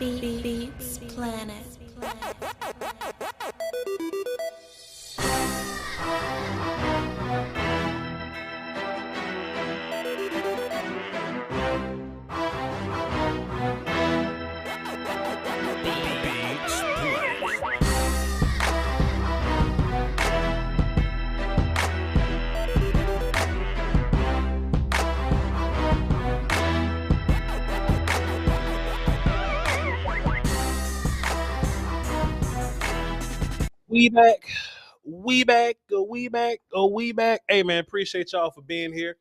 Beats Planet. We back. We back. We back. We back. Hey, man, appreciate y'all for being here.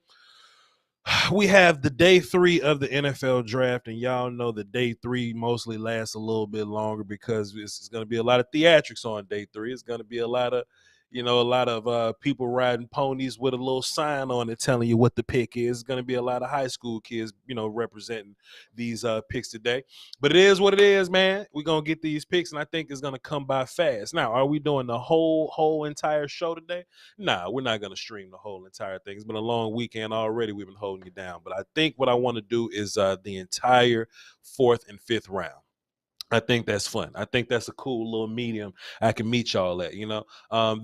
We have the day 3 of the NFL draft, and y'all know the day 3 mostly lasts a little bit longer because it's going to be a lot of theatrics on day 3. It's going to be a lot of people riding ponies with a little sign on it telling you what the pick is. It's going to be a lot of high school kids, representing these picks today. But it is what it is, man. We're going to get these picks, and I think it's going to come by fast. Now, are we doing the whole entire show today? Nah, we're not going to stream the whole entire thing. It's been a long weekend already. We've been holding you down. But I think what I want to do is the entire 4th and 5th round. I think that's fun. I think that's a cool little medium I can meet y'all at,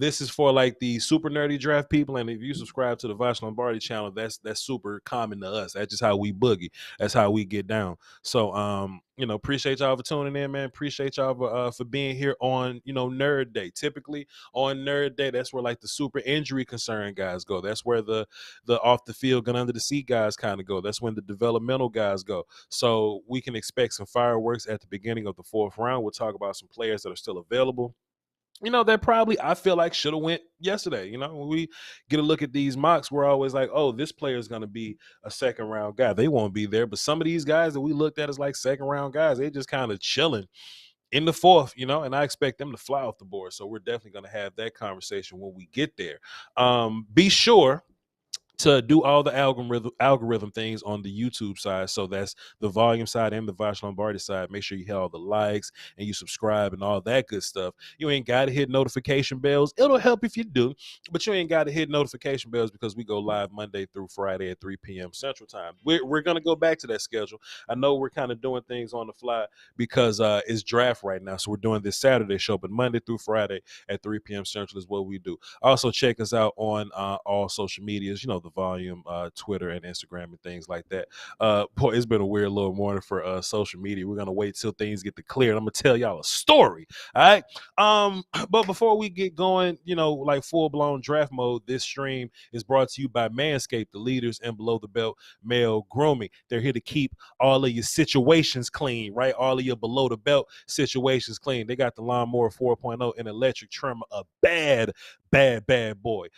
This is for like the super nerdy draft people. And if you subscribe to the Voch Lombardi channel, that's super common to us. That's just how we boogie. That's how we get down. So, appreciate y'all for tuning in, man. Appreciate y'all for being here on, Nerd Day. Typically on Nerd Day, that's where like the super injury concern guys go. That's where the off the field, gun under the seat guys kind of go. That's when the developmental guys go. So we can expect some fireworks at the beginning of the 4th round. We'll talk about some players that are still available. That probably I feel like should have went yesterday. When we get a look at these mocks, we're always like, oh, this player is going to be a 2nd round guy. They won't be there. But some of these guys that we looked at as like 2nd round guys, they're just kind of chilling in the 4th, and I expect them to fly off the board. So we're definitely going to have that conversation when we get there. Be sure to do all the algorithm things on the YouTube side. So that's the volume side and the Voch Lombardi side. Make sure you hit all the likes and you subscribe and all that good stuff. You ain't got to hit notification bells. It'll help if you do, but you ain't got to hit notification bells because we go live Monday through Friday at 3 p.m. Central Time. We're going to go back to that schedule. I know we're kind of doing things on the fly because it's draft right now. So we're doing this Saturday show, but Monday through Friday at 3 p.m. Central is what we do. Also check us out on all social medias, the volume, Twitter and Instagram and things like that. Boy, it's been a weird little morning for social media. We're gonna wait till things get clear, and I'm gonna tell y'all a story. All right. But before we get going, like full-blown draft mode, this stream is brought to you by Manscaped, the leaders in below the belt male grooming. They're here to keep all of your situations clean, right? All of your below the belt situations clean. They got the Lawnmower 4.0 and electric trimmer, a bad boy.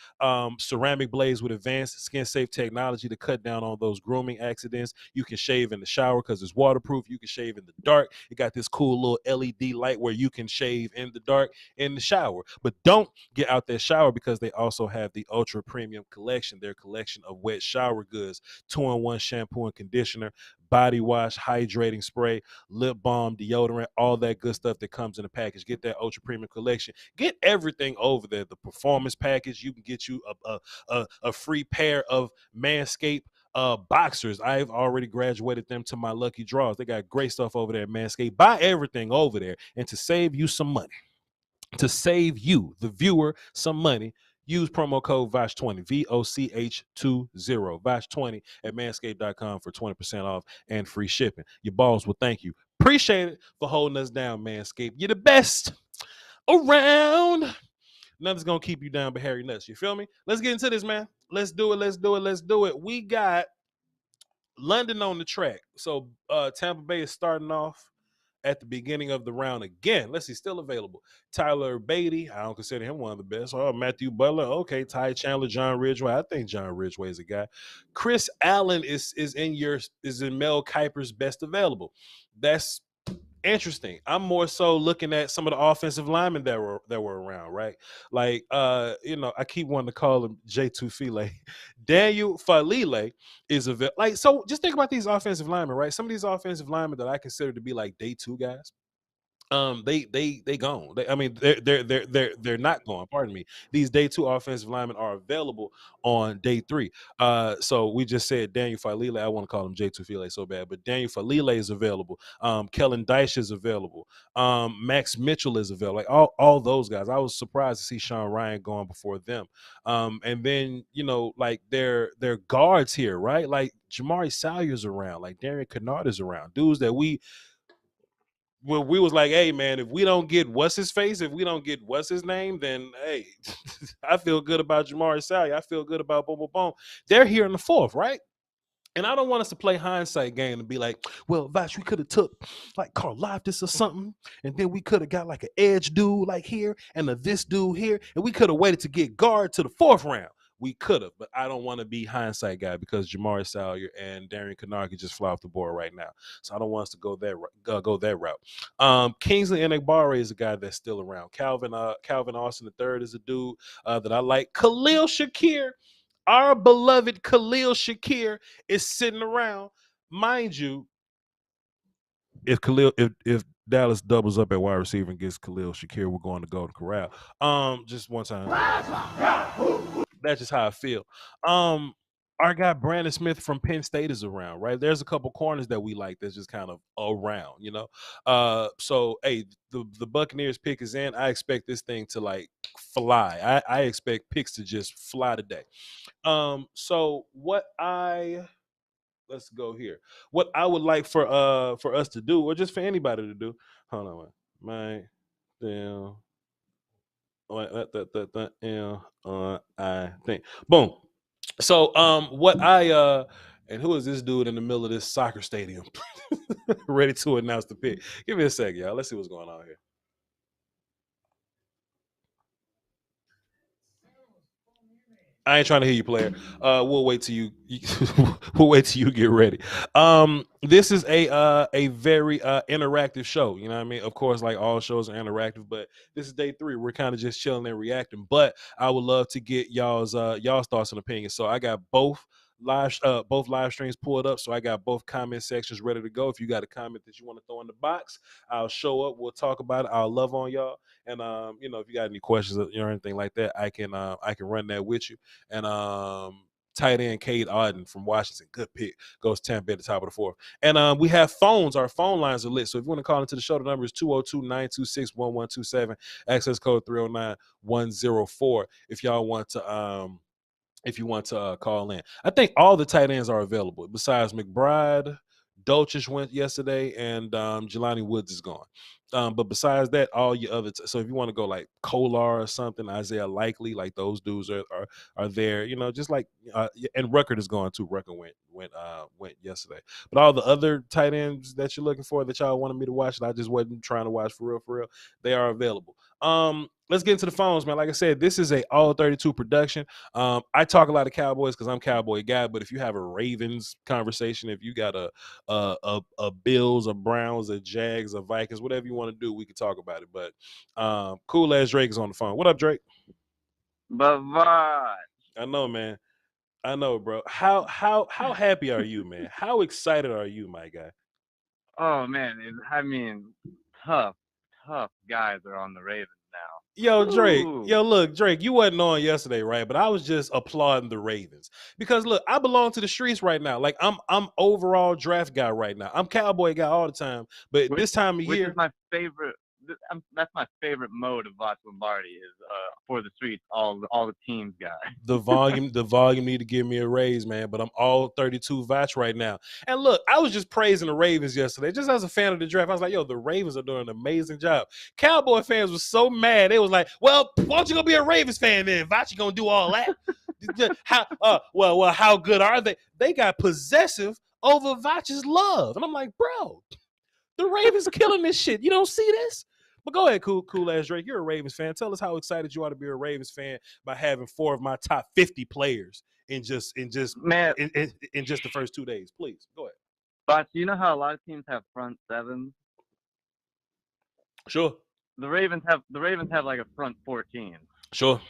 Ceramic blades with advanced skin safe technology to cut down on those grooming accidents. You can shave in the shower because it's waterproof. You can shave in the dark. It got this cool little LED light where you can shave in the dark in the shower. But don't get out that shower because they also have the ultra premium collection, their collection of wet shower goods, 2-in-1 shampoo and conditioner, body wash, hydrating spray, lip balm, deodorant, all that good stuff that comes in a package. Get that ultra premium collection. Get everything over there. The performance package, you can get you a free pair of Manscaped boxers. I've already graduated them to my lucky draws. They got great stuff over there at Manscaped. Buy everything over there. And to save you some money, to save you, the viewer, some money, use promo code VOCH20, VOCH20, VOCH20 at manscaped.com for 20% off and free shipping. Your balls will thank you. Appreciate it for holding us down, Manscaped. You're the best around. Nothing's going to keep you down but hairy nuts. You feel me? Let's get into this, man. Let's do it. We got London on the track. So Tampa Bay is starting off at the beginning of the round again. Let's see, still available. Tyler Beatty, I don't consider him one of the best. Oh, Matthew Butler, okay. Ty Chandler, John Ridgeway. I think John Ridgeway is a guy. Chris Allen is in Mel Kiper's best available. That's interesting. I'm more so looking at some of the offensive linemen that were around, right? Like, I keep wanting to call him J2 File. Daniel Falile is so just think about these offensive linemen, right? Some of these offensive linemen that I consider to be like day 2 guys, They gone. I mean, they're not gone. Pardon me. These day 2 offensive linemen are available on day 3. So we just said Daniel Falile. I want to call him J2 File so bad, but Daniel Falile is available. Kellen Dyche is available. Max Mitchell is available. Like all those guys. I was surprised to see Sean Ryan going before them. And then like their guards here, right? Like Jamari Salyer's around. Like Darian Kennard is around. Dudes that we was like, hey man, if we don't get what's his face, if we don't get what's his name, then hey, I feel good about Jamari Salyer. I feel good about Bobo Bone. They're here in the 4th, right? And I don't want us to play hindsight game and be like, well, Vash, we could have took like Carl Loftus or something, and then we could have got like an edge dude like here and this dude here, and we could have waited to get guard to the 4th round. We could have, but I don't want to be hindsight guy because Jamari Salyer and Darian Kennard could just fly off the board right now. So I don't want us to go that route. Kingsley Enagbare is a guy that's still around. Calvin Austin III is a dude that I like. Khalil Shakir, our beloved Khalil Shakir, is sitting around. Mind you, if Dallas doubles up at wide receiver and gets Khalil Shakir, we're going to Golden Corral. Just one time. That's just how I feel. Our guy Brandon Smith from Penn State is around, right? There's a couple corners that we like that's just kind of around, So hey, the Buccaneers pick is in. I expect this thing to like fly. I expect picks to just fly today. So let's go here. What I would like for us to do, or just for anybody to do. Hold on, my damn. I think. Boom. So what I and who is this dude in the middle of this soccer stadium ready to announce the pick? Give me a sec, y'all. Let's see what's going on here. I ain't trying to hear you, player. We'll wait till you we'll wait till you get ready. This is a very interactive show. You know what I mean? Of course, like all shows are interactive, but this is day 3. We're kind of just chilling and reacting. But I would love to get y'all's thoughts and opinions. So I got both live streams pulled up, so I got both comment sections ready to go. If you got a comment that you want to throw in the box, I'll show up. We'll talk about it. I'll love on y'all. And if you got any questions or anything like that, I can run that with you. And tight end Cade Auden from Washington, good pick, goes Tampa at the top of the 4th. And we have phones. Our phone lines are lit. So if you want to call into the show, the number is 202-926-1127, access code 309-104. If y'all want to call in. I think all the tight ends are available besides McBride. Dolchich went yesterday, and Jelani Woods is gone. But besides that, all your other so if you want to go like Kolar or something, Isaiah Likely, like those dudes are there. Just like and Ruckert is gone too. Ruckert went yesterday. But all the other tight ends that you're looking for that y'all wanted me to watch, and I just wasn't trying to watch for real, they are available. Let's get into the phones, man. Like I said, this is a all 32 production. I talk a lot of Cowboys because I'm Cowboy guy, but if you have a Ravens conversation, if you got a Bills, a Browns, a Jags, a Vikings, whatever you want to do, we can talk about it. But Cool as Drake is on the phone. What up, Drake? Bye-bye. I know, man. I know, bro. How happy are you, man? How excited are you, my guy? Oh man, I mean, tough guys are on the Ravens now. Yo, Drake. Look, Drake, you wasn't on yesterday, right? But I was just applauding the Ravens because look, I belong to the streets right now. Like I'm overall draft guy right now. I'm Cowboy guy all the time, but this time of year, which is my favorite. That's my favorite mode of Voch Lombardi is for the streets, all the teams guy. The volume need to give me a raise, man. But I'm all 32 Voch right now. And look, I was just praising the Ravens yesterday, just as a fan of the draft. I was like, yo, the Ravens are doing an amazing job. Cowboy fans were so mad. They was like, well, why don't you go be a Ravens fan then? Voch gonna do all that? How good are they? They got possessive over Voch's love, and I'm like, bro, the Ravens are killing this shit. You don't see this? But go ahead, cool ass Drake. You're a Ravens fan. Tell us how excited you are to be a Ravens fan by having 4 of my top 50 players in just the first 2 days. Please go ahead. But you know how a lot of teams have front sevens? Sure. The Ravens have like a front 14. Sure.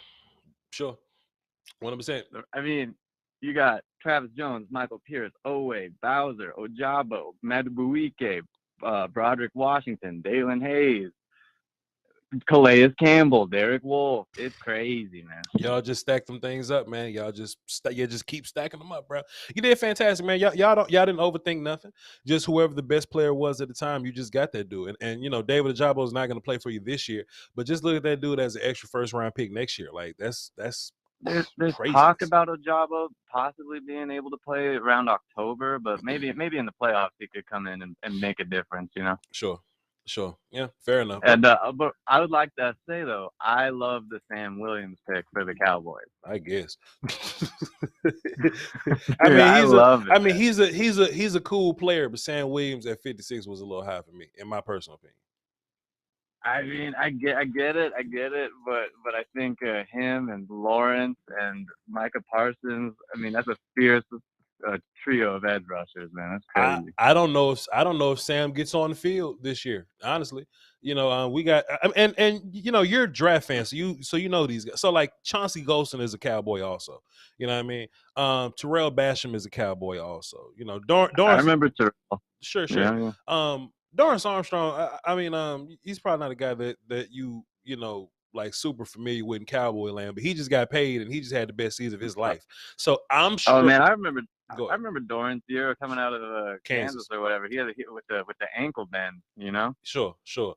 100%. I mean, you got Travis Jones, Michael Pierce, Owe, Bowser, Ojabo, Madubuike, Broderick Washington, Dalen Hayes, Calais Campbell, Derek Wolfe. It's crazy, man. Y'all just stack them things up, man. Y'all just just keep stacking them up, bro. You did fantastic, man. Y'all didn't overthink nothing. Just whoever the best player was at the time, you just got that dude. And you know, David Ajabo is not going to play for you this year, but just look at that dude as an extra first round pick next year. Like that's There's craziness. talk about Ajabo possibly being able to play around October, but maybe in the playoffs he could come in and make a difference, you know. Sure. Yeah, fair enough. And but I would like to say though, I love the Sam Williams pick for the Cowboys. I guess. I mean, he's a cool player, but Sam Williams at 56 was a little high for me, in my personal opinion. I mean, I get it, but I think him and Lawrence and Micah Parsons. I mean, that's a fierce trio of edge rushers, man. That's crazy. I don't know if Sam gets on the field this year. Honestly, you know, we got and you know, you're a draft fan, so you know these guys. So like Chauncey Golston is a Cowboy, also. You know what I mean? Terrell Basham is a Cowboy, also. You know, I remember Terrell. Sure. Yeah. Dorrance Armstrong. I mean, he's probably not a guy that you know, like super familiar with in Cowboy land, but he just got paid and he just had the best season of his life. So I'm sure. Oh man, I remember Dorrance year coming out of Kansas or whatever. He had a hit with the ankle bend, you know. Sure. So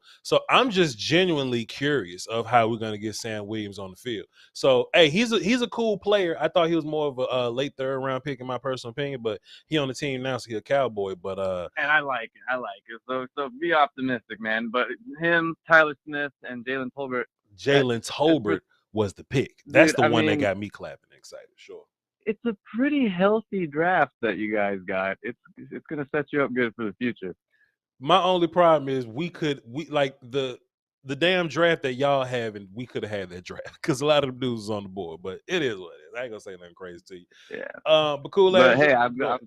I'm just genuinely curious of how we're gonna get Sam Williams on the field. So hey, he's a cool player. I thought he was more of a late third round pick in my personal opinion, but he on the team now, so he's a Cowboy. But and I like it. So be optimistic, man. But him, Tyler Smith, and Jalen Tolbert was the pick. That's dude, the one that got me clapping excited. Sure. It's a pretty healthy draft that you guys got. It's going to set you up good for the future. My only problem is we like the damn draft that y'all have, and we could have had that draft because a lot of them dudes is on the board. But it is what it is. I ain't gonna say nothing crazy to you. Yeah. But cool. But hey, I'm glad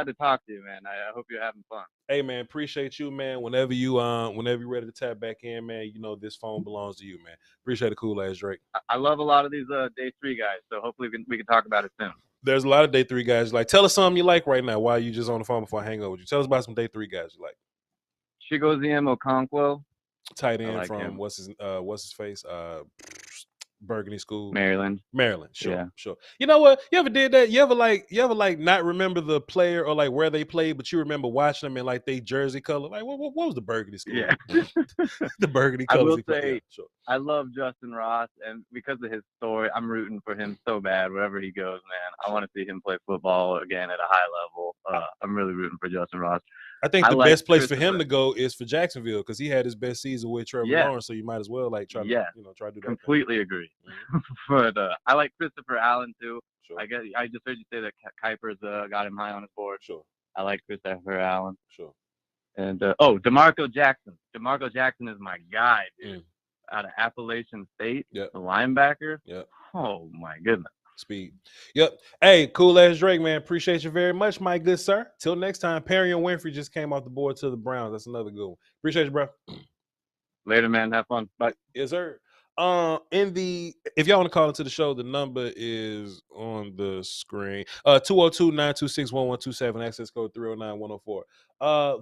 to talk to you, man. I hope you're having fun. Hey man, appreciate you, man. Whenever you're ready to tap back in, man, you know this phone belongs to you, man. Appreciate the cool ass Drake. I love a lot of these day 3 guys, so hopefully we can talk about it soon. There's a lot of day 3 guys. Like, tell us something you like right now while you just on the phone before I hang up with you. Tell us about some day 3 guys you like. Chigoziem Okonkwo, tight end like from him. What's his face? Burgundy School, Maryland. Sure, yeah. Sure. You know what? You ever did that? You ever not remember the player or like where they played, but you remember watching them in like they jersey color? Like what was the Burgundy School? Yeah, the Burgundy colors. I will say, yeah, sure. I love Justin Ross, and because of his story, I'm rooting for him so bad wherever he goes, man. I want to see him play football again at a high level. I'm really rooting for Justin Ross. I think the best place for him to go is for Jacksonville because he had his best season with Trevor Lawrence, so you might as well like try to do that. Completely agree. But I like Christopher Allen too. Sure. I just heard you say that Kuiper's got him high on his board. Sure. I like Christopher Allen. Sure. And DeMarco Jackson. DeMarco Jackson is my guy, dude. Out of Appalachian State, the linebacker. Yep. Oh my goodness. Speed. Yep. Hey, cool ass Drake, man. Appreciate you very much, my good sir. Till next time. Perrion Winfrey just came off the board to the Browns. That's another good one. Appreciate you, bro. Later, man. Have fun. Bye. Yes, sir. If y'all want to call into the show, the number is on the screen. 202-926-1127, access code 309-104.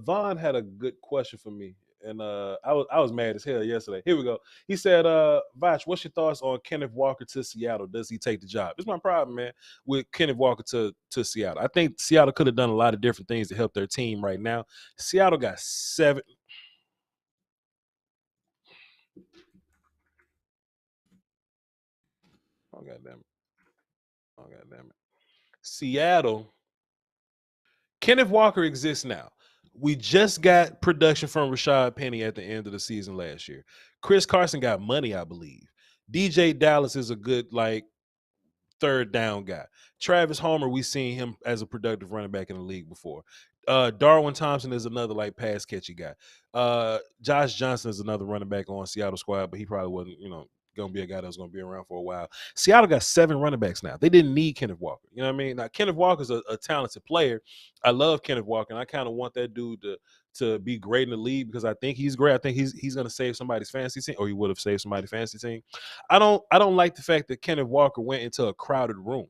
Vaughn had a good question for me. And I was mad as hell yesterday. Here we go. He said, Voch, what's your thoughts on Kenneth Walker to Seattle? Does he take the job? It's my problem, man, with Kenneth Walker to Seattle. I think Seattle could have done a lot of different things to help their team right now. Seattle got 7. Oh, God damn it. Seattle. Kenneth Walker exists now. We just got production from Rashad Penny at the end of the season last year. Chris Carson got money, I believe. DJ Dallas is a good, like, third down guy. Travis Homer, we've seen him as a productive running back in the league before. Darwin Thompson is another, like, pass catchy guy. Josh Johnson is another running back on Seattle squad, but he probably wasn't, going to be a guy that's going to be around for a while. Seattle got 7 running backs now. They didn't need Kenneth Walker. You know what I mean? Now, Kenneth Walker's a talented player. I love Kenneth Walker, and I kind of want that dude to be great in the league because I think he's great. I think he's going to save somebody's fantasy team, or he would have saved somebody's fantasy team. I don't like the fact that Kenneth Walker went into a crowded room,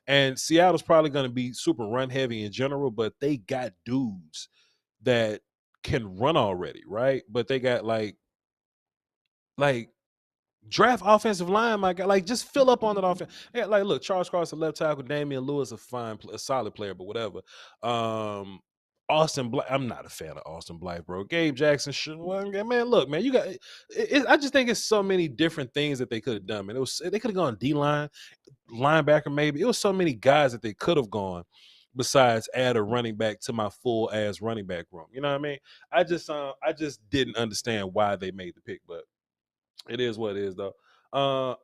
and Seattle's probably going to be super run heavy in general, but they got dudes that can run already, right? But they got like draft offensive line, my guy. Like, just fill up on that offense. Yeah, like, look, Charles Carson left tackle, Damian Lewis a solid player, but whatever. Austin Blythe, I'm not a fan of Austin Blythe, bro. Gabe Jackson, man, look, man, you got. I just think it's so many different things that they could have done, man. They could have gone D-line, linebacker, maybe. It was so many guys that they could have gone. Besides, add a running back to my full ass running back room. You know what I mean? I just didn't understand why they made the pick, but it is what it is, though. I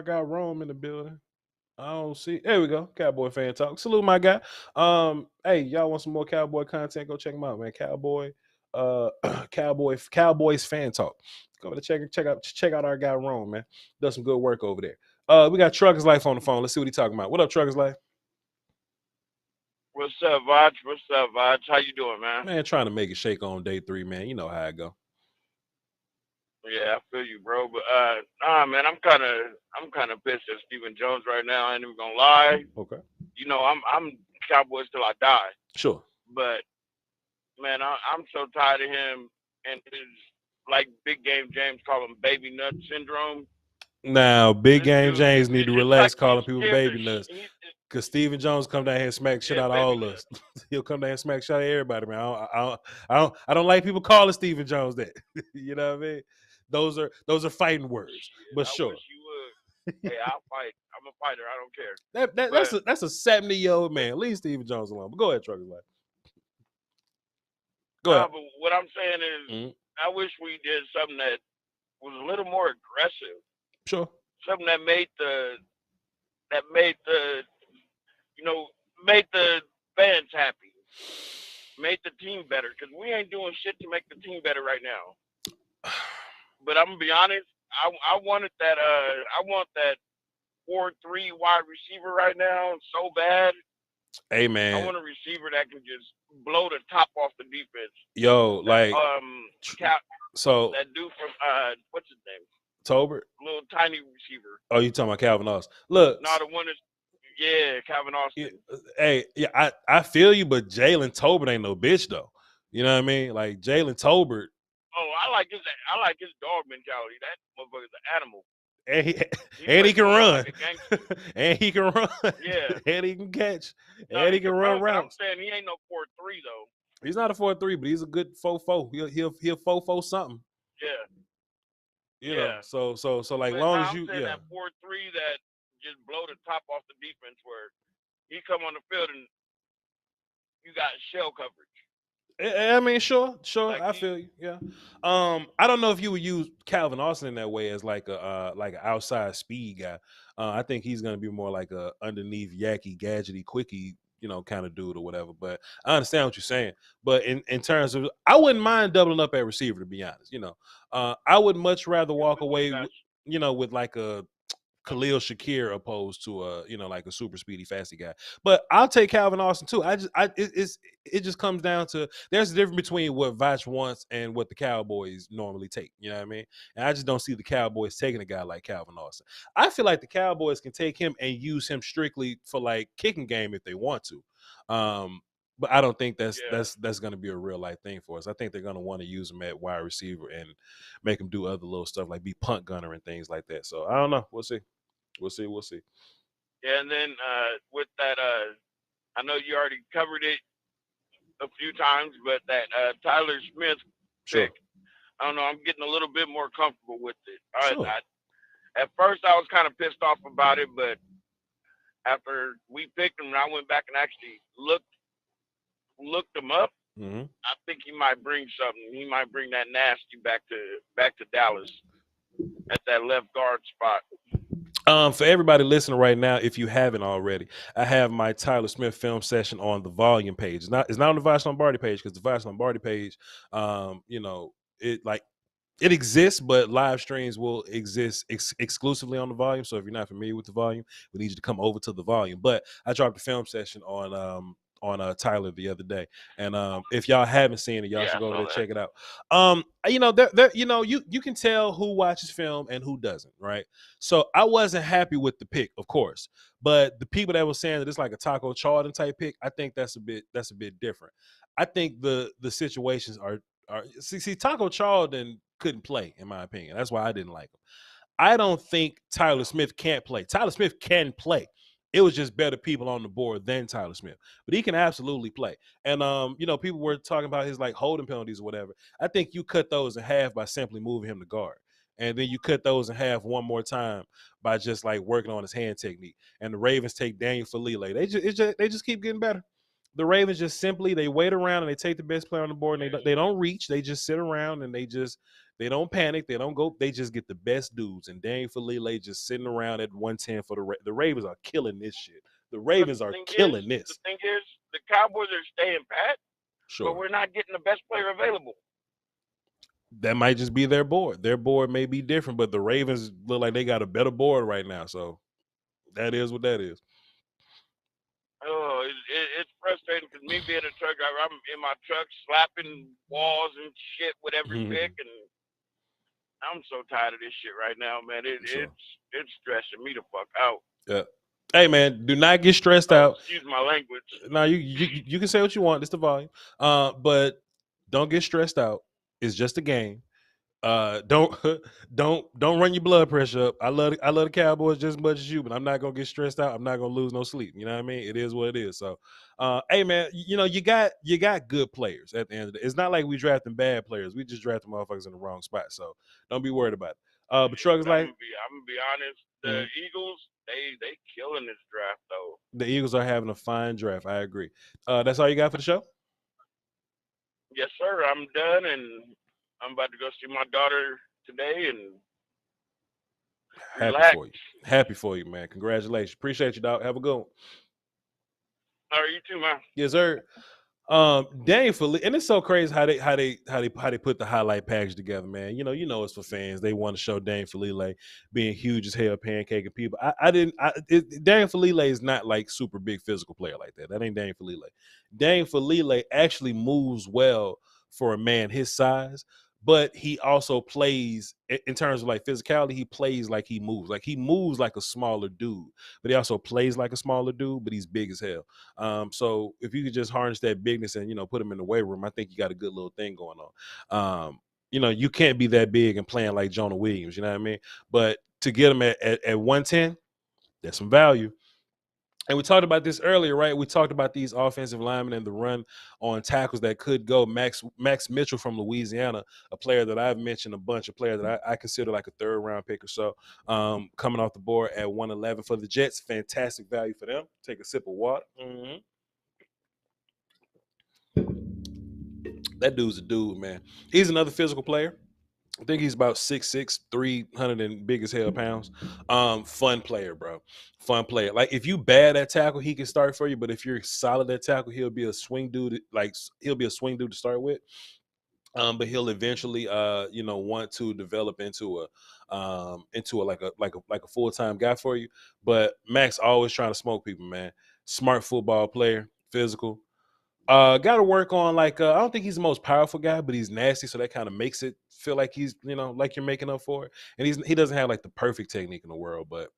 got Rome in the building. I don't see. There we go. Cowboy fan talk. Salute, my guy. Hey, y'all want some more Cowboy content? Go check them out, man. Cowboys fan talk. Go over to check out our guy Rome, man. Does some good work over there. We got Trucker's Life on the phone. Let's see what he's talking about. What up, Trucker's Life? What's up, Voch? What's up, Voch? How you doing, man? Man, trying to make it shake on day 3, man. You know how I go. Yeah, I feel you, bro. But man, I'm kind of pissed at Stephen Jones right now. I ain't even gonna lie. Okay. You know, I'm Cowboys till I die. Sure. But man, I'm so tired of him and his, like, Big Game James call him baby nut syndrome. Now, Big Game James need to relax, like calling people baby nuts. Because Stephen Jones come down here and smack shit out of all us. He'll come down here and smack shit out of everybody, man. I don't like people calling Stephen Jones that. You know what I mean? Those are fighting words. But sure. I wish you would. Hey, I'll fight. I'm a fighter. I don't care. That's a 70-year-old man. Leave Stephen Jones alone. But go ahead, Trucker's Life. Go ahead. But what I'm saying is, I wish we did something that was a little more aggressive. Sure. Something that made the fans happy, made the team better. Because we ain't doing shit to make the team better right now. But I'm gonna be honest, I want that 4-3 wide receiver right now so bad. Hey, man, I want a receiver that can just blow the top off the defense. Yo, like so that dude from what's his name? Tolbert, little tiny receiver. Oh, you talking about Calvin Austin? Look, no, the one Calvin Austin. I feel you, but Jalen Tolbert ain't no bitch though. You know what I mean? Like Jalen Tolbert. Oh, I like his dog mentality. That motherfucker's an animal. And he can run. Like and he can run. Yeah. And he can catch. And he can run routes. I'm saying he ain't no 4-3 though. He's not a 4-3, but he's a good 4-4. He'll 4-4 something. Yeah. You know, so like, long as you, that 4-3 that just blow the top off the defense, where he come on the field and you got shell coverage. I mean, sure, like I feel you. Yeah. I don't know if you would use Calvin Austin in that way as like an outside speed guy. I think he's gonna be more like a underneath yacky, gadgety, quickie, kind of dude or whatever. But I understand what you're saying. But in terms of, I wouldn't mind doubling up at receiver, to be honest. I would much rather walk away, with like a Khalil Shakir opposed to like a super speedy fasty guy. But I'll take Calvin Austin too. It just comes down to, there's a difference between what Voch wants and what the Cowboys normally take. You know what I mean? And I just don't see the Cowboys taking a guy like Calvin Austin. I feel like the Cowboys can take him and use him strictly for like kicking game if they want to. But I don't think that's going to be a real life thing for us. I think they're going to want to use him at wide receiver and make him do other little stuff like be punt gunner and things like that. So I don't know. We'll see. Yeah, and then with that, I know you already covered it a few times, but that Tyler Smith pick, I don't know, I'm getting a little bit more comfortable with it. Sure. At first, I was kind of pissed off about it, but after we picked him and I went back and actually looked him up, I think he might bring something. He might bring that nasty back to Dallas at that left guard spot. For everybody listening right now, if you haven't already, I have my Tyler Smith film session on the volume page. It's not on the Voch Lombardi page, because the Voch Lombardi page, it exists, but live streams will exist exclusively on the volume. So if you're not familiar with the volume, we need you to come over to the volume. But I dropped a film session on on Tyler the other day. And if y'all haven't seen it, y'all should go over there and check it out. You can tell who watches film and who doesn't, right? So I wasn't happy with the pick, of course, but the people that were saying that it's like a Taco Charlton type pick, I think that's a bit different. I think the situations are see Taco Charlton couldn't play, in my opinion. That's why I didn't like him. I don't think Tyler Smith can't play. Tyler Smith can play. It was just better people on the board than Tyler Smith, but he can absolutely play. And people were talking about his like holding penalties or whatever. I think you cut those in half by simply moving him to guard, and then you cut those in half one more time by just like working on his hand technique. And the Ravens take Daniel Falile. They just keep getting better. The Ravens just simply they wait around and they take the best player on the board. And they don't reach. They just sit around and they don't panic. They don't go. They just get the best dudes. And Daniel Falile just sitting around at 110 for the Ravens are killing this shit. The Ravens are killing this. The thing is, the Cowboys are staying pat, sure, but we're not getting the best player available. That might just be their board. Their board may be different, but the Ravens look like they got a better board right now. So that is what that is. Oh, it's frustrating because me being a truck driver, I'm in my truck slapping walls and shit with every pick, and I'm so tired of this shit right now, man. It's stressing me the fuck out. Yeah. Hey, man, do not get stressed out. Excuse my language. No, you can say what you want. It's the volume. But don't get stressed out. It's just a game. Don't run your blood pressure up. I love the Cowboys just as much as you, but I'm not gonna get stressed out. I'm not gonna lose no sleep. You know what I mean? It is what it is. So, hey man, you got good players at the end of the day. It's not like we drafting bad players. We just drafting motherfuckers in the wrong spot. So don't be worried about it. But Truck is like, I'm gonna be honest. The Eagles, they killing this draft though. The Eagles are having a fine draft. I agree. That's all you got for the show? Yes, sir. I'm done and I'm about to go see my daughter today and relax. Happy for you, man. Congratulations. Appreciate you, dog. Have a good one. All right, you too, man. Yes, sir. Daniel Falile, and it's so crazy how they put the highlight package together, man. You know it's for fans. They want to show Daniel Falile being huge as hell, pancaking people. Daniel Falile is not like super big physical player like that. That ain't Daniel Falile. Daniel Falile actually moves well for a man his size. But he also plays, in terms of like physicality, he plays like he moves. Like he moves like a smaller dude, but he also plays like a smaller dude, but he's big as hell. So if you could just harness that bigness and, put him in the weight room, I think you got a good little thing going on. You can't be that big and playing like Jonah Williams, you know what I mean? But to get him at 110, that's some value. And we talked about this earlier, right? We talked about these offensive linemen and the run on tackles that could go. Max Mitchell from Louisiana, a player that I've mentioned a bunch, a player that I consider like a third-round pick or so, coming off the board at 111 for the Jets. Fantastic value for them. Take a sip of water. That dude's a dude, man. He's another physical player. I think he's about 6'6", 300 and big as hell pounds. Fun player, bro. Fun player. Like if you bad at tackle, he can start for you. But if you're solid at tackle, he'll be a swing dude. He'll be a swing dude to start with. But he'll eventually, want to develop into a full-time guy for you. But Max always trying to smoke people, man. Smart football player, physical. Got to work on I don't think he's the most powerful guy, but he's nasty, so that kind of makes it feel like he's like you're making up for it. And he doesn't have like the perfect technique in the world, but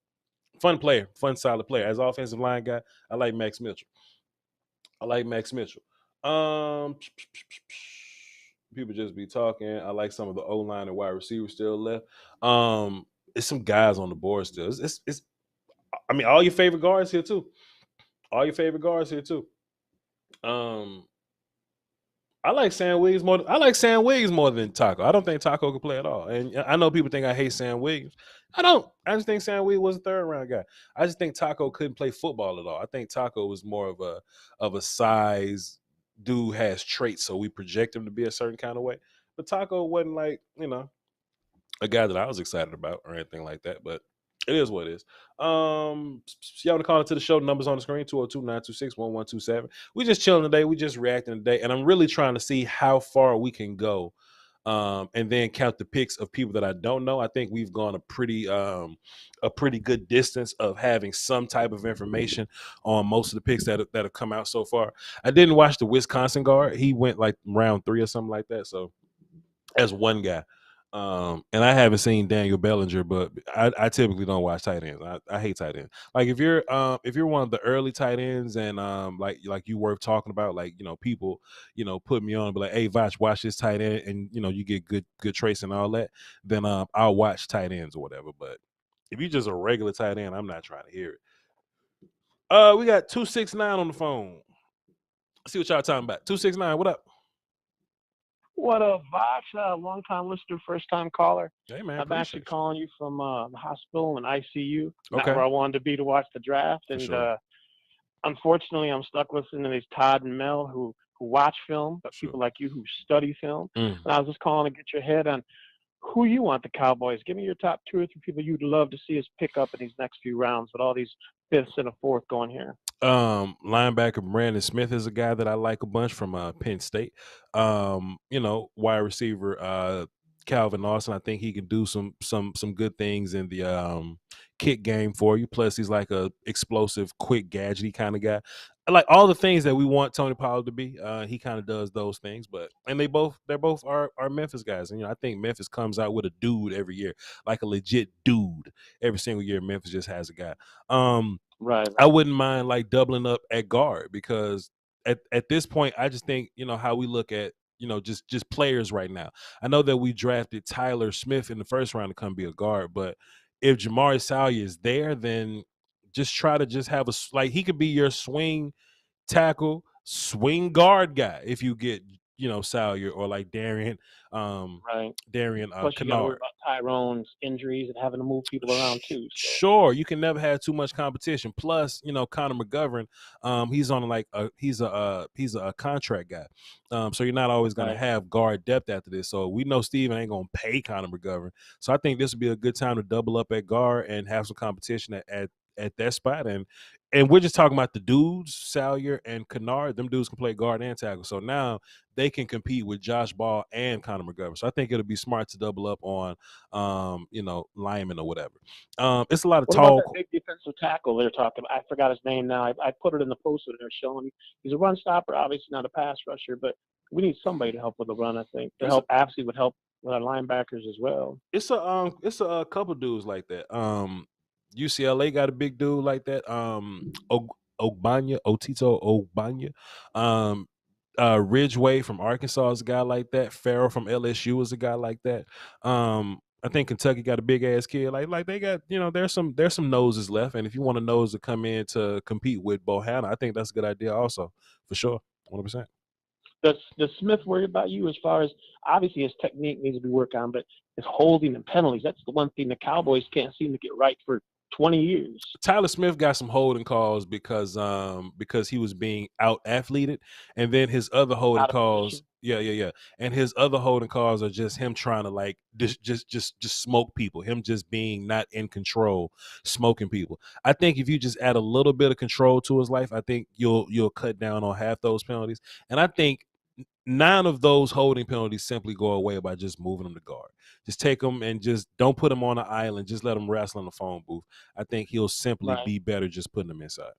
fun player, fun solid player. As an offensive line guy, I like Max Mitchell. People just be talking. I like some of the O-line and wide receivers still left. It's some guys on the board still. It's all your favorite guards here too. I like Sam Williams more. I like Sam Williams more than Taco. I don't think Taco can play at all. And I know people think I hate Sam Williams. I don't. I just think Sam Williams was a third-round guy. I just think Taco couldn't play football at all. I think Taco was more of a size dude, has traits, so we project him to be a certain kind of way. But Taco wasn't like, a guy that I was excited about or anything like that. But it is what it is. Y'all want to call into the show? Numbers on the screen, 202-926-1127. We just chilling today. We just reacting today. And I'm really trying to see how far we can go and then count the picks of people that I don't know, I think we've gone a pretty good distance of having some type of information on most of the picks that have come out so far. I didn't watch the Wisconsin guard. He went like round 3 or something like that. So as one guy. And I haven't seen Daniel Bellinger, but I typically don't watch tight ends. I hate tight ends. Like if you're one of the early tight ends and like you worth talking about, like, you know, people, you know, put me on and be like, hey, Voch, watch this tight end, and you know, you get good trace and all that, then I'll watch tight ends or whatever. But if you're just a regular tight end, I'm not trying to hear it. We got 269 on the phone. Let's see what y'all talking about. 269, what up? What up, Voch? Long time listener, first time caller. Hey man, I'm actually calling you from the hospital and ICU. Not where I wanted to be to watch the draft. And sure. Unfortunately, I'm stuck listening to these Todd and Mel who watch film, but people like you who study film. And I was just calling to get your head on who you want the Cowboys. Give me your top 2 or 3 people you'd love to see us pick up in these next few rounds with all these 5th and a 4th going here. Linebacker Brandon Smith is a guy that I like a bunch from Penn State. You know, wide receiver Calvin Austin, I think he can do some good things in the kick game for you. Plus he's like a explosive, quick, gadgety kind of guy. I like all the things that we want Tony Pollard to be. He kind of does those things, and they're both are Memphis guys. And you know, I think Memphis comes out with a dude every year, like a legit dude. Every single year Memphis just has a guy. Right. I wouldn't mind like doubling up at guard, because at this point, I just think, you know, how we look at, you know, just players right now. I know that we drafted Tyler Smith in the first round to come be a guard, but if Jamari Salyer is there, then just try to just have he could be your swing tackle, swing guard guy if you get, you know, Salyer or like Darion. Right. Darion Plus you gotta worry about Tyrone's injuries and having to move people around too. So. Sure, you can never have too much competition. Plus, you know, Connor McGovern, he's on like he's a contract guy, so you're not always going to have guard depth after this. So we know Steven ain't going to pay Connor McGovern. So I think this would be a good time to double up at guard and have some competition at that spot. And we're just talking about the dudes, Salyer and Kennard. Them dudes can play guard and tackle. So now they can compete with Josh Ball and Connor McGovern. So I think it'll be smart to double up on, you know, linemen or whatever. It's a lot of talk. What about that big defensive tackle they're talking about? I forgot his name now. I put it in the poster they're showing. He's a run stopper, obviously not a pass rusher, but we need somebody to help with the run, I think. Absolutely would help with our linebackers as well. It's a couple dudes like that. UCLA got a big dude like that. Otito Ogbanya. Ridgeway from Arkansas is a guy like that. Farrell from LSU is a guy like that. I think Kentucky got a big ass kid. Like they got, you know, there's some noses left. And if you want a nose to come in to compete with Bohanna, I think that's a good idea also, for sure. 100%. Does Smith worry about you as far as, obviously his technique needs to be worked on, but his holding and penalties, that's the one thing the Cowboys can't seem to get right for 20 years. Tyler Smith got some holding calls because he was being out athleted, and then his other holding calls, and his other holding calls are just him trying to like just smoke people, him just being not in control, smoking people. I think if you just add a little bit of control to his life, I think you'll cut down on half those penalties, and I think 9 of those holding penalties simply go away by just moving them to guard. Just take them and just don't put him on an island. Just let him wrestle in the phone booth. I think he'll simply be better just putting them inside.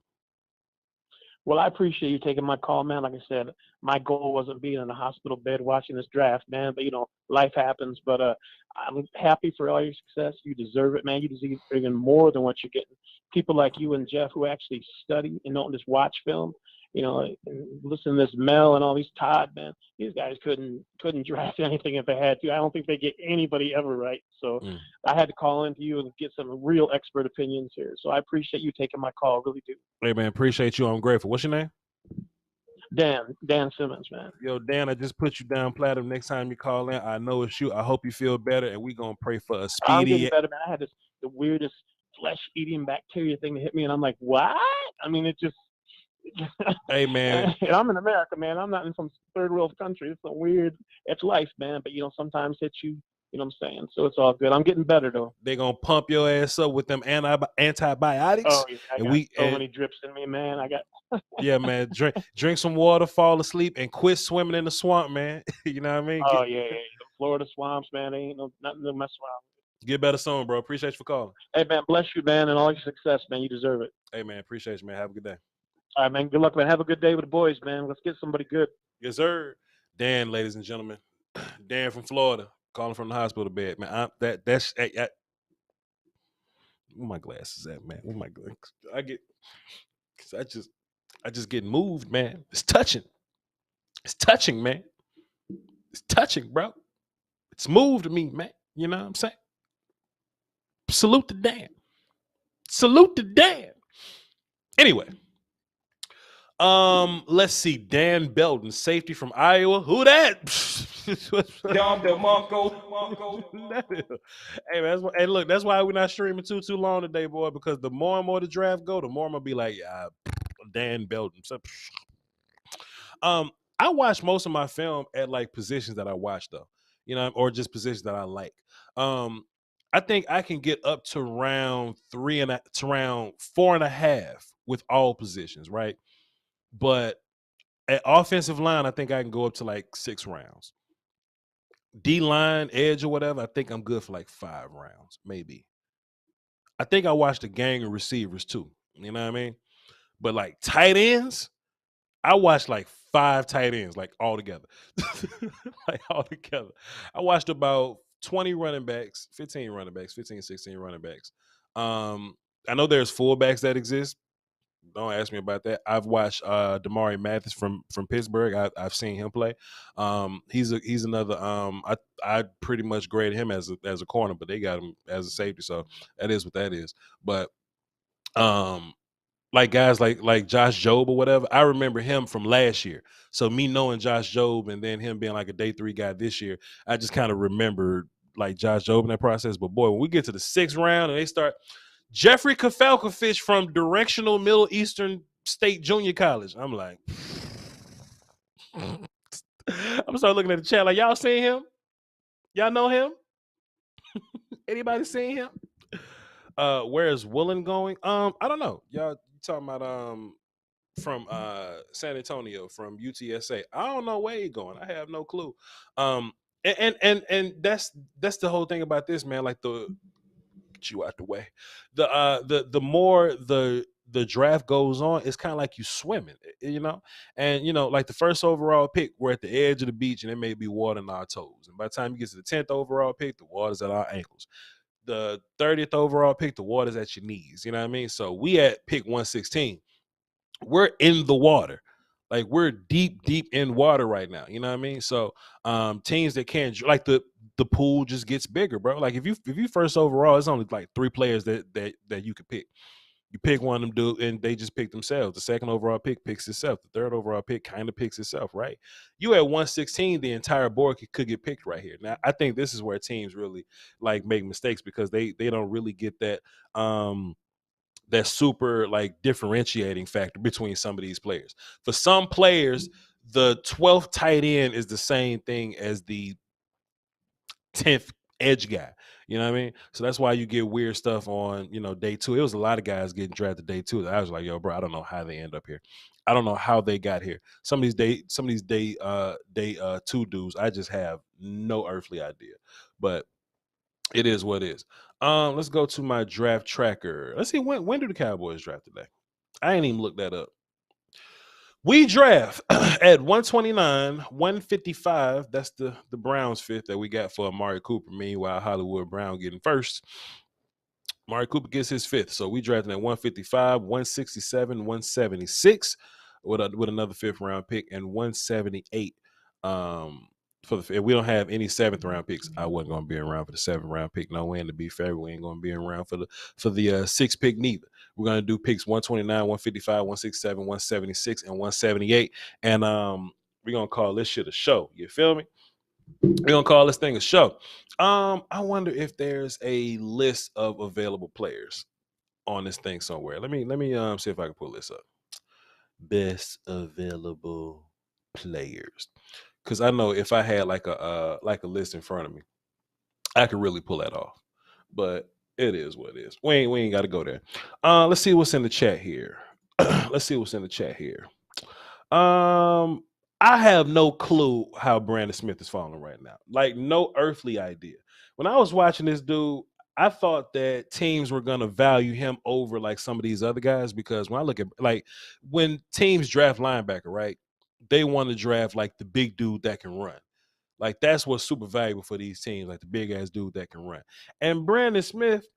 Well, I appreciate you taking my call, man. Like I said, my goal wasn't being in a hospital bed watching this draft, man. But, you know, life happens. But I'm happy for all your success. You deserve it, man. You deserve even more than what you're getting. People like you and Jeff who actually study and don't just watch film. You know, listen to this Mel and all these Todd, man. These guys couldn't draft anything if they had to. I don't think they get anybody ever right. So I had to call into you and get some real expert opinions here. So I appreciate you taking my call. Really do. Hey, man, appreciate you. I'm grateful. What's your name? Dan Simmons, man. Yo, Dan, I just put you down platinum. Next time you call in, I know it's you. I hope you feel better, and we're going to pray for a speedy. I'm getting better, man. I had the weirdest flesh-eating bacteria thing to hit me, and I'm like, what? I mean, it just... Hey, man. And I'm in America, man. I'm not in some third world country. It's life, man. But, you know, sometimes hits you, you know what I'm saying? So it's all good. I'm getting better, though. They're going to pump your ass up with them antibiotics. Oh, yeah. I got so many drips in me, man. Yeah, man. Drink some water, fall asleep, and quit swimming in the swamp, man. You know what I mean? Oh, yeah. Florida swamps, man. Ain't nothing to mess around. Get better soon, bro. Appreciate you for calling. Hey, man, bless you, man, and all your success, man. You deserve it. Hey, man, appreciate you, man. Have a good day. All right, man. Good luck, man. Have a good day with the boys, man. Let's get somebody good. Yes, sir. Dan, ladies and gentlemen. Dan from Florida, calling from the hospital bed, man. That's where my glasses at, man? Where my glasses? I just get moved, man. It's touching. It's touching, man. It's touching, bro. It's moved me, man. You know what I'm saying? Salute to Dan. Salute to Dan. Anyway. Let's see. Dan Belton, safety from Iowa. Who that? Dom DeMarco. Hey, man, hey, look, that's why we're not streaming too long today, boy, because the more and more the draft go, the more I'm gonna be like, yeah, Dan Belton. So, I watch most of my film at like positions that I watch though, you know, or just positions that I like. I think I can get up to round 4.5 with all positions, right? But at offensive line, I think I can go up to like 6 rounds. D line, edge, or whatever, I think I'm good for like 5 rounds, maybe. I think I watched a gang of receivers too. You know what I mean? But like tight ends, I watched like 5 tight ends, like all together. Like all together. I watched about 20 running backs, 15, 16 running backs. I know there's fullbacks that exist. Don't ask me about that. I've watched Damari Mathis from Pittsburgh. I've seen him play. He's another. I pretty much grade him as a corner, but they got him as a safety, so that is what that is. But like guys like Josh Jobe or whatever, I remember him from last year. So me knowing Josh Jobe and then him being like a day 3 guy this year, I just kind of remembered like Josh Jobe in that process. But boy, when we get to the 6th round and they start. Jeffrey Kafalkafish from Directional Middle Eastern State Junior College. I'm like, I'm starting looking at the chat like, y'all seen him? Y'all know him? Anybody seen him? Where is Woolen going? I don't know. Y'all talking about from San Antonio, from UTSA. I don't know where he's going. I have no clue. And that's the whole thing about this, man. Like get you out the way. The more the draft goes on, it's kind of like you swimming, you know. And you know, like the first overall pick, we're at the edge of the beach, and there may be water in our toes. And by the time you get to the 10th overall pick, the water's at our ankles. The 30th overall pick, the water's at your knees. You know what I mean? So we at pick 116. We're in the water. Like we're deep in water right now. You know what I mean? So teams that can't, like the pool just gets bigger, bro. Like if you first overall, it's only like 3 players that you could pick. You pick one of them, dude, and they just pick themselves. The 2nd overall pick picks itself. The 3rd overall pick kind of picks itself, right? You at 116, the entire board could get picked right here. Now, I think this is where teams really like make mistakes because they don't really get that that super like differentiating factor between some of these players. For some players, the 12th tight end is the same thing as the 10th edge guy. You know what I mean? So that's why you get weird stuff on, you know, day 2. It was a lot of guys getting drafted day 2. I was like, yo, bro, I don't know how they end up here. I don't know how they got here. Some of these day 2 dudes, I just have no earthly idea. But it is what it is. Let's go to my draft tracker. Let's see when do the Cowboys draft today? I ain't even looked that up. We draft at 129, 155. That's the Browns 5th that we got for Amari Cooper. Meanwhile, Hollywood Brown getting 1st. Amari Cooper gets his 5th. So we drafting at 155, 167, 176 with another 5th round pick and 178. If we don't have any 7th round picks, I wasn't going to be around for the 7th round pick. No way. And to be fair, we ain't going to be around for the 6th pick neither. We're going to do picks 129, 155, 167, 176, and 178. And we're going to call this shit a show. You feel me? We're going to call this thing a show. I wonder if there's a list of available players on this thing somewhere. Let me see if I can pull this up. Best available players. Because I know if I had like a list in front of me, I could really pull that off. But it is what it is. We ain't got to go there. Let's see what's in the chat here. I have no clue how Brandon Smith is falling right now. Like, no earthly idea. When I was watching this dude, I thought that teams were going to value him over like some of these other guys, because when I look at, like, when teams draft linebacker, right, they want to draft like the big dude that can run. Like, that's what's super valuable for these teams, like the big ass dude that can run. And Brandon Smith,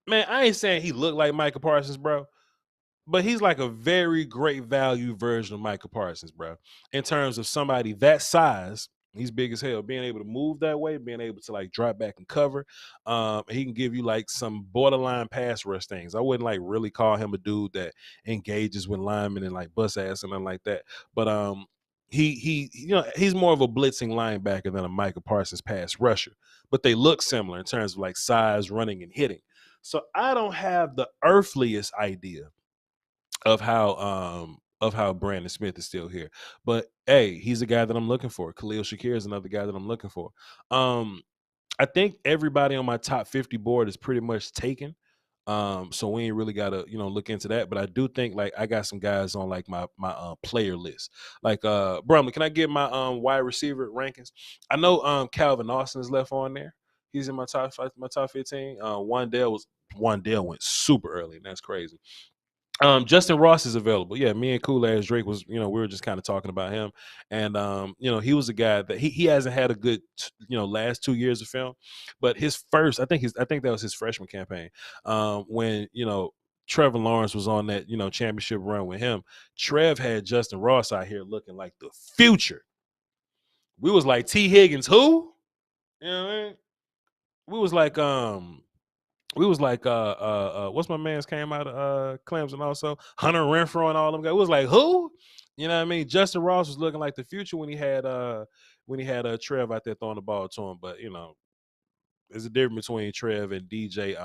man, I ain't saying he looked like Micah Parsons, bro, but he's like a very great value version of Micah Parsons, bro. In terms of somebody that size, he's big as hell, being able to move that way, being able to like drop back and cover. He can give you like some borderline pass rush things. I wouldn't like really call him a dude that engages with linemen and like bust ass and nothing like that. But he you know, he's more of a blitzing linebacker than a Micah Parsons pass rusher. But they look similar in terms of like size, running, and hitting. So I don't have the earthliest idea of how Brandon Smith is still here. But hey, he's a guy that I'm looking for. Khalil Shakir is another guy that I'm looking for. I think everybody on my top 50 board is pretty much taken. So we ain't really gotta, look into that. But I do think like I got some guys on like my player list. Like Brumley, can I get my wide receiver rankings? I know Calvin Austin is left on there. He's in my top 15. Wandale went super early, and that's crazy. Justin Ross is available. Yeah, me and Cool Ass Drake was, we were just kind of talking about him. And he was a guy that he hasn't had a good, last 2 years of film. But his first, I think that was his freshman campaign. When, Trevor Lawrence was on that, championship run with him. Trev had Justin Ross out here looking like the future. We was like, T. Higgins, who? You know what I mean? We was like, what's my man's came out of Clemson also? Hunter Renfrow and all them guys. It was like, who? You know what I mean? Justin Ross was looking like the future when he had Trev out there throwing the ball to him. But there's a difference between Trev and DJ.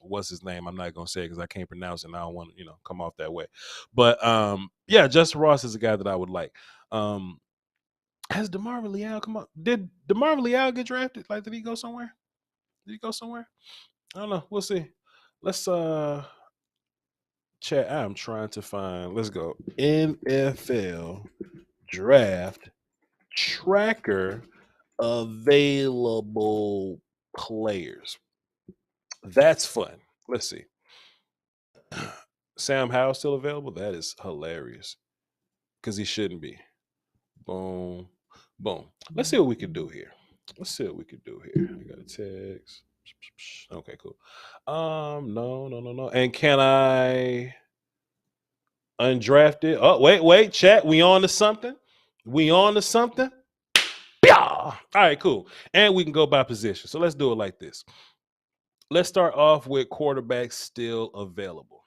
What's his name? I'm not gonna say it because I can't pronounce it and I don't want to, come off that way. But yeah, Justin Ross is a guy that I would like. Has DeMarvin Leal come up? Did DeMarvin Leal get drafted? Like, did he go somewhere? I don't know. We'll see. Let's chat. I'm trying to find. Let's go. NFL draft tracker available players. That's fun. Let's see. Sam Howell still available? That is hilarious. Because he shouldn't be. Boom. Boom. Let's see what we can do here. I got a text. Okay, cool. No. And can I undraft it? Oh, wait, chat. We on to something? Yeah. All right, cool. And we can go by position. So let's do it like this. Let's start off with quarterbacks still available.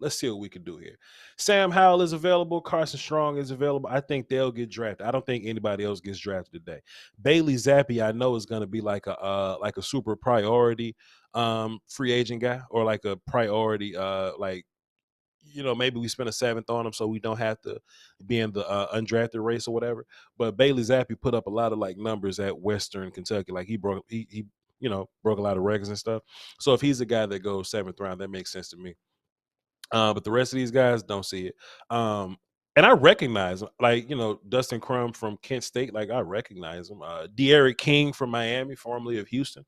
Let's see what we can do here. Sam Howell is available. Carson Strong is available. I think they'll get drafted. I don't think anybody else gets drafted today. Bailey Zappi, I know, is going to be like a super priority free agent guy, or like a priority maybe we spend a 7th on him so we don't have to be in the undrafted race or whatever. But Bailey Zappi put up a lot of like numbers at Western Kentucky. Like he broke a lot of records and stuff. So if he's a guy that goes 7th round, that makes sense to me. But the rest of these guys don't see it. And I recognize, like, Dustin Crum from Kent State, like I recognize him. De'Aaron King from Miami, formerly of Houston.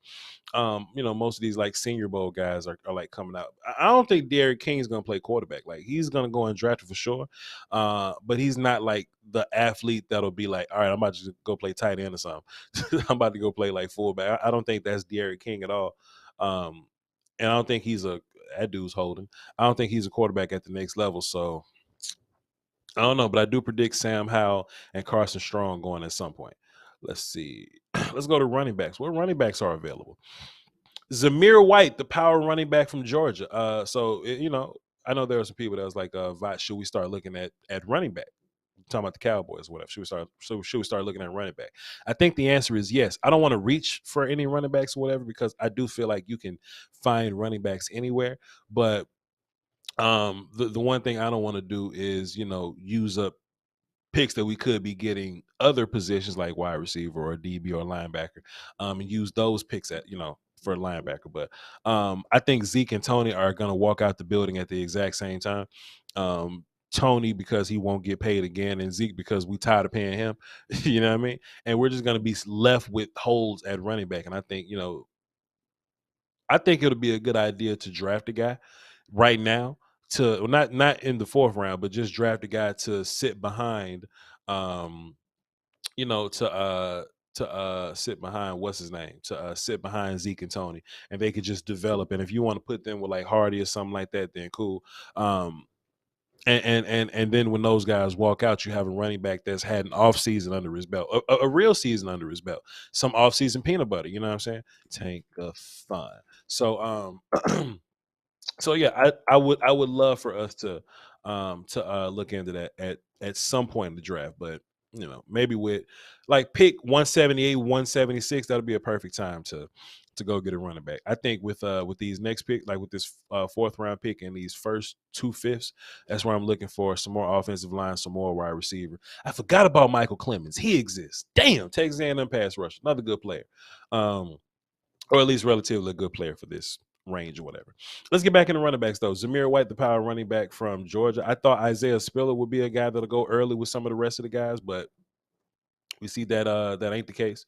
Most of these like Senior Bowl guys are like coming out. I don't think De'Aaron King is going to play quarterback. Like he's going to go undrafted for sure. But he's not like the athlete that'll be like, all right, I'm about to go play tight end or something. I'm about to go play like fullback. I don't think that's De'Aaron King at all. And I don't think that dude's holding. I don't think he's a quarterback at the next level. So I don't know, but I do predict Sam Howell and Carson Strong going at some point. Let's see. Let's go to running backs. What running backs are available? Zamir White, the power running back from Georgia. I know there were some people that was like, Voch, should we start looking at running back? Talking about the Cowboys, whatever. Should we start looking at running back? I think the answer is yes. I don't want to reach for any running backs or whatever, because I do feel like you can find running backs anywhere. But the one thing I don't want to do is, use up picks that we could be getting other positions like wide receiver or DB or linebacker, and use those picks for a linebacker. But I think Zeke and Tony are going to walk out the building at the exact same time. Tony because he won't get paid again, and Zeke because we tired of paying him. You know what I mean? And we're just going to be left with holes at running back. And I think, I think it'll be a good idea to draft a guy right now to not in the 4th round, but just draft a guy to sit behind, to sit behind what's his name, to sit behind Zeke and Tony, and they could just develop. And if you want to put them with like Hardy or something like that, then cool. And then when those guys walk out, you have a running back that's had an off season under his belt, a real season under his belt, some off season peanut butter. You know what I'm saying? Tank the fun. So so yeah, I would love for us to look into that at some point in the draft, but maybe with like pick 178, 176, that'll be a perfect time to go get a running back. I think with these next pick, like with this 4th round pick and these first 2/5, that's where I'm looking for some more offensive line, some more wide receiver. I forgot about Michael Clemens. He exists. Damn, Texas A&M pass rush, another good player, or at least relatively a good player for this range or whatever. Let's get back into running backs though. Zamir White, the power running back from Georgia. I thought Isaiah Spiller would be a guy that'll go early with some of the rest of the guys, but we see that that ain't the case.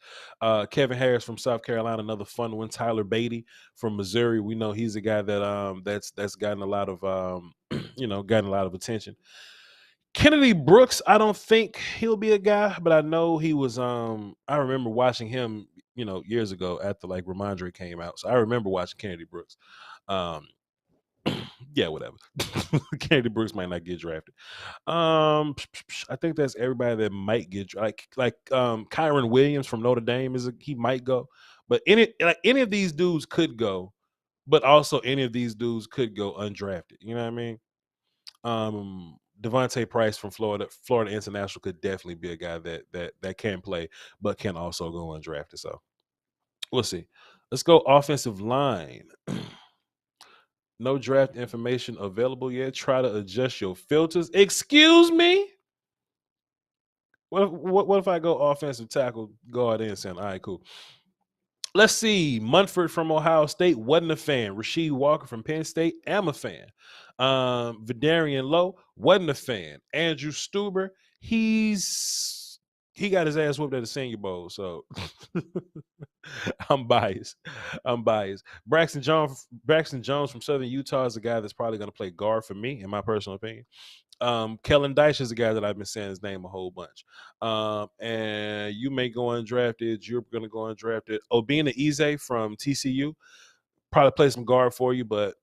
Kevin Harris from South Carolina, another fun one. Tyler Beatty from Missouri. We know he's a guy that that's gotten a lot of gotten a lot of attention. Kennedy Brooks, I don't think he'll be a guy, but I know he was I remember watching him, years ago after like Ramondre came out. So I remember watching Kennedy Brooks. Yeah, whatever. Kennedy Brooks might not get drafted. I think that's everybody that might get like Kyron Williams from Notre Dame he might go, but any of these dudes could go, but also any of these dudes could go undrafted. You know what I mean? Devontae Price from Florida International could definitely be a guy that can play, but can also go undrafted. So we'll see. Let's go offensive line. No draft information available yet. Try to adjust your filters. Excuse me? What if I go offensive tackle, guard, and center? All right, cool. Let's see. Munford from Ohio State wasn't a fan. Rasheed Walker from Penn State, am a fan. Vidarian Lowe wasn't a fan. Andrew Stuber, he got his ass whooped at the Senior Bowl, so I'm biased. Braxton Jones from Southern Utah is a guy that's probably going to play guard for me, in my personal opinion. Kellen Dyche is a guy that I've been saying his name a whole bunch. And you may go undrafted. You're going to go undrafted. Obina Eze from TCU probably play some guard for you, but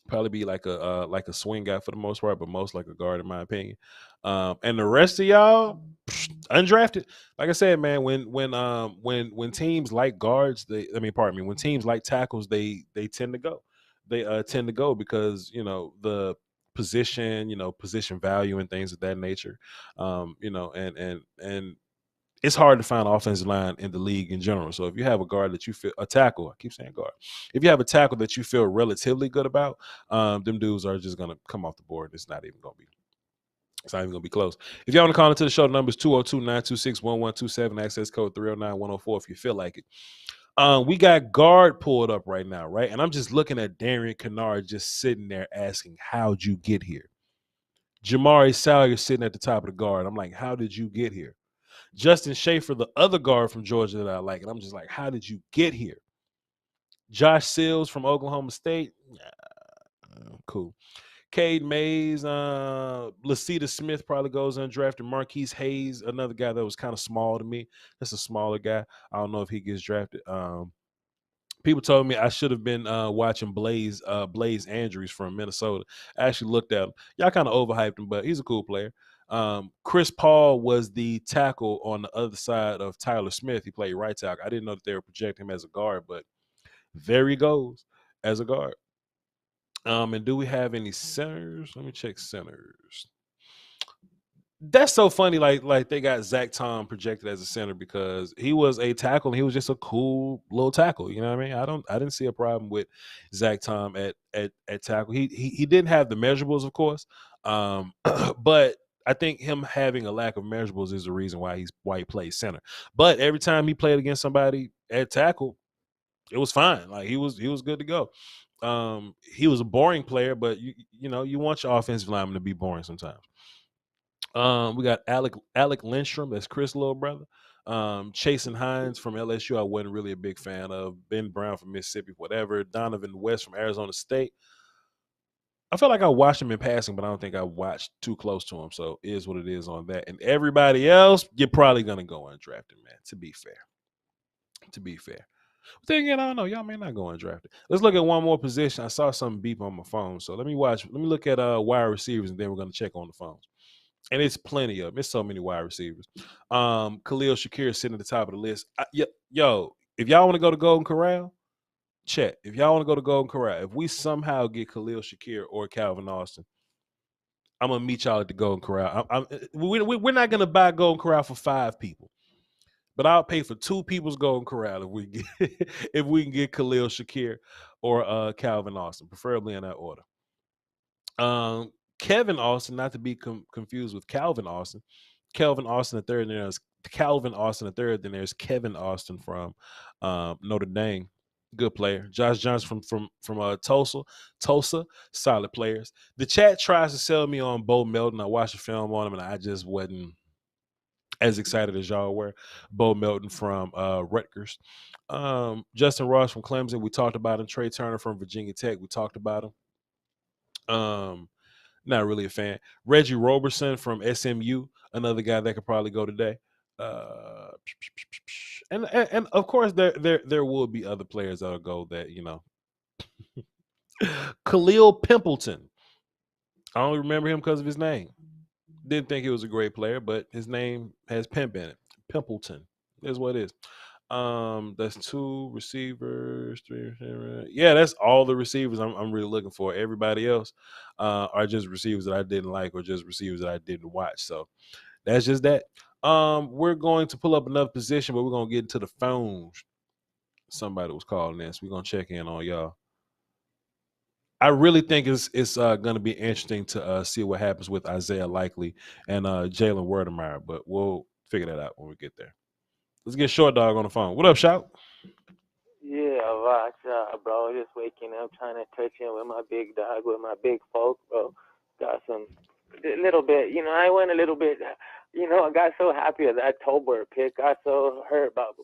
probably be like a swing guy for the most part, but most like a guard in my opinion. And the rest of y'all undrafted. Like I said, man, when teams like guards, when teams like tackles, they tend to go. They tend to go because the position value and things of that nature. And it's hard to find offensive line in the league in general. So if you have a guard that you feel a tackle, I keep saying guard. If you have a tackle that you feel relatively good about, them dudes are just gonna come off the board. It's not even gonna be close. If y'all want to call into the show, the number is 202-926-1127, access code 309-104 if you feel like it. We got guard pulled up right now, right? And I'm just looking at Darian Kennard just sitting there asking, how'd you get here? Jamari Salyer sitting at the top of the guard. I'm like, how did you get here? Justin Schaefer, the other guard from Georgia that I like, and I'm just like, how did you get here? Josh Sills from Oklahoma State, cool. Cade Mays, Lasita Smith probably goes undrafted. Marquis Hayes, another guy that was kind of small to me. That's a smaller guy. I don't know if he gets drafted. People told me I should have been watching Blaze Andrews from Minnesota. I actually looked at him. Y'all kind of overhyped him, but he's a cool player. Chris Paul was the tackle on the other side of Tyler Smith. He played right tackle. I didn't know that they were projecting him as a guard, but there he goes as a guard. And do we have any centers? Let me check centers. That's so funny. Like they got Zach Tom projected as a center because he was a tackle and he was just a cool little tackle. You know what I mean? I didn't see a problem with Zach Tom at tackle. He didn't have the measurables, of course, but I think him having a lack of measurables is the reason why he plays center. But every time he played against somebody at tackle, it was fine. Like he was good to go. He was a boring player, but you know, you want your offensive lineman to be boring sometimes. We got Alec Lindstrom, that's Chris' little brother. Chasen Hines from LSU, I wasn't really a big fan of. Ben Brown from Mississippi, whatever. Donovan West from Arizona State. I feel like I watched him in passing, but I don't think I watched too close to him. So it is what it is on that. And everybody else, you're probably gonna go undrafted, man. To be fair. But then again, I don't know. Y'all may not go undrafted. Let's look at one more position. I saw something beep on my phone. So let me look at wide receivers, and then we're gonna check on the phones. And it's plenty of them. It's so many wide receivers. Khalil Shakir is sitting at the top of the list. Yo, if y'all want to go to Golden Corral, check. If y'all want to go to Golden Corral, if we somehow get Khalil Shakir or Calvin Austin, I'm gonna meet y'all at the Golden Corral. We're not gonna buy Golden Corral for 5 people, but I'll pay for 2 people's Golden Corral if we get if we can get Khalil Shakir or Calvin Austin, preferably in that order. Kevin Austin, not to be confused with Calvin Austin. Calvin Austin the third, and there's Calvin Austin the third. Then there's Kevin Austin from Notre Dame, good player. Josh Johnson from Tulsa, solid players. The chat tries to sell me on Bo Melton. I watched the film on him, and I just wasn't as excited as y'all were. Bo Melton from Rutgers. Justin Ross from Clemson, we talked about him. Trey Turner from Virginia Tech, we talked about him. Not really a fan. Reggie Roberson from SMU, another guy that could probably go today. And of course there will be other players that'll go that, you know. Khalil Pimpleton. I only remember him because of his name. Didn't think he was a great player, but his name has pimp in it. Pimpleton is what it is. That's 2 receivers, 3. Yeah, that's all the receivers I'm really looking for. Everybody else are just receivers that I didn't like, or just receivers that I didn't watch. So that's just that. We're going to pull up another position, but we're gonna get into the phones. Somebody was calling this. We're gonna check in on y'all. I really think it's going to be interesting to see what happens with Isaiah Likely and Jalen Werdemeyer, but we'll figure that out when we get there. Let's get Short Dog on the phone. What up, Shout? Yeah, Voch, bro. Just waking up, trying to touch in with my big dog, with my big folk, bro. Got some, a little bit, you know, I went a little bit, you know, I got so happy with that Tolbert pick. Got so hurt about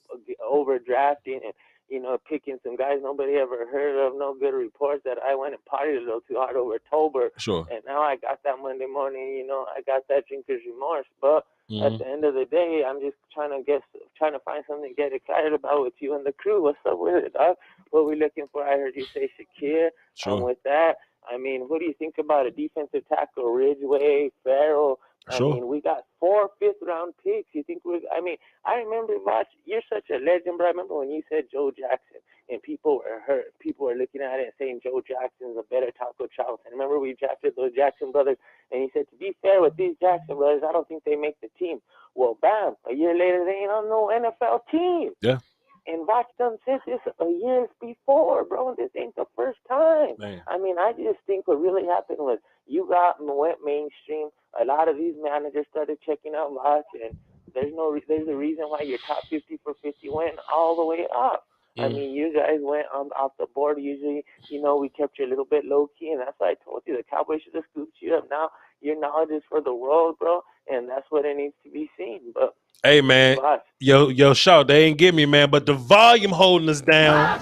overdrafting and, you know, picking some guys nobody ever heard of, no good reports, that I went and partied a little too hard over Tolbert. Sure. And now I got that Monday morning, you know, I got that drinker's remorse. But at the end of the day, I'm just trying to find something to get excited about with you and the crew. What's up with it, dog? What we looking for? I heard you say Shakir. Sure. With that, I mean, what do you think about a defensive tackle, Ridgeway, Farrell? Sure. I mean, we got 4 fifth-round picks. You think I remember, Voch, you're such a legend, but I remember when you said Joe Jackson, and people were hurt. People were looking at it and saying Joe Jackson's a better tackle Charlton. Remember we drafted those Jackson brothers, and he said, to be fair with these Jackson brothers, I don't think they make the team. Well, bam, a year later, they ain't on no NFL team. Yeah. And Voch done said this a years before, bro. This ain't the first time. Man. I mean, I just think what really happened was you went mainstream. A lot of these managers started checking out Voch, and there's a reason why your top 50 for 50 went all the way up. I mean, you guys went off the board. Usually, you know, we kept you a little bit low key, and that's why I told you the Cowboys should have scooped you up. Now your knowledge is for the world, bro, and that's what it needs to be seen. But hey, man, yo, Shout, they ain't get me, man, but the volume holding us down,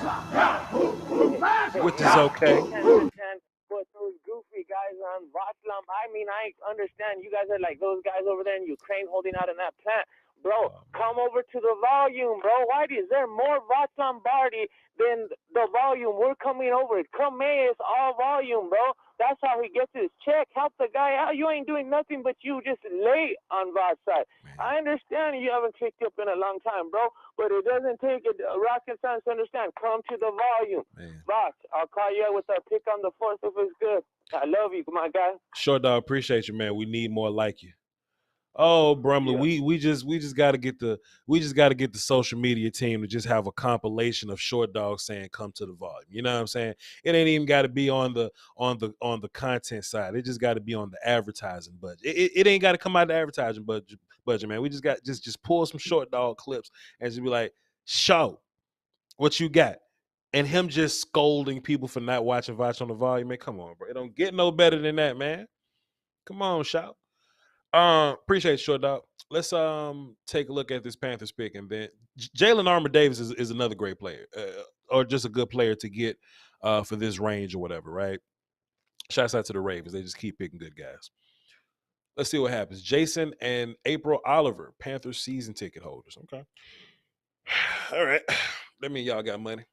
which is okay. But those goofy guys on Voch Lombardi, I mean, I understand you guys are like those guys over there in Ukraine holding out in that plant. Bro, come over to the volume, bro. Why is there more Voch Lombardi than the volume? We're coming over. Come May, it's all volume, bro. That's how he gets his check. Help the guy out. You ain't doing nothing, but you just late on Voch's side. I understand you haven't kicked up in a long time, bro, but it doesn't take a rocket science to understand. Come to the volume. Voch, I'll call you out with our pick on the 4th if it's good. I love you, my guy. Short Dog, appreciate you, man. We need more like you. Oh, Brumley, we just got to get the social media team to just have a compilation of Short Dog saying come to the volume. You know what I'm saying? It ain't even got to be on the content side. It just got to be on the advertising budget. It ain't got to come out of the advertising budget, man. We just got just pull some Short Dog clips and just be like, show what you got. and him just scolding people for not watching Voch on the volume, man. Come on, bro. It don't get no better than that, man. Come on, shout. Appreciate it, short dog. Let's take a look at this Panthers pick, and then Jalen Armour-Davis is another great player, or just a good player to get for this range or whatever, right? Shouts out to the Ravens. They just keep picking good guys. Let's see what happens. Jason and April Oliver, Panthers season ticket holders. Okay. All right. That means y'all got money.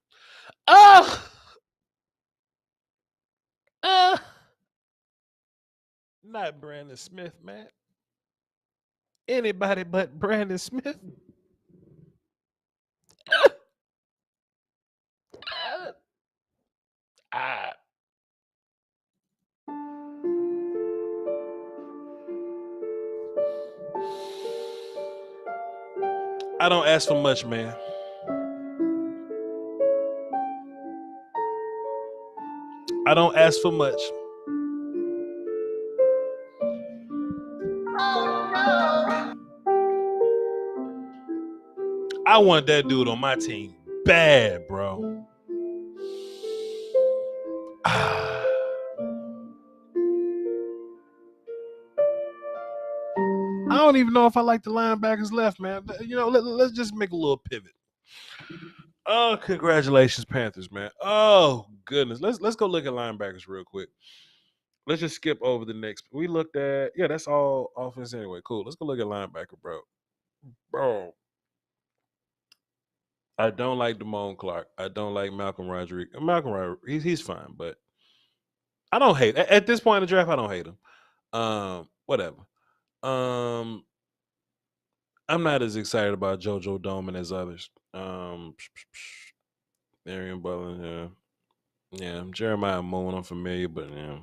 Not Brandon Smith, man. Anybody but Brandon Smith. I don't ask for much, man. I don't ask for much. I want that dude on my team bad, bro. I don't even know if I like the linebackers left, man. You know, let's just make a little pivot. Oh, congratulations, Panthers, man. Oh, goodness. Let's go look at linebackers real quick. Let's just skip over the next. We looked at, yeah, that's all offense anyway. Cool. Let's go look at linebacker, bro. Bro. I don't like Damone Clark. I don't like Malcolm Rodriguez. Malcolm Rodriguez, he's fine, but I don't hate. At this point in the draft, I don't hate him. Whatever. I'm not as excited about JoJo Doman as others. Darion Butler, yeah. Jeremiah Moon, I'm familiar, but yeah.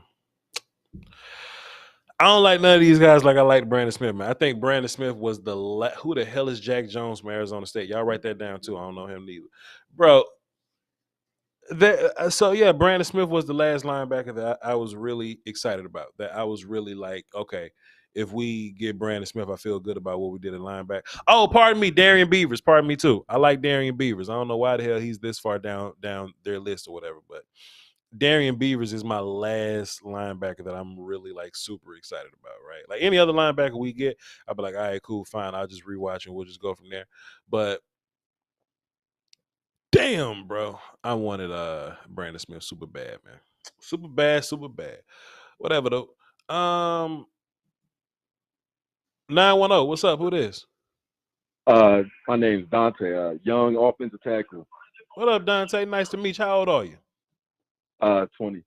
I don't like none of these guys like I like Brandon Smith, man. I think Brandon Smith was who the hell is Jack Jones from Arizona State? Y'all write that down too. I don't know him neither, bro. So yeah, Brandon Smith was the last linebacker that I was really excited about. That I was really like, okay, if we get Brandon Smith, I feel good about what we did at linebacker. Oh, pardon me, Darion Beavers. Pardon me too. I like Darion Beavers. I don't know why the hell he's this far down their list or whatever, but Darion Beavers is my last linebacker that I'm really like super excited about, right? Like any other linebacker we get, I'll be like, all right, cool, fine. I'll just rewatch and we'll just go from there. But damn, bro, I wanted Brandon Smith super bad, man. Super bad. Whatever though. 910, what's up? Who this? My name's Dante, young offensive tackle. What up, Dante? Nice to meet you. How old are you? 20.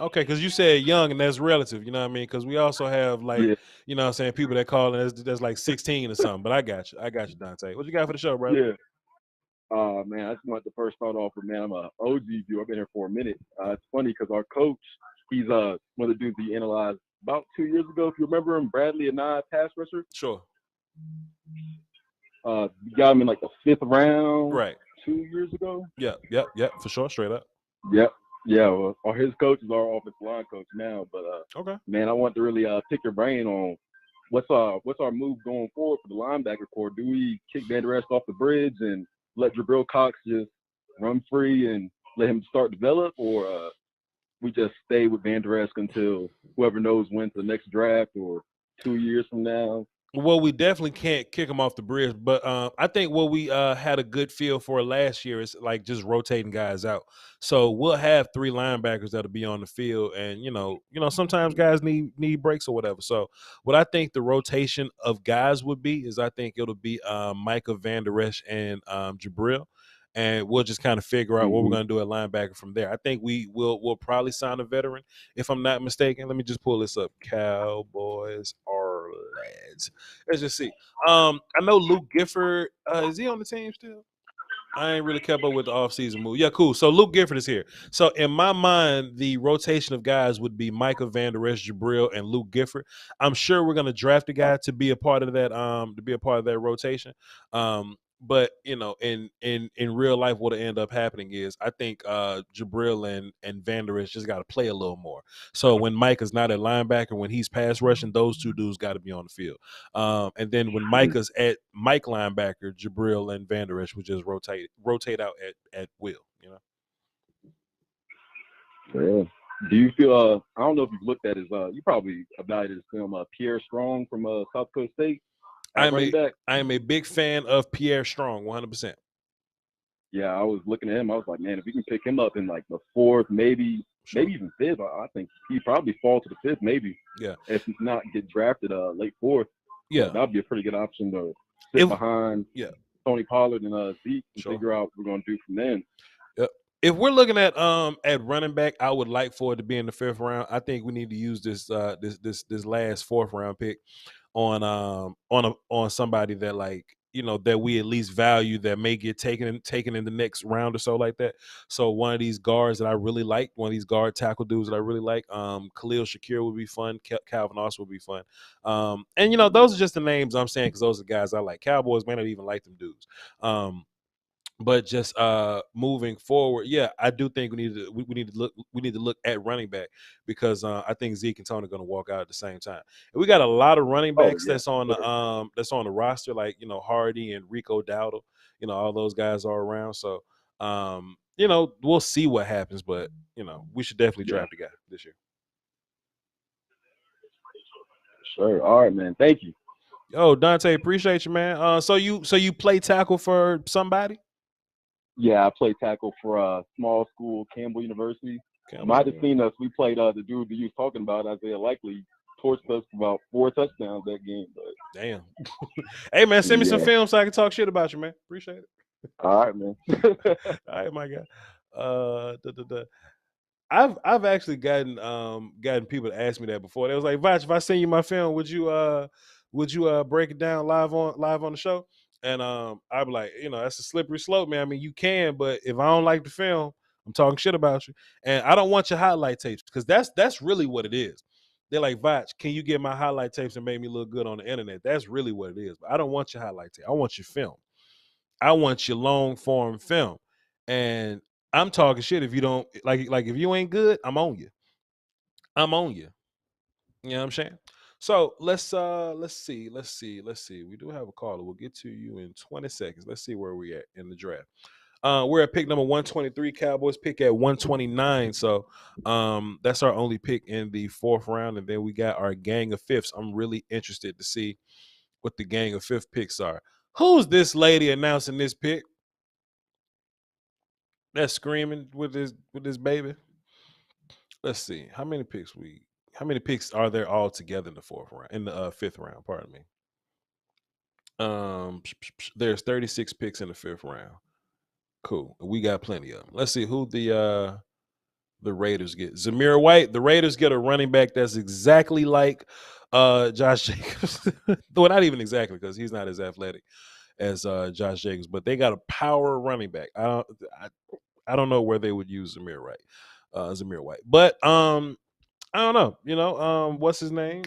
Okay, because you said young and that's relative, you know what I mean? Because we also have like, you know what I'm saying, people that call and that's like 16 or something. But I got you, Dante. What you got for the show, brother? Yeah. Man, I just wanted to first start off with, man, I'm an OG viewer. I've been here for a minute. It's funny because our coach, he's one of the dudes he analyzed about 2 years ago. If you remember him, Bradley Anai, pass rusher. Sure. You got him in like the 5th round. Right. 2 years ago. Yep, for sure, straight up. Yep. Yeah, well, his coach is our offensive line coach now. But okay, man, I want to really pick your brain on what's our move going forward for the linebacker core. Do we kick Van Der Esch off the bridge and let Jabril Cox just run free and let him start develop, or we just stay with Van Der Esch until whoever knows when to the next draft or 2 years from now? Well, we definitely can't kick them off the bridge, but I think what we had a good feel for last year is like just rotating guys out. So we'll have 3 linebackers that'll be on the field, and you know, sometimes guys need breaks or whatever. So what I think the rotation of guys would be is I think it'll be Micah, Van Der Esch, and Jabril. And we'll just kind of figure out what we're going to do at linebacker from there. I think we'll probably sign a veteran, if I'm not mistaken. Let me just pull this up. Cowboys are lads. Let's just see. I know Luke Gifford. Is he on the team still? I ain't really kept up with the offseason move. Yeah, cool. So Luke Gifford is here. So in my mind, the rotation of guys would be Micah, Van Der Esch, Jabril, and Luke Gifford. I'm sure we're going to draft a guy to be a part of that. Rotation. But you know, in real life, what'll end up happening is I think Jabril and Van Der Esch just got to play a little more. So when Mike is not at linebacker, when he's pass rushing, those 2 dudes got to be on the field. And then when Micah's at Mike linebacker, Jabril and Van Der Esch would just rotate out at will. You know. Yeah. Do you feel? I don't know if you've looked at his. You probably evaluated his film. Pierre Strong from South Dakota State. I am a big fan of Pierre Strong, 100%. Yeah, I was looking at him. I was like, man, if we can pick him up in like the fourth, maybe even fifth, I think he probably fall to the fifth, maybe. Yeah. If not get drafted late fourth. Yeah. That'd be a pretty good option to sit behind. Yeah. Tony Pollard and Zeke and figure out what we're gonna do from then. Yep. If we're looking at running back, I would like for it to be in the 5th round. I think we need to use this last 4th round pick on somebody that, like, you know, that we at least value, that may get taken in the next round or so, like that. So one of these guards that I really like, one of these guard tackle dudes that I really like, Khalil Shakir would be fun. Calvin Austin would be fun. And you know, those are just the names I'm saying because those are the guys I like. Cowboys may not even like them dudes. But just moving forward, yeah, I do think we need to look at running back because I think Zeke and Tony are going to walk out at the same time. And we got a lot of running backs that's on the roster, like, you know, Hardy and Rico Dowdle, you know, all those guys are around. So you know, we'll see what happens, but you know, we should definitely draft a guy this year. Sure. All right, man. Thank you. Yo, Dante, appreciate you, man. So you play tackle for somebody? Yeah, I played tackle for a small school, Campbell University. Might have seen us. We played the dude that you was talking about, Isaiah Likely, torched us for about 4 touchdowns that game. But damn. Hey, man, send me some film so I can talk shit about you, man. Appreciate it. All right, man. All right, my guy. I've actually gotten people to ask me that before. They was like, Voch, if I send you my film, would you break it down live on the show? And I'd be like, you know, that's a slippery slope, man. I mean, you can, but if I don't like the film, I'm talking shit about you. And I don't want your highlight tapes because that's really what it is. They're like, Voch, can you get my highlight tapes and make me look good on the internet? That's really what it is. But I don't want your highlight tape. I want your film. I want your long form film. And I'm talking shit if you don't like if you ain't good, I'm on you. I'm on you. You know what I'm saying? So let's see. We do have a caller. We'll get to you in 20 seconds. Let's see where we at in the draft. We're at pick number 123. Cowboys pick at 129. So that's our only pick in the 4th round. And then we got our gang of 5ths. I'm really interested to see what the gang of 5th picks are. Who's this lady announcing this pick? That's screaming with this baby. Let's see. How many picks are there all together in the 4th round? In the 5th round, pardon me. There's 36 picks in the 5th round. Cool. We got plenty of them. Let's see who the Raiders get. Zamir White. The Raiders get a running back that's exactly like Josh Jacobs. Well, not even exactly, because he's not as athletic as Josh Jacobs, but they got a power running back. I don't know where they would use Zamir White. But I don't know. You know, what's his name?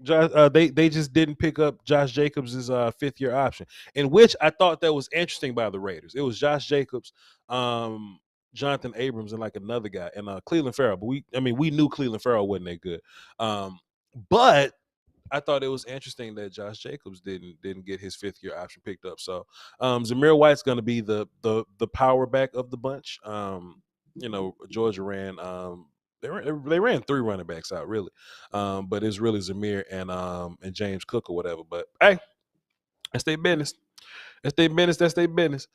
They just didn't pick up Josh Jacobs' 5th year option, in which I thought that was interesting by the Raiders. It was Josh Jacobs, Jonathan Abrams, and like another guy, and Cleveland Farrell. But we knew Cleveland Farrell wasn't that good. But I thought it was interesting that Josh Jacobs didn't get his 5th year option picked up. So Zamir White's going to be the power back of the bunch. You know, Georgia ran. They ran 3 running backs out, really, but it's really Zamir and James Cook or whatever. But hey, that's their business. That's their business.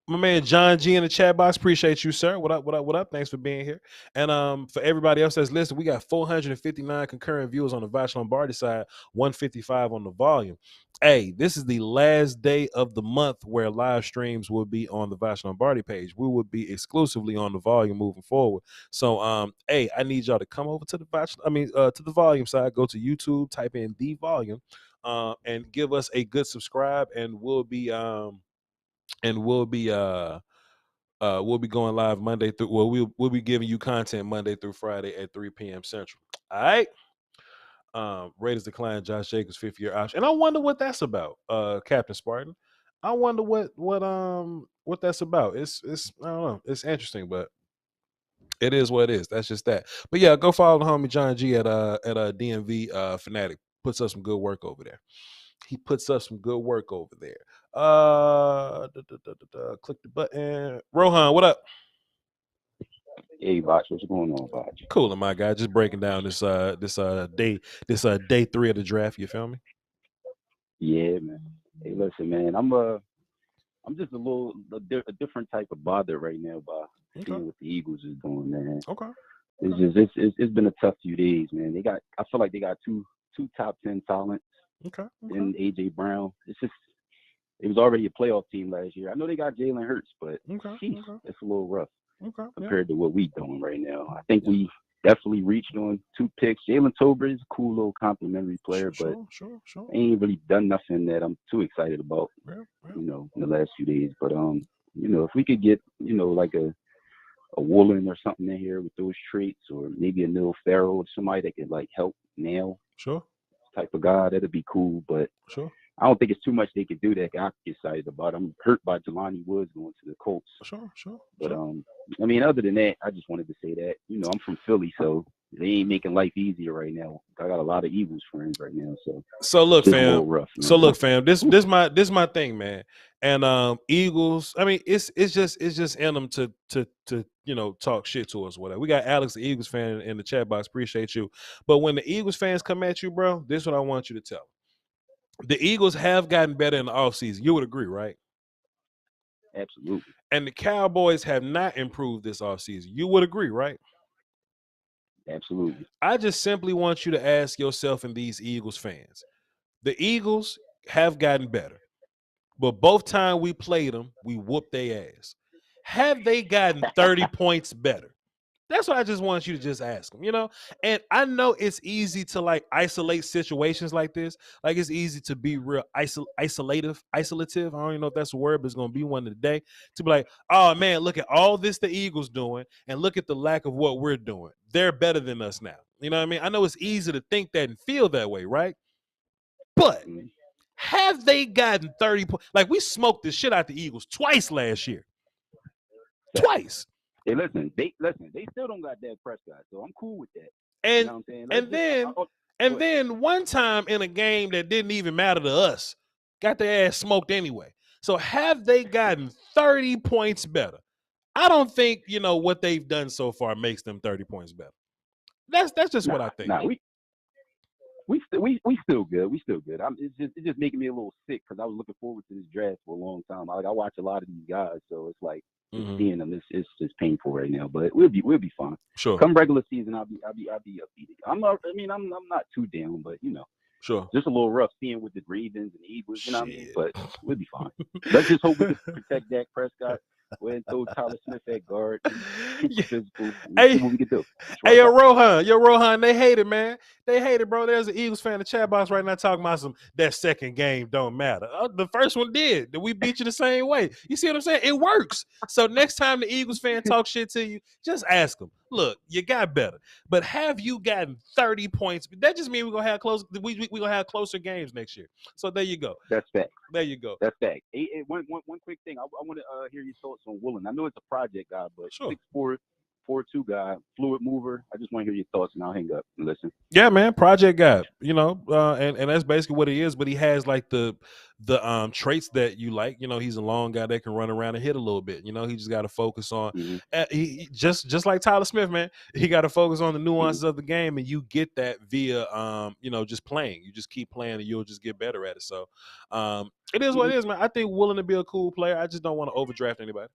My man John G in the chat box, appreciate you, sir. What up? Thanks for being here. And for everybody else that's listening, we got 459 concurrent viewers on the Voch Lombardi side, 155 on the volume. Hey, this is the last day of the month where live streams will be on the Voch Lombardi page. We will be exclusively on the volume moving forward. So hey, I need y'all to come over to the volume side, go to YouTube, type in the volume, and give us a good subscribe, and we'll be we'll be going live Monday through. Well, we'll be giving you content Monday through Friday at 3 p.m. Central. All right. Raiders decline Josh Jacobs' 5th year option, and I wonder what that's about, Captain Spartan. I wonder what that's about. It's I don't know. It's interesting, but it is what it is. That's just that. But yeah, go follow the homie John G at DMV Fanatic. Puts up some good work over there. He puts up some good work over there. Click the button. Rohan, what up? Hey, Voch, what's going on, Voch? Cool, my guy. Just breaking down this day 3 of the draft. You feel me? Yeah, man. Hey, listen, man. I'm just a different type of bother right now by seeing what the Eagles is doing, man. Okay. It's been a tough few days, man. I feel like they got two top 10 talents. Okay. In AJ Brown. It was already a playoff team last year. I know they got Jalen Hurts, but it's a little rough compared to what we doing right now. I think we definitely reached on 2 picks. Jalen Tolbert is a cool little complimentary player, but ain't really done nothing that I'm too excited about, in the last few days. But if we could get, like a Woolen or something in here with those traits, or maybe a Neil Farrell or somebody that could like help nail type of guy, that'd be cool. But I don't think it's too much they could do that I get excited about. I'm hurt by Jelani Woods going to the Colts. But I mean, other than that, I just wanted to say that, I'm from Philly, so they ain't making life easier right now. I got a lot of Eagles friends right now, so look, fam. Rough, This my thing, man. And Eagles, I mean, it's just in them to talk shit to us, whatever. We got Alex, the Eagles fan, in the chat box. Appreciate you. But when the Eagles fans come at you, bro, this is what I want you to tell them. The Eagles have gotten better in the offseason. You would agree, right? Absolutely. And the Cowboys have not improved this offseason. You would agree, right? Absolutely. I just simply want you to ask yourself and these Eagles fans. The Eagles have gotten better, but both times we played them, we whooped their ass. Have they gotten 30 points better? That's what I just want you to just ask them, And I know it's easy to like isolate situations like this. Like it's easy to be real isolative. I don't even know if that's a word, but it's going to be one today. To be like, oh man, look at all this the Eagles doing and look at the lack of what we're doing. They're better than us now. You know what I mean? I know it's easy to think that and feel that way, right? But have they gotten 30 points? Like we smoked the shit out the Eagles twice last year. Twice. Hey, listen, they still don't got Dak Prescott, so I'm cool with that. And you know what I'm saying? then one time in a game that didn't even matter to us, got their ass smoked anyway. So have they gotten 30 points better? I don't think what they've done so far makes them 30 points better. That's just what I think. We still good. We still good. It's just making me a little sick because I was looking forward to this draft for a long time. I watch a lot of these guys, so it's like seeing them. It's just painful right now, but we'll be fine. Sure. Come regular season, I'll be upbeat. I'm not too down, but sure. Just a little rough seeing with the Ravens and the Eagles. You know what I mean? But we'll be fine. Let's just hope we can protect Dak Prescott. Go ahead and throw Tyler Smith at guard. Physical. Hey, see what we can do. Hey, yo, Rohan, they hate it, man. They hate it, bro. There's an Eagles fan in the chat box right now talking about that second game don't matter. The first one did. We beat you the same way. You see what I'm saying? It works. So next time the Eagles fan talk shit to you, just ask them. Look, you got better, but have you gotten 30 points? That just means we're gonna have gonna have closer games next year. So there you go. That's fact. There you go. That's fact. Hey, one quick thing. I want to hear your thoughts on Woolen. I know it's a project guy, but 6'4", 4'2" guy, fluid mover. I just want to hear your thoughts, and I'll hang up and listen. Yeah, man, project guy. And that's basically what he is. But he has like the traits that you like. He's a long guy that can run around and hit a little bit. He just got to focus on. He just like Tyler Smith, man. He got to focus on the nuances of the game, and you get that via just playing. You just keep playing, and you'll just get better at it. So it is what it is, man. I think willing to be a cool player. I just don't want to overdraft anybody.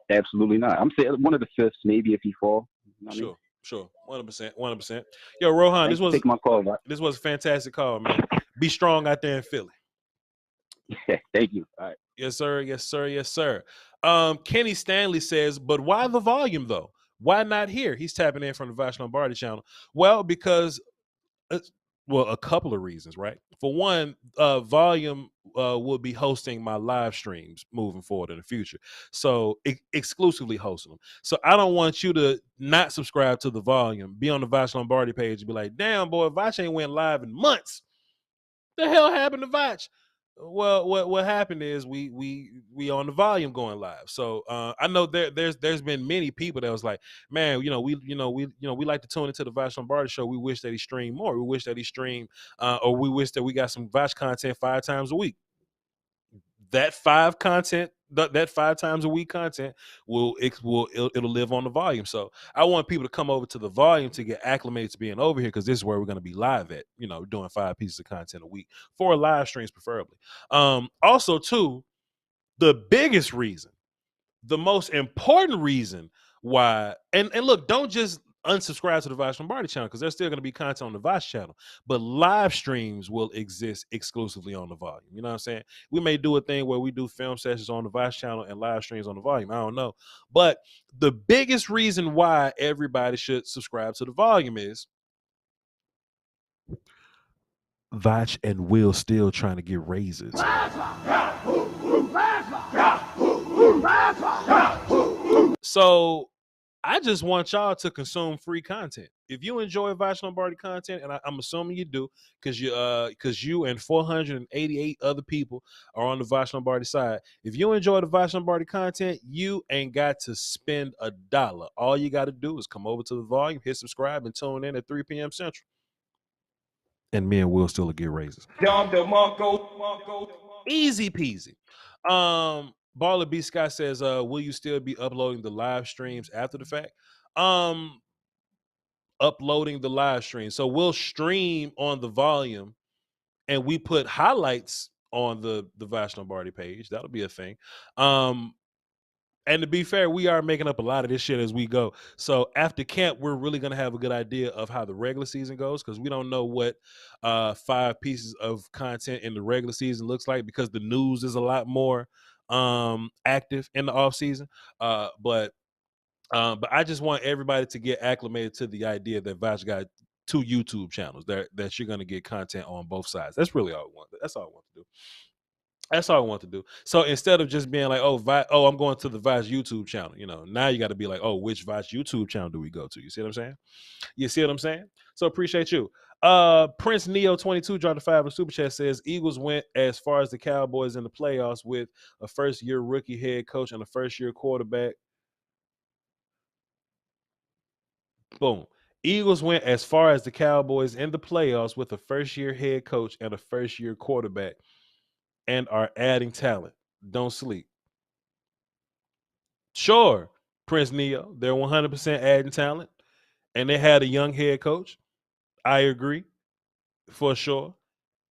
Absolutely not. I'm saying one of the fifths, maybe if he fall. Sure. 100%. Yo, Rohan, this was a fantastic call, man. Be strong out there in Philly. Yeah, thank you. All right. Yes, sir. Kenny Stanley says, but why the volume though? Why not here? He's tapping in from the Voch Lombardi channel. Well, because a couple of reasons, right? For one, Volume will be hosting my live streams moving forward in the future. So exclusively hosting them. So I don't want you to not subscribe to the Volume, be on the Voch Lombardi page and be like, damn, boy, Voch ain't went live in months. The hell happened to Voch? Well, what happened is we on the Volume going live. So I know there's been many people that was like, man, we like to tune into the Voch Lombardi show. We wish that he streamed more. We wish that he streamed, or we wish that we got some Voch content 5 times a week. That 5 content that 5 times a week content it'll live on the volume. So I want people to come over to the volume to get acclimated to being over here, because this is where we're going to be live at, doing 5 pieces of content a week, 4 live streams preferably. Also too, the biggest reason, the most important reason why, and look, don't just unsubscribe to the Voch Lombardi channel, because there's still going to be content on the Voch channel, but live streams will exist exclusively on the volume. You know what I'm saying? We may do a thing where we do film sessions on the Voch channel and live streams on the volume. I don't know. But the biggest reason why everybody should subscribe to the volume is Voch and Will still trying to get raises. So I just want y'all to consume free content. If you enjoy Voch Lombardi content, and I'm assuming you do, because you and 488 other people are on the Voch Lombardi side. If you enjoy the Voch Lombardi content, you ain't got to spend $1. All you got to do is come over to the volume, hit subscribe, and tune in at 3 p.m. Central. And me and Will still get raises. Easy peasy. Baller B Scott says, will you still be uploading the live streams after the fact? Uploading the live stream. So we'll stream on the volume and we put highlights on the Voch Lombardi page. That'll be a thing. And to be fair, we are making up a lot of this shit as we go. So after camp, we're really going to have a good idea of how the regular season goes, because we don't know what 5 pieces of content in the regular season looks like, because the news is a lot more active in the off season. But I just want everybody to get acclimated to the idea that Voch got 2 YouTube channels that you're going to get content on both sides. That's really all I want. That's all I want to do. That's all I want to do. So instead of just being like, oh, I'm going to the Voch YouTube channel, now you got to be like, oh, which Voch YouTube channel do we go to? You see what I'm saying? You see what I'm saying? So appreciate you. Prince Neo 22 dropped a 5 in super chat, says Eagles went as far as the Cowboys in the playoffs with a first-year rookie head coach and a first-year quarterback. Boom. Eagles went as far as the Cowboys in the playoffs with a first-year head coach and a first-year quarterback, and are adding talent. Don't sleep. Sure, Prince Neo, they're 100% adding talent, and they had a young head coach. I agree, for sure.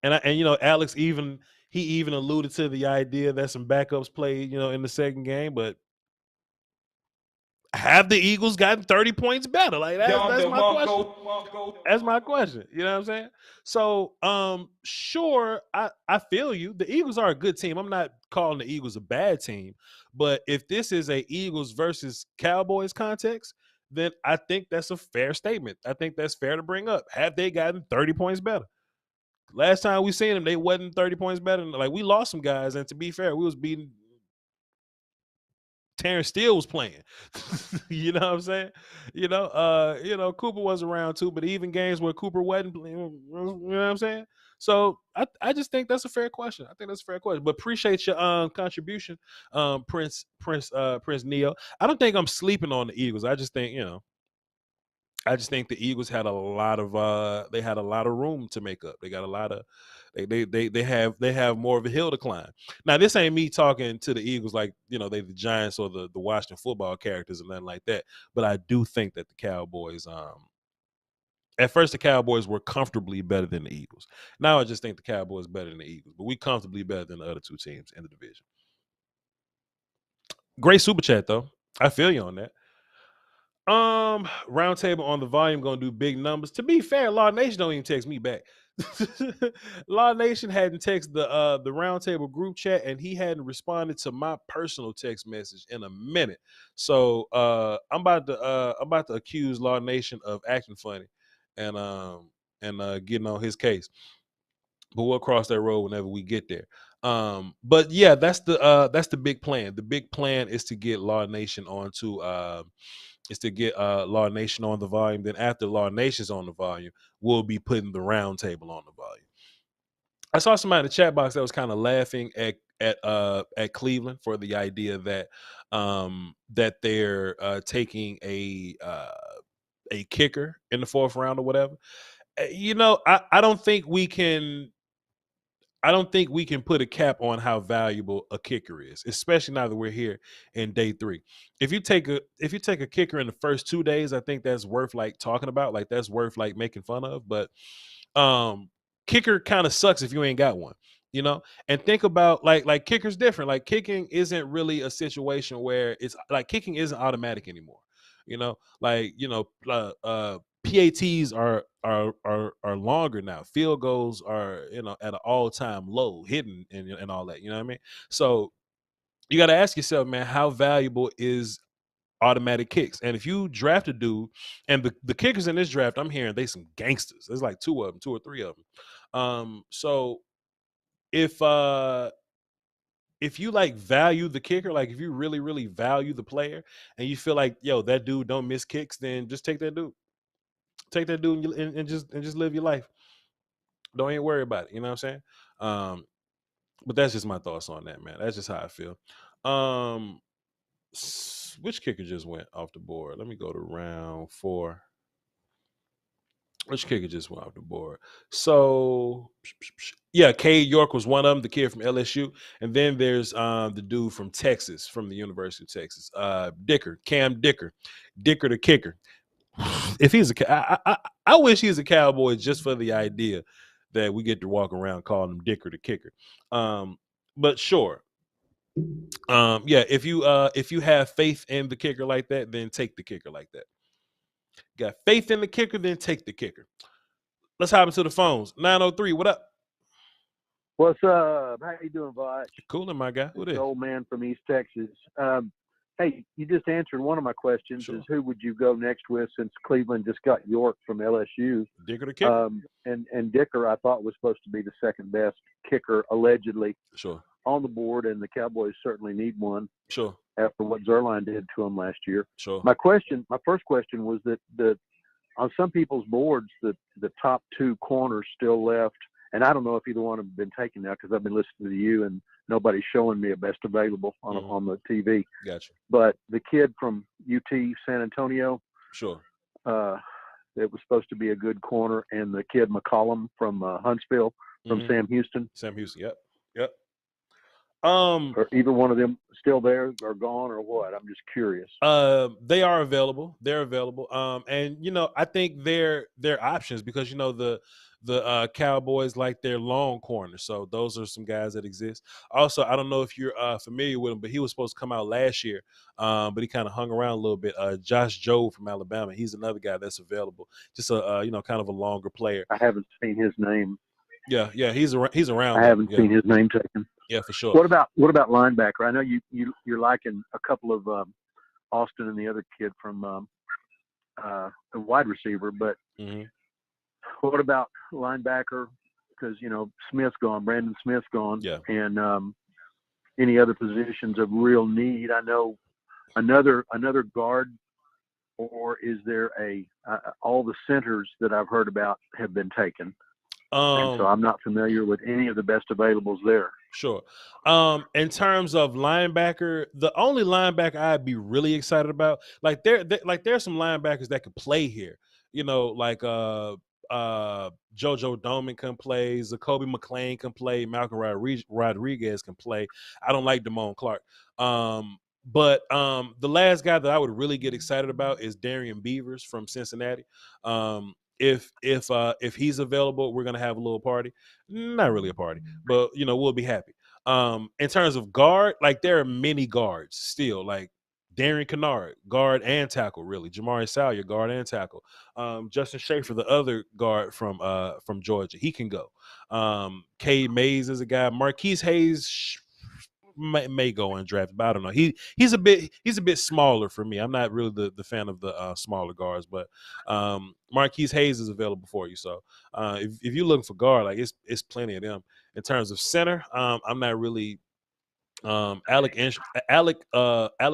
And Alex even alluded to the idea that some backups played, in the second game, but have the Eagles gotten 30 points better? Like that's my question. That's my question. You know what I'm saying? So, sure, I feel you. The Eagles are a good team. I'm not calling the Eagles a bad team, but if this is a Eagles versus Cowboys context, then I think that's a fair statement. I think that's fair to bring up. Have they gotten 30 points better? Last time we seen them, they wasn't 30 points better. Like, we lost some guys, and to be fair, we was beating. Terrence Steele was playing. You know what I'm saying? Cooper was around too, but even games where Cooper wasn't playing, you know what I'm saying? So I just think that's a fair question. I think that's a fair question. But appreciate your contribution, Prince Neo. I don't think I'm sleeping on the Eagles. I just think, the Eagles had a lot of room to make up. They got a lot of they have more of a hill to climb. Now, this ain't me talking to the Eagles like, they the Giants or the Washington football characters and nothing like that. But I do think that the Cowboys, at first the Cowboys were comfortably better than the Eagles. Now I just think the Cowboys better than the Eagles, but we comfortably better than the other 2 teams in the division. Great super chat though. I feel you on that. Roundtable on the volume gonna do big numbers. To be fair, Law Nation don't even text me back. Law Nation hadn't texted the roundtable group chat, and he hadn't responded to my personal text message in a minute. So I'm about to accuse Law Nation of acting funny and getting on his case. But we'll cross that road whenever we get there. But yeah, that's the big plan. The big plan is to get Law Nation onto Law Nation on the volume. Then after Law Nation's on the volume, we'll be putting the roundtable on the volume. I saw somebody in the chat box that was kind of laughing at Cleveland for the idea that that they're taking a kicker in the 4th round or whatever. I don't think we can. I don't think we can put a cap on how valuable a kicker is, especially now that we're here in day 3. If you take a kicker in the first 2 days, I think that's worth like talking about, like that's worth like making fun of. But kicker kind of sucks if you ain't got one, you know. And think about like kicker's different. Like kicking isn't really a situation where it's like kicking isn't automatic anymore, you know. Like PATs are longer now. Field goals are, you know, at an all-time low, hidden and all that. You know what I mean? So you got to ask yourself, man, how valuable is automatic kicks? And if you draft a dude, and the kickers in this draft, I'm hearing they some gangsters. There's like 2 of them, 2 or 3 of them. So if you like value the kicker, like if you really, really value the player and you feel like, yo, that dude don't miss kicks, then just take that dude. Take that dude and just live your life. Don't even worry about it. You know what I'm saying? But that's just my thoughts on that, man. That's just how I feel. Which kicker just went off the board? Let me go to round 4. Which kicker just went off the board? So, yeah, Cade York was one of them, the kid from LSU. And then there's the dude from Texas, from the University of Texas, Cam Dicker the kicker. If he's I wish he's a Cowboy just for the idea that we get to walk around calling him Dicker the kicker. But sure. Yeah, if you have faith in the kicker like that, then take the kicker like that. Got faith in the kicker, then take the kicker. Let's hop into the phones. 903, what up? What's up? How you doing, Voch? Coolin', my guy. Who this? Old man from East Texas. Hey, you just answered one of my questions. Sure. Is who would you go next with, since Cleveland just got York from LSU? Dicker the kicker. And Dicker, I thought, was supposed to be the second best kicker, allegedly, sure, on the board, and the Cowboys certainly need one. Sure. After what Zerline did to them last year. Sure. My first question was that on some people's boards, the top 2 corners still left, and I don't know if either one have been taken now because I've been listening to you and nobody's showing me a best available on the TV. Gotcha. But the kid from UT San Antonio, sure, it was supposed to be a good corner, and the kid McCollum from Huntsville, from Sam Houston. Yep. Are either one of them still there or gone or what? I'm just curious. They are available. They're available. And you know, I think they're options because you know the Cowboys like their long corners. So those are some guys that exist. Also, I don't know if you're familiar with him, but he was supposed to come out last year. But he kind of hung around a little bit. Josh Jobe from Alabama. He's another guy that's available. Just a you know, kind of a longer player. I haven't seen his name. Yeah, he's around. I haven't seen his name taken. Yeah, for sure. What about linebacker? I know you're liking a couple of Austin and the other kid from the wide receiver, but what about linebacker? Because you know Smith's gone, Brandon Smith's gone, yeah, and any other positions of real need? I know another guard, or is there all the centers that I've heard about have been taken? And so I'm not familiar with any of the best availables there. Sure. In terms of linebacker, the only linebacker I'd be really excited about, like there's some linebackers that could play here. You know, like JoJo Doman can play, Zacoby McClain can play, Malcolm Rodriguez can play. I don't like Damone Clark. But the last guy that I would really get excited about is Darion Beavers from Cincinnati. If he's available, we're gonna have a little party. Not really a party, but you know, we'll be happy. In terms of guard, like there are many guards still, like Darian Kennard, guard and tackle, really. Jamari Salyer, guard and tackle. Justin Schaefer, the other guard from Georgia, he can go. Cade Mays is a guy. Marquis Hayes may go undrafted, but I don't know. He's a bit smaller for me. I'm not really the fan of the smaller guards, but Marquis Hayes is available for you. So if you're looking for guard, like it's plenty of them. In terms of center, I'm not really Alec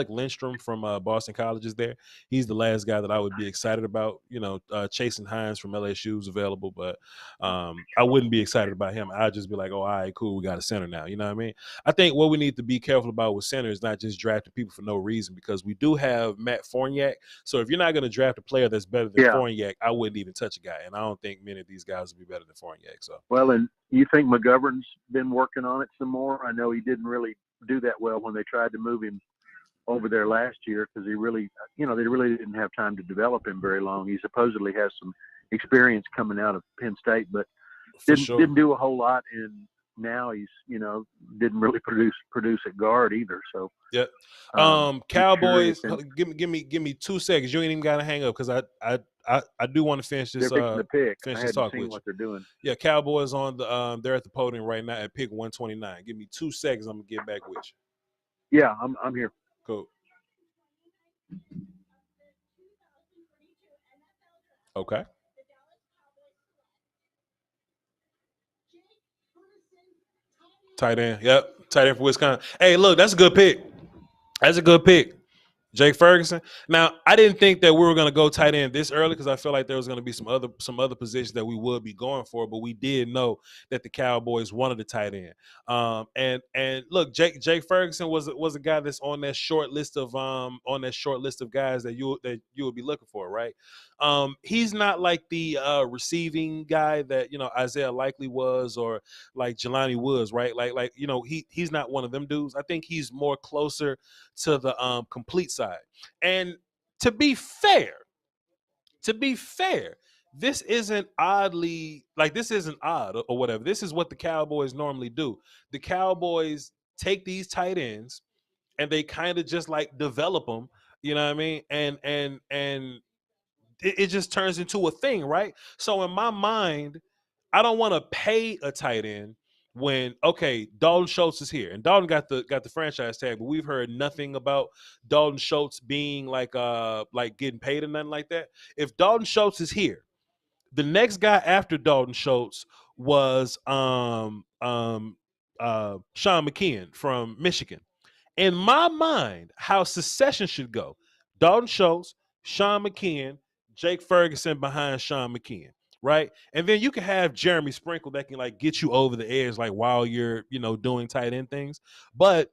Lindstrom from Boston College is there. He's the last guy that I would be excited about. Chasen Hines from LSU is available, but I wouldn't be excited about him. I'd just be like, oh, all right, cool, we got a center now. You know what I mean? I think what we need to be careful about with center is not just drafting people for no reason, because we do have Matt Fournier. So if you're not going to draft a player that's better than Fournier, I wouldn't even touch a guy. And I don't think many of these guys would be better than Fournier. So well, and you think McGovern's been working on it some more? I know he didn't really do that well when they tried to move him over there last year, because he really, they really didn't have time to develop him very long. He supposedly has some experience coming out of Penn State, but didn't do a whole lot. And now he's, didn't really produce at guard either. So yeah. Cowboys, give me 2 seconds. You ain't even got to hang up, because I do want to finish this. They're picking the pick. Finish I this talk seen with what you. they're doing. Yeah, Cowboys on the. They're at the podium right now at pick 129. Give me 2 seconds. I'm gonna get back with you. Yeah, I'm here. Cool. Okay. Tight end. Yep. Tight end for Wisconsin. Hey, look, that's a good pick. That's a good pick. Jake Ferguson. Now, I didn't think that we were going to go tight end this early, because I feel like there was going to be some other positions that we would be going for, but we did know that the Cowboys wanted a tight end. And look, Jake Ferguson was a guy that's on that short list of guys that you would be looking for, right? He's not like the receiving guy that Isaiah Likely was, or like Jelani Woods, right? Like he's not one of them dudes. I think he's more closer to the complete side. And to be fair, this isn't odd or whatever. This is what the Cowboys normally do. The Cowboys take these tight ends and they kind of just like develop them, you know what I mean? And it just turns into a thing, right? So in my mind, I don't want to pay a tight end when, okay, Dalton Schultz is here, and Dalton got the franchise tag, but we've heard nothing about Dalton Schultz being like getting paid or nothing like that. If Dalton Schultz is here, the next guy after Dalton Schultz was Sean McKeon from Michigan. In my mind, how succession should go: Dalton Schultz, Sean McKeon, Jake Ferguson behind Sean McKeon, right? And then you can have Jeremy Sprinkle that can like get you over the edge, like while you're doing tight end things. But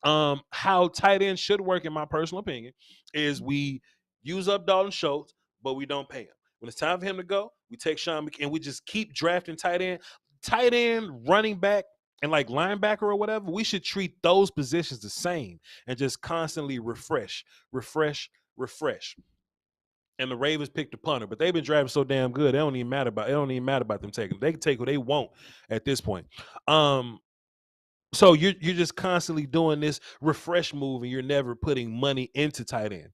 how tight end should work, in my personal opinion, is we use up Dalton Schultz, but we don't pay him. When it's time for him to go, we take Sean McKeon, and we just keep drafting tight end, running back, and like linebacker or whatever. We should treat those positions the same and just constantly refresh. And the Ravens picked a punter, but they've been drafting so damn good. It don't even matter about them taking. They can take what they want at this point. So you're just constantly doing this refresh move, and you're never putting money into tight end.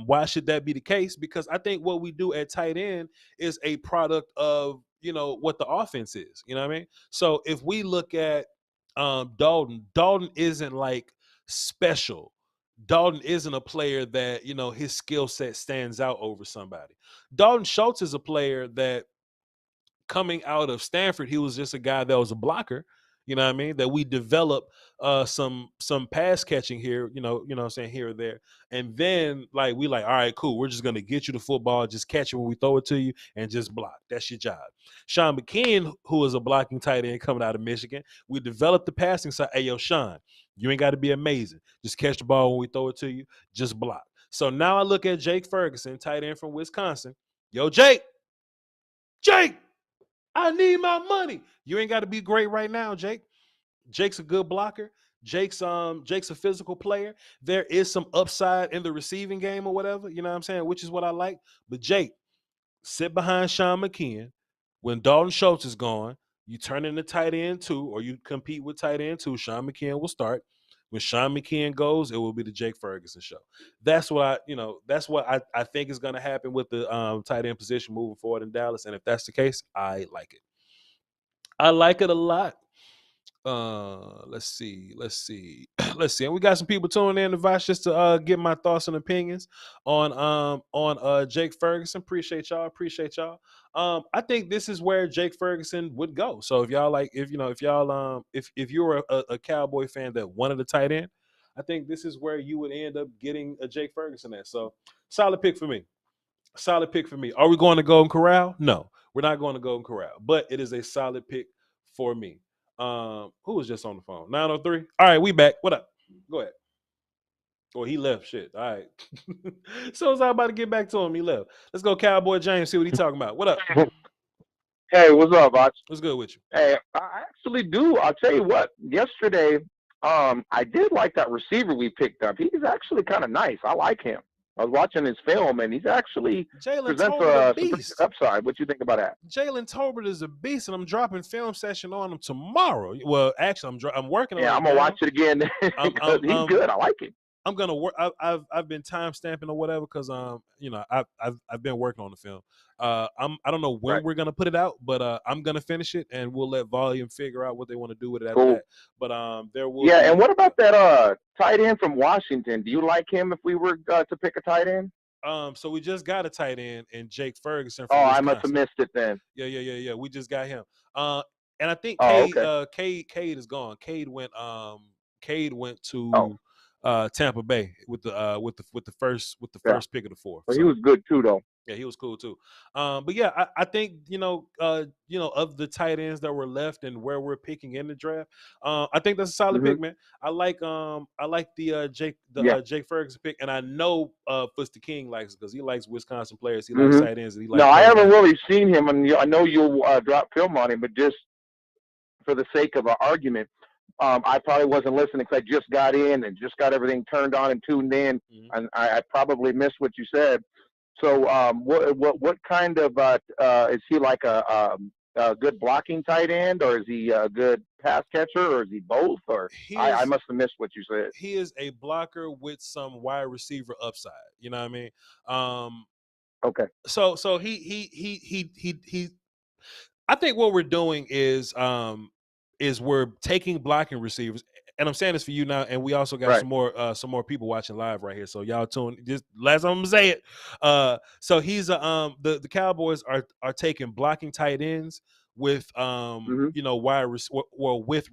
Why should that be the case? Because I think what we do at tight end is a product of what the offense is. You know what I mean? So if we look at Dalton isn't like special. Dalton isn't a player that his skill set stands out over somebody. Dalton Schultz is a player that, coming out of Stanford, he was just a guy that was a blocker. You know what I mean? That we develop some pass catching here, what I'm saying, here or there. And then all right, cool. We're just going to get you the football, just catch it when we throw it to you, and just block. That's your job. Sean McKeon, who is a blocking tight end coming out of Michigan, we developed the passing side. Hey, yo, Sean, you ain't got to be amazing. Just catch the ball when we throw it to you. Just block. So now I look at Jake Ferguson, tight end from Wisconsin. Yo, Jake, I need my money. You ain't got to be great right now, Jake. Jake's a good blocker. Jake's a physical player. There is some upside in the receiving game or whatever, you know what I'm saying, which is what I like. But Jake, sit behind Sean McKeon. When Dalton Schultz is gone, you turn into tight end 2, or you compete with tight end 2. Sean McKeon will start. When Sean McKeon goes, it will be the Jake Ferguson show. That's what I think is going to happen with the tight end position moving forward in Dallas. And if that's the case, I like it. I like it a lot. Let's see. And we got some people tuning in to Voch just to get my thoughts and opinions on Jake Ferguson. Appreciate y'all. I think this is where Jake Ferguson would go. So if you were a Cowboy fan that wanted a tight end, I think this is where you would end up getting a Jake Ferguson at. So solid pick for me. Are we going to Golden Corral? No, we're not going to Golden Corral, but it is a solid pick for me. Who was just on the phone? 903. All right, we back. What up? Go ahead. Well, he left. Shit. All right. So as I about to get back to him, he left. Let's go, Cowboy James. See what he talking about. What up? Hey, what's up, Voch? What's good with you? Hey, I actually do. I'll tell you what. Yesterday, I did like that receiver we picked up. He's actually kind of nice. I like him. I was watching his film, and he's actually presents some pretty good upside. What you think about that? Jalen Tolbert is a beast, and I'm dropping film session on him tomorrow. Well, actually, I'm working on it. Yeah, I'm gonna watch it again because he's good. I like him. I'm gonna work. I've been time stamping or whatever because I've been working on the film. I don't know when we're gonna put it out, but I'm gonna finish it, and we'll let Volume figure out what they want to do with it after that. But there will. Yeah, and what about that tight end from Washington? Do you like him if we were to pick a tight end? So we just got a tight end in Jake Ferguson. From Wisconsin. I must have missed it then. Yeah. We just got him. And I think Cade is gone. Cade went to Tampa Bay with the first pick of the fourth. Well, he was good too, though. Yeah, he was cool too. But yeah, I think of the tight ends that were left and where we're picking in the draft, I think that's a solid pick, man. I like the Jake Ferguson pick, and I know Fuster King likes it because he likes Wisconsin players. He likes tight ends. And he likes I haven't really seen him, and I know you'll drop film on him, but just for the sake of an argument. I probably wasn't listening because I just got in and just got everything turned on and tuned in, and I probably missed what you said. So, what kind of is he like a good blocking tight end, or is he a good pass catcher, or is he both? Or I must have missed what you said. He is a blocker with some wide receiver upside. You know what I mean? Okay. So he. I think what we're doing is we're taking blocking receivers, and I'm saying this for you now, and we also got some more people watching live right here. So y'all tune. Just last I'm gonna say it. So he's the Cowboys are taking blocking tight ends with with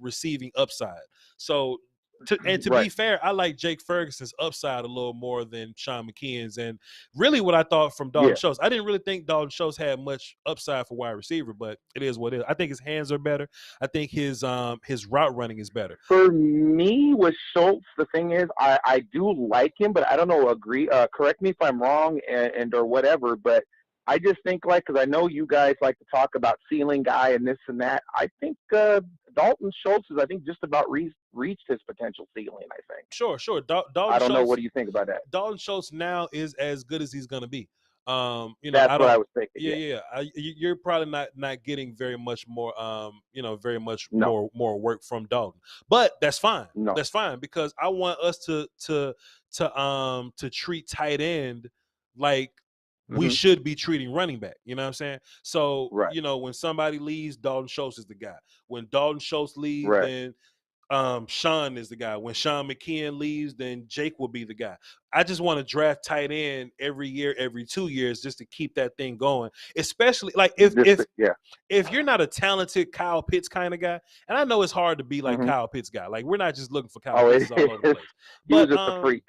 receiving upside. So. To be fair, I like Jake Ferguson's upside a little more than Sean McKeon's, and really what I thought from Dalton Schultz. I didn't really think Dalton Schultz had much upside for wide receiver, but it is what it is. I think his hands are better. I think his route running is better. For me, with Schultz, the thing is, I do like him, but I don't know. Correct me if I'm wrong, and or whatever, but. I just think, because I know you guys like to talk about ceiling guy and this and that. I think Dalton Schultz has, just about reached his potential ceiling, I think. Sure. Dalton I don't know. What do you think about that? Dalton Schultz now is as good as he's going to be. That's what I was thinking. Yeah. You're probably not getting very much more, more work from Dalton, but that's fine. No. That's fine because I want us to treat tight end like we should be treating running back. You know what I'm saying? So, when somebody leaves, Dalton Schultz is the guy. When Dalton Schultz leaves, then Sean is the guy. When Sean McKeon leaves, then Jake will be the guy. I just want to draft tight end every year, every 2 years, just to keep that thing going. Especially if you're not a talented Kyle Pitts kind of guy, and I know it's hard to be like Kyle Pitts guy. Like we're not just looking for Kyle Pitts all over the place. But just a freak.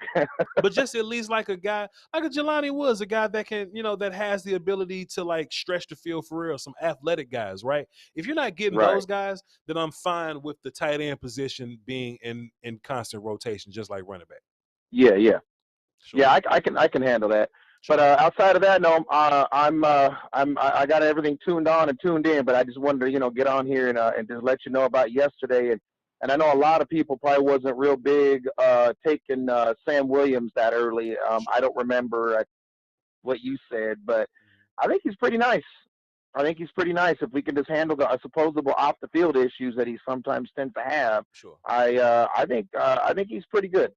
But just at least like a guy like a Jelani Woods, a guy that can, that has the ability to stretch the field for real. Some athletic guys, right? If you're not getting those guys, then I'm fine with the tight end position being in constant rotation, just like running back. Yeah. Sure. Yeah, I can handle that. But outside of that, no, I got everything tuned on and tuned in. But I just wanted to get on here and just let you know about yesterday. And I know a lot of people probably wasn't real big taking Sam Williams that early. I don't remember what you said, but I think he's pretty nice. If we can just handle the supposable off the field issues that he sometimes tends to have. Sure. I think he's pretty good.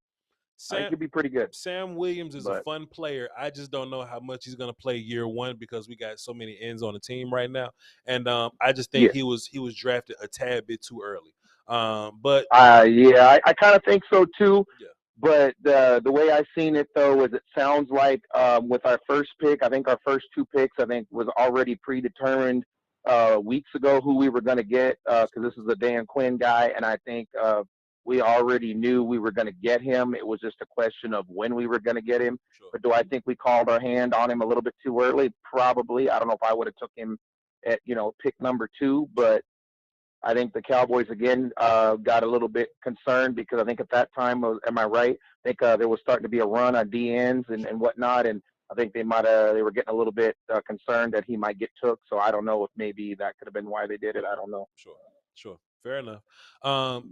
I think he'd be pretty good. Sam Williams is a fun player. I just don't know how much he's going to play year one because we got so many ends on the team right now, and I just think he was drafted a tad bit too early. But yeah, I kind of think so too. Yeah. But the way I've seen it though is it sounds like with our first pick, I think our first 2 picks, I think was already predetermined weeks ago who we were going to get because this is a Dan Quinn guy, and I think we already knew we were going to get him. It was just a question of when we were going to get him. Sure. But do I think we called our hand on him a little bit too early? Probably. I don't know if I would have took him at pick number 2, but I think the Cowboys again got a little bit concerned because I think at that time, am I right? I think there was starting to be a run on DNs and whatnot, and I think they were getting a little bit concerned that he might get took. So I don't know if maybe that could have been why they did it. I don't know. Sure. Fair enough.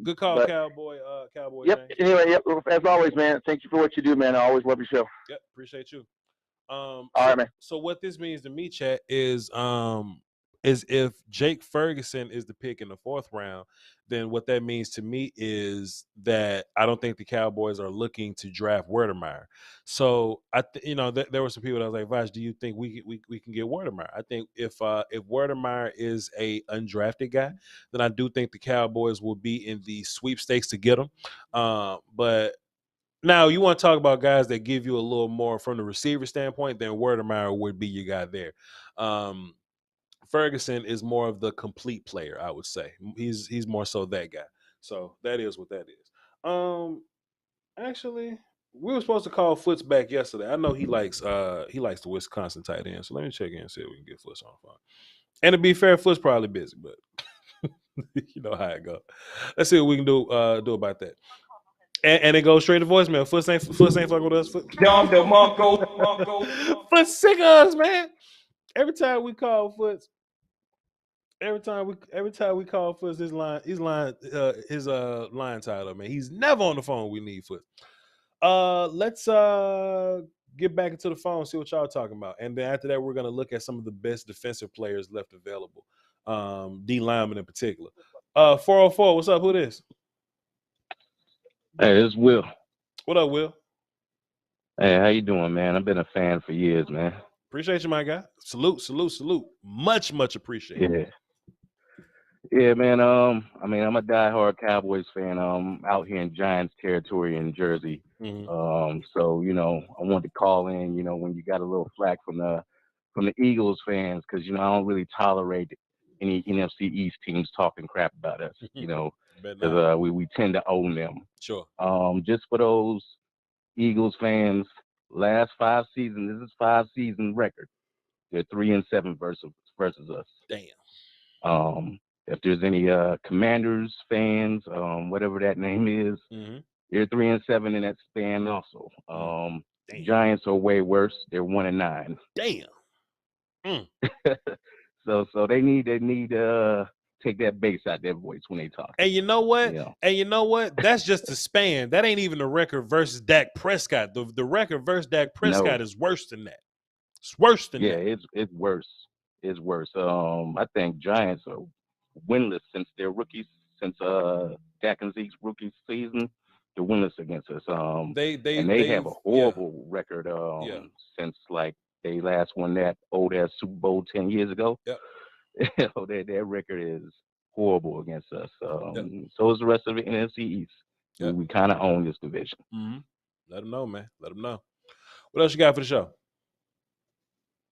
Good call, Cowboy. Cowboy. Yep. James. Anyway, yep. As always, man. Thank you for what you do, man. I always love your show. Yep. Appreciate you. All right, man. So what this means to me, chat, is if Jake Ferguson is the pick in the 4th round, then what that means to me is that I don't think the Cowboys are looking to draft Werdermeyer. So there were some people that was like, Voch, do you think we can get Werdermeyer? I think if Werdermeyer is a undrafted guy, then I do think the Cowboys will be in the sweepstakes to get him. But now you want to talk about guys that give you a little more from the receiver standpoint, then Werdermeyer would be your guy there. Ferguson is more of the complete player, I would say. He's more so that guy. So that is what that is. Actually, we were supposed to call Foots back yesterday. I know he likes the Wisconsin tight end. So let me check in and see if we can get Foots on the phone. And to be fair, Foots probably busy, but you know how it goes. Let's see what we can do about that. And it goes straight to voicemail. Foots ain't fucking with us. Foots sick of us, man. Every time we call Foots. Every time we call Foots, his line tied up, man. He's never on the phone. We need Foots. Let's get back into the phone, see what y'all talking about, and then after that, we're gonna look at some of the best defensive players left available, D lineman in particular. 404, what's up? Who this? Hey, it's Will. What up, Will? Hey, how you doing, man? I've been a fan for years, man. Appreciate you, my guy. Salute. Much appreciated. Yeah, man. I mean, I'm a diehard Cowboys fan. Out here in Giants territory in Jersey. Mm-hmm. So I wanted to call in. When you got a little flack from the Eagles fans, because I don't really tolerate any NFC East teams talking crap about us. Because we tend to own them. Sure. Just for those Eagles fans, last 5 seasons, this is 5-season record. They're 3-7 versus us. Damn. If there's any Commanders fans, whatever that name is, they're 3-7 in that span also. Giants are way worse. They're 1-9. Damn. So they need take that bass out their voice when they talk. And you know what? That's just the span. That ain't even the record versus Dak Prescott. The record versus Dak Prescott is worse than that. It's worse than that. Yeah, it's worse. It's worse. I think Giants are winless since their rookies, since Dak and Zeke's rookie season. They're winless against us. They have a horrible record since like they last won that old ass Super Bowl 10 years ago. Yep. Their record is horrible against us. So is the rest of the NFC East. Yep. We kind of own this division. Mm-hmm. Let them know, man. Let them know. What else you got for the show?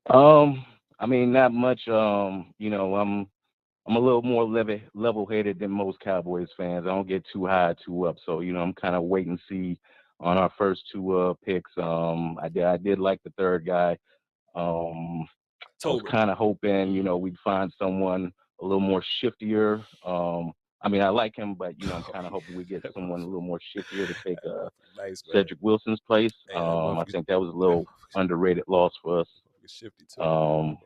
I mean, not much. I'm a little more level-headed than most Cowboys fans. I don't get too high, too up. So, I'm kind of wait and see on our first 2 picks. I did like the third guy. I was kind of hoping, we'd find someone a little more shiftier. I mean, I like him, but, I'm kind of hoping we get someone a little more shiftier to take Cedric Wilson's place. I think that was a little underrated loss for us. Shifty too.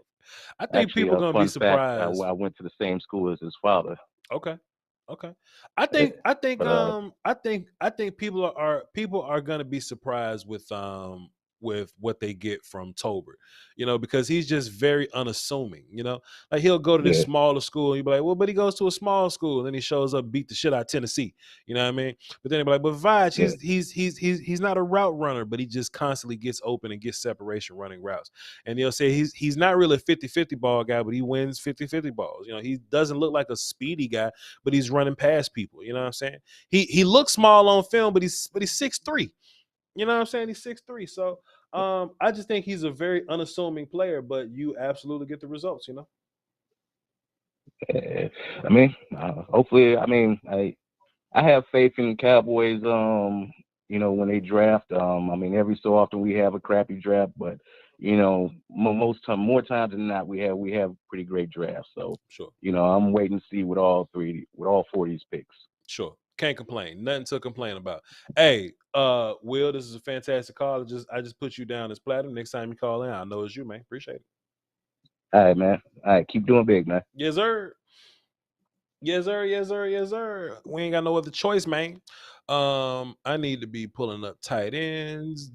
I think people are gonna be surprised. I went to the same school as his father. Okay. I think people are gonna be surprised with with what they get from Tolbert, because he's just very unassuming, like he'll go to this smaller school and you'll be like, well, but he goes to a small school and then he shows up, beat the shit out of Tennessee. You know what I mean? But then they'll be like, but Voch, he's not a route runner, but he just constantly gets open and gets separation running routes. And they'll say he's not really a 50-50 ball guy, but he wins 50-50 balls. He doesn't look like a speedy guy, but he's running past people. You know what I'm saying? He looks small on film, but he's 6'3". You know what I'm saying? He's 6'3". So I just think he's a very unassuming player, but you absolutely get the results, I mean, hopefully, I mean, I have faith in Cowboys, when they draft. I mean, every so often we have a crappy draft, but more times than not, we have pretty great drafts. So, sure. I'm waiting to see with all 4 of these picks. Sure. Can't complain. Nothing to complain about. Hey, Will, this is a fantastic call. I just put you down as platinum. Next time you call in, I know it's you, man. Appreciate it. All right, man. All right, keep doing big, man. Yes, sir. Yes, sir. Yes, sir. Yes, sir. We ain't got no other choice, man. I need to be pulling up tight ends.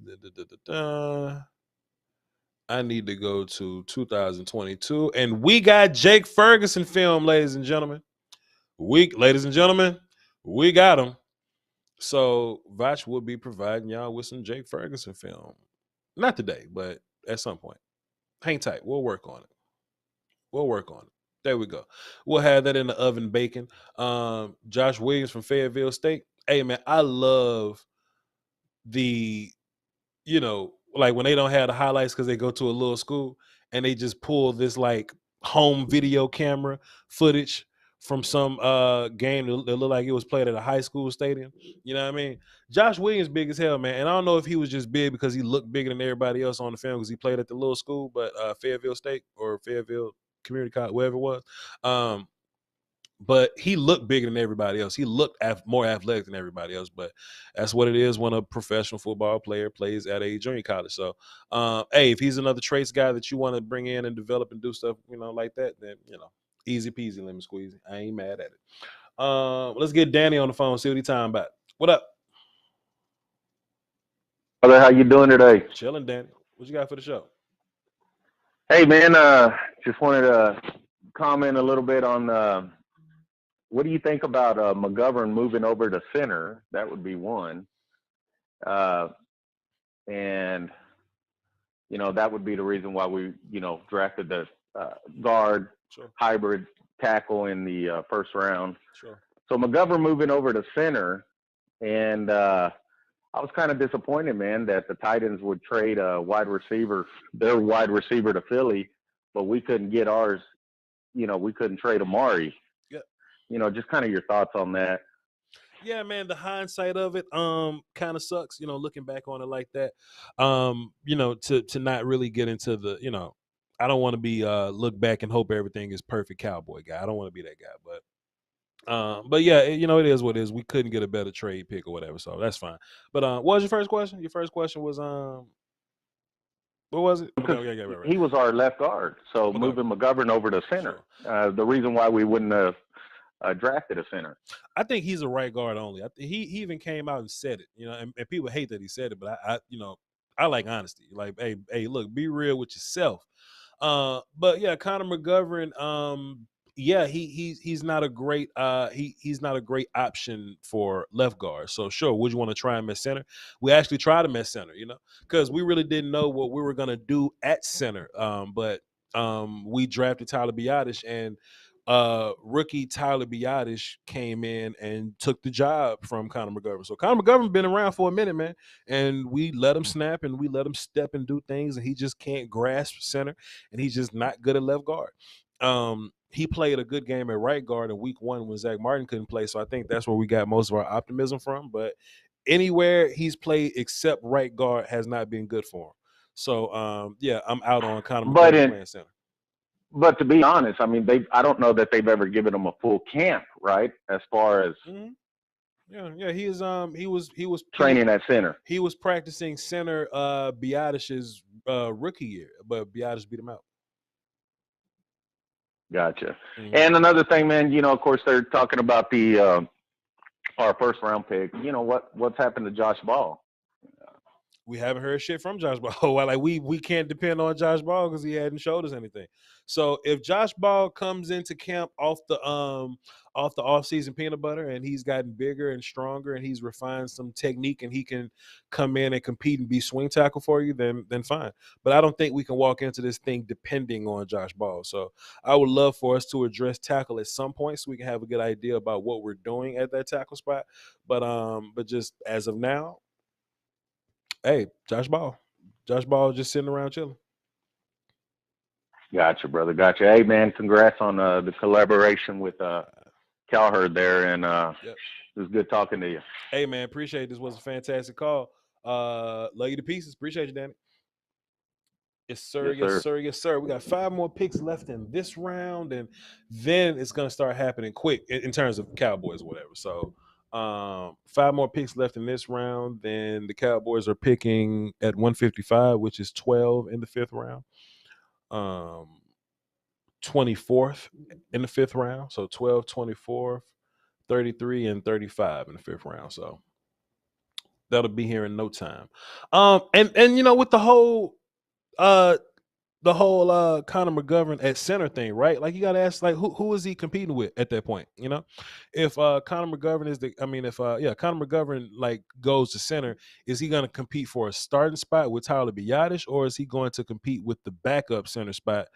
I need to go to 2022, and we got Jake Ferguson film, ladies and gentlemen. We got him. So Voch will be providing y'all with some Jake Ferguson film. Not today, but at some point. Hang tight. We'll work on it. There we go. We'll have that in the oven baking. Josh Williams from Fayetteville State. Hey, man, I love the, like when they don't have the highlights because they go to a little school and they just pull this like home video camera footage from some game that looked like it was played at a high school stadium. You know what I mean? Josh Williams big as hell, man. And I don't know if he was just big because he looked bigger than everybody else on the film because he played at the little school, but Fayetteville State or Fayetteville Community College, wherever it was. But he looked bigger than everybody else. He looked more athletic than everybody else. But that's what it is when a professional football player plays at a junior college. So, hey, if he's another traits guy that you want to bring in and develop and do stuff, like that, then, easy peasy, lemon squeezy. I ain't mad at it. Let's get Danny on the phone, see what he's talking about. What up? Brother, how you doing today? Chilling, Danny. What you got for the show? Hey, man, just wanted to comment a little bit on what do you think about McGovern moving over to center? That would be one. And, that would be the reason why we, drafted the guard hybrid tackle in the first round. Sure. So McGovern moving over to center, and I was kind of disappointed, man, that the Titans would trade a their wide receiver to Philly, but we couldn't get ours. We couldn't trade Amari. Just kind of your thoughts on that. Yeah, man, the hindsight of it kind of sucks, looking back on it like that. To not really get into the, I don't want to be look back and hope everything is perfect cowboy guy. I don't want to be that guy, but yeah, it is what it is. We couldn't get a better trade pick or whatever, so that's fine. But what was your first question? Your first question was what was it? Right. He was our left guard, so moving McGovern over to center. Sure. The reason why we wouldn't have drafted a center. I think he's a right guard only. He even came out and said it, and people hate that he said it, but I like honesty. Like, hey, look, be real with yourself. But yeah, Connor McGovern, he's not a great he's not a great option for left guard. So sure, would you want to try him at center? We actually tried him at center, because we really didn't know what we were gonna do at center. But we drafted Tyler Biadasz, and rookie Tyler Biadasz came in and took the job from Connor McGovern. So Connor McGovern been around for a minute, man, and we let him snap and we let him step and do things, and he just can't grasp center, and he's just not good at left guard. He played a good game at right guard in week 1 when Zach Martin couldn't play, so I think that's where we got most of our optimism from. But anywhere he's played except right guard has not been good for him. So I'm out on Connor McGovern playing center. But to be honest, I mean, I don't know that they've ever given him a full camp, right? As far as he was training at center. He was practicing center Biadasz's rookie year, but Biadasz beat him out. Gotcha. Mm-hmm. And another thing, man, of course they're talking about the our first round pick. What's happened to Josh Ball? we haven't heard shit from Josh Ball. Like we can't depend on Josh Ball because he hadn't showed us anything. So if Josh Ball comes into camp off the offseason peanut butter and he's gotten bigger and stronger and he's refined some technique and he can come in and compete and be swing tackle for you, then fine. But I don't think we can walk into this thing depending on Josh Ball. So I would love for us to address tackle at some point so we can have a good idea about what we're doing at that tackle spot. But just as of now, hey, Josh Ball just sitting around chilling. Gotcha, brother. Gotcha. Hey, man, congrats on the collaboration with Cowherd there, and it was good talking to you. Hey, man, appreciate it. This was a fantastic call. Love you to pieces. Appreciate you, Danny. Yes, sir. Yes, sir. Yes, sir. We got 5 more picks left in this round, and then it's gonna start happening quick in terms of Cowboys or whatever. So 5 more picks left in this round. Then the Cowboys are picking at 155, which is 12 in the 5th round. 24th in the 5th round. So 12, 24, 33, and 35 in the 5th round. So that'll be here in no time. And you know, with the whole Conor McGovern at center thing, right? Like you gotta ask, like, who is he competing with at that point? You know, if Conor McGovern Conor McGovern like goes to center, is he gonna compete for a starting spot with Tyler Biadasz, or is he going to compete with the backup center spot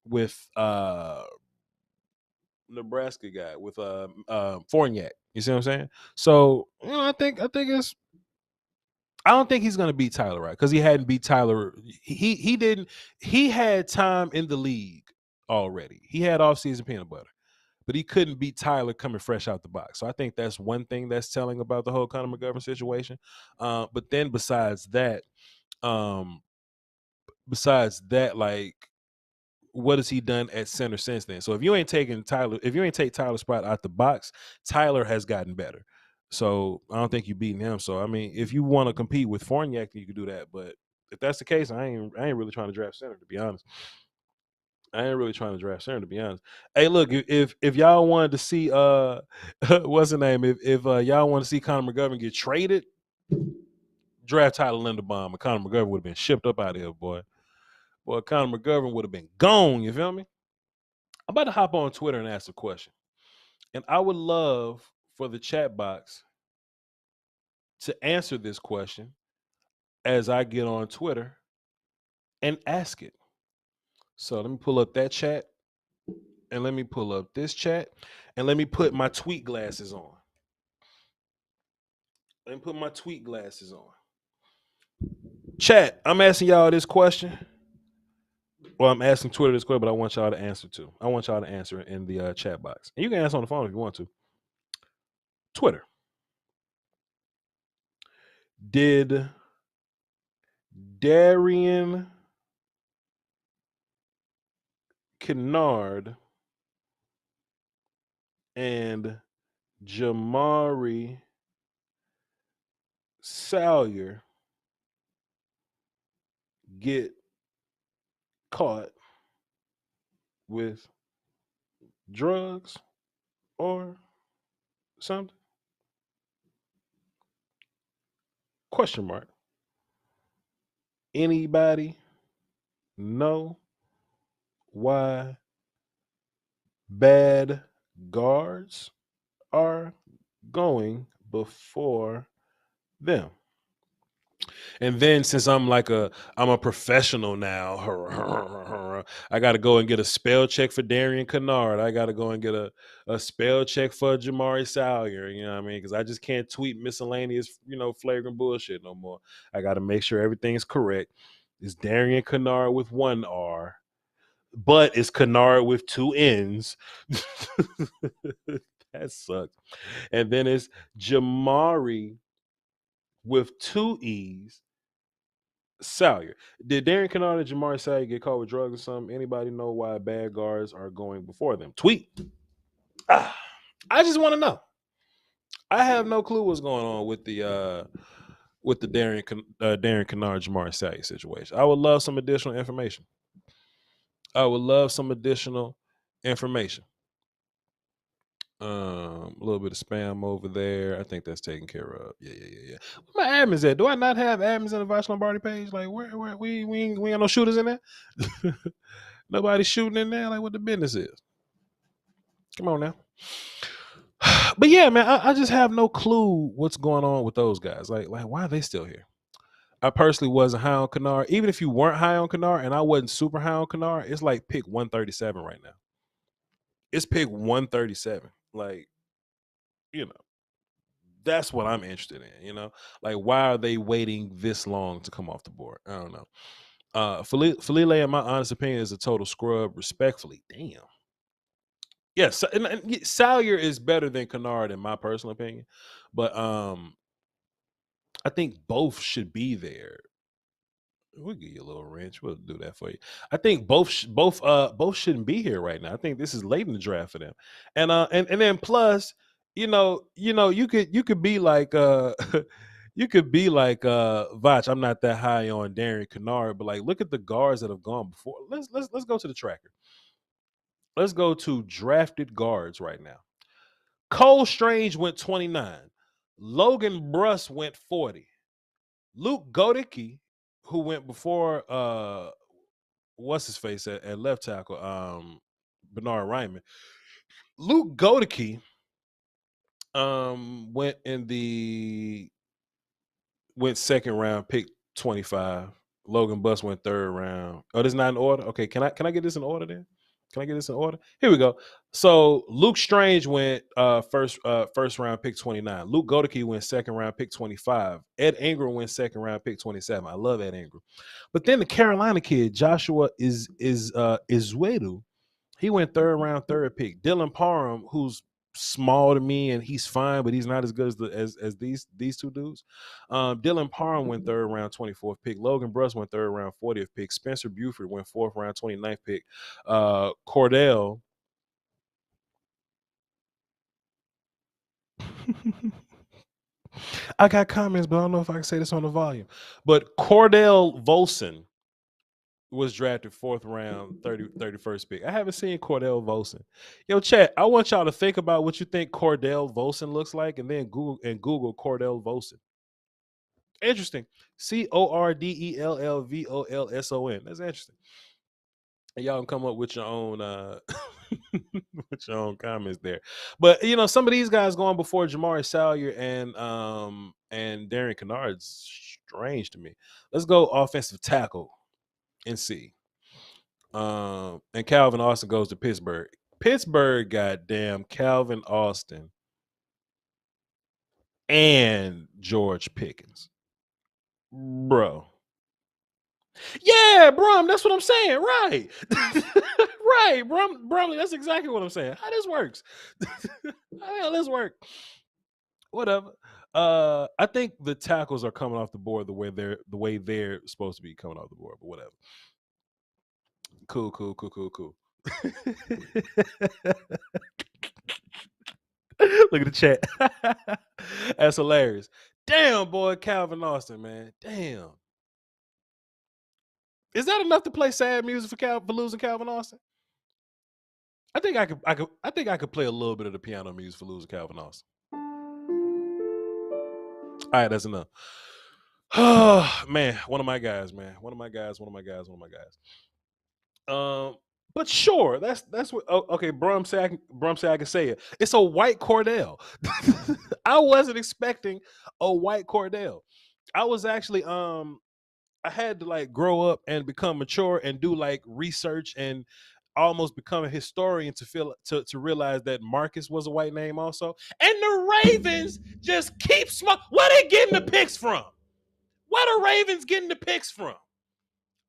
with Nebraska guy with Fournier? You see what I'm saying? So you know, I don't think he's going to beat Tyler, right? Because he hadn't beat Tyler. He didn't. He had time in the league already. He had offseason peanut butter, but he couldn't beat Tyler coming fresh out the box. So I think that's one thing that's telling about the whole Conor McGovern situation. But then besides that, like, what has he done at center since then? So if you ain't take Tyler's spot out the box, Tyler has gotten better. So I don't think you're beating him. So I mean, if you want to compete with Fournier, you can do that. But if that's the case, I ain't really trying to draft center, to be honest. Hey, look, if y'all wanted to see what's the name? If y'all want to see Conor McGovern get traded, draft Tyler Linderbaum, and Conor McGovern would have been shipped up out of here, boy. Boy, Conor McGovern would have been gone. You feel me? I'm about to hop on Twitter and ask a question, and I would love for the chat box to answer this question as I get on Twitter and ask it. So let me pull up that chat, and let me pull up this chat, and let me put my tweet glasses on. Chat, I'm asking y'all this question. Well, I'm asking Twitter this question, but I want y'all to answer too. I want y'all to answer it in the chat box. And you can answer on the phone if you want to. Twitter. Did Darion Kennard and Jamari Salyer get caught with drugs or something? Question mark. Anybody know why bad guards are going before them? And then since I'm a professional now, I got to go and get a spell check for Darion Kennard. I got to go and get a spell check for Jamari Salyer. You know what I mean? Because I just can't tweet miscellaneous, flagrant bullshit no more. I got to make sure everything's correct. It's Darion Kennard with 1 R, but it's Kennard with 2 N's. That sucks. And then it's Jamari with 2 E's. Salyer. Did Darion Kennard and Jamari Salyer get caught with drugs or something? Anybody know why bad guards are going before them? Tweet. I just want to know. I have no clue what's going on with the Darion Kennard Jamari Salyer situation. I would love some additional information. A little bit of spam over there. I think that's taken care of. Yeah. Where my admins at? Do I not have admins in the Voch Lombardi page? Like, where we ain't got no shooters in there? Nobody shooting in there? Like, what the business is? Come on now. But yeah, man, I just have no clue what's going on with those guys. Like why are they still here? I personally wasn't high on Kennard. Even if you weren't high on Kennard and I wasn't super high on Kennard, it's like pick 137 right now. It's pick 137. Like, that's what I'm interested in, Like, why are they waiting this long to come off the board? I don't know. Falile, in my honest opinion, is a total scrub, respectfully. Damn. Yes, and Salyer is better than Kennard in my personal opinion. But I think both should be there. We'll give you a little wrench. We'll do that for you. I think both shouldn't be here right now. I think this is late in the draft for them. And then plus, you could be like you could be like Voch. I'm not that high on Darion Kennard, but like look at the guards that have gone before. Let's go to the tracker. Let's go to drafted guards right now. Cole Strange went 29. Logan Bruss went 40. Luke Godicke, who went before what's his face at left tackle, Bernard Ryman. Luke Godicke went second round, pick 25. Logan Bruss went third round. Oh, this is not in order? Okay, can I get this in order then? Can I get this in order? Here we go. So Luke Strange went first round, pick 29. Luke Godicke went second round, pick 25. Ed Ingram went second round, pick 27. I love Ed Ingram. But then the Carolina kid, Joshua Izwedu, he went third round, third pick. Dylan Parham, who's small to me and he's fine, but he's not as good as these two dudes. Dylan Parham went third round, 24th pick. Logan Bruss went third round, 40th pick. Spencer Buford went fourth round, 29th pick. Cordell I got comments, but I don't know if I can say this on the volume. But Cordell Volson was drafted fourth round, 31st pick. I haven't seen Cordell Volson. Yo, chat, I want y'all to think about what you think Cordell Volson looks like, and then Google Cordell Volson. Interesting. Cordellvolson. That's interesting. And y'all can come up with your own with your own comments there. But some of these guys going before Jamari Salyer and Darion Kennard's strange to me. Let's go offensive tackle and see. And Calvin Austin goes to Pittsburgh. Pittsburgh, goddamn, Calvin Austin and George Pickens. Bro. Yeah, Brum, that's what I'm saying. Right. Right, Brumley, that's exactly what I'm saying. How this works. How the hell this work? Whatever. I think the tackles are coming off the board the way they're supposed to be coming off the board, but whatever. Cool. Look at the chat. That's hilarious. Damn, boy, Calvin Austin, man. Damn. Is that enough to play sad music for losing Calvin Austin? I think I could play a little bit of the piano music for losing Calvin Austin. All right, that's enough. Oh, man, one of my guys. But sure, that's what. Okay, Brum said I can say it. It's a white Cordell. I wasn't expecting a white Cordell. I was actually I had to like grow up and become mature and do like research and almost become a historian to realize that Marcus was a white name also. And the Ravens just keep where they getting the picks from? Where the Ravens getting the picks from?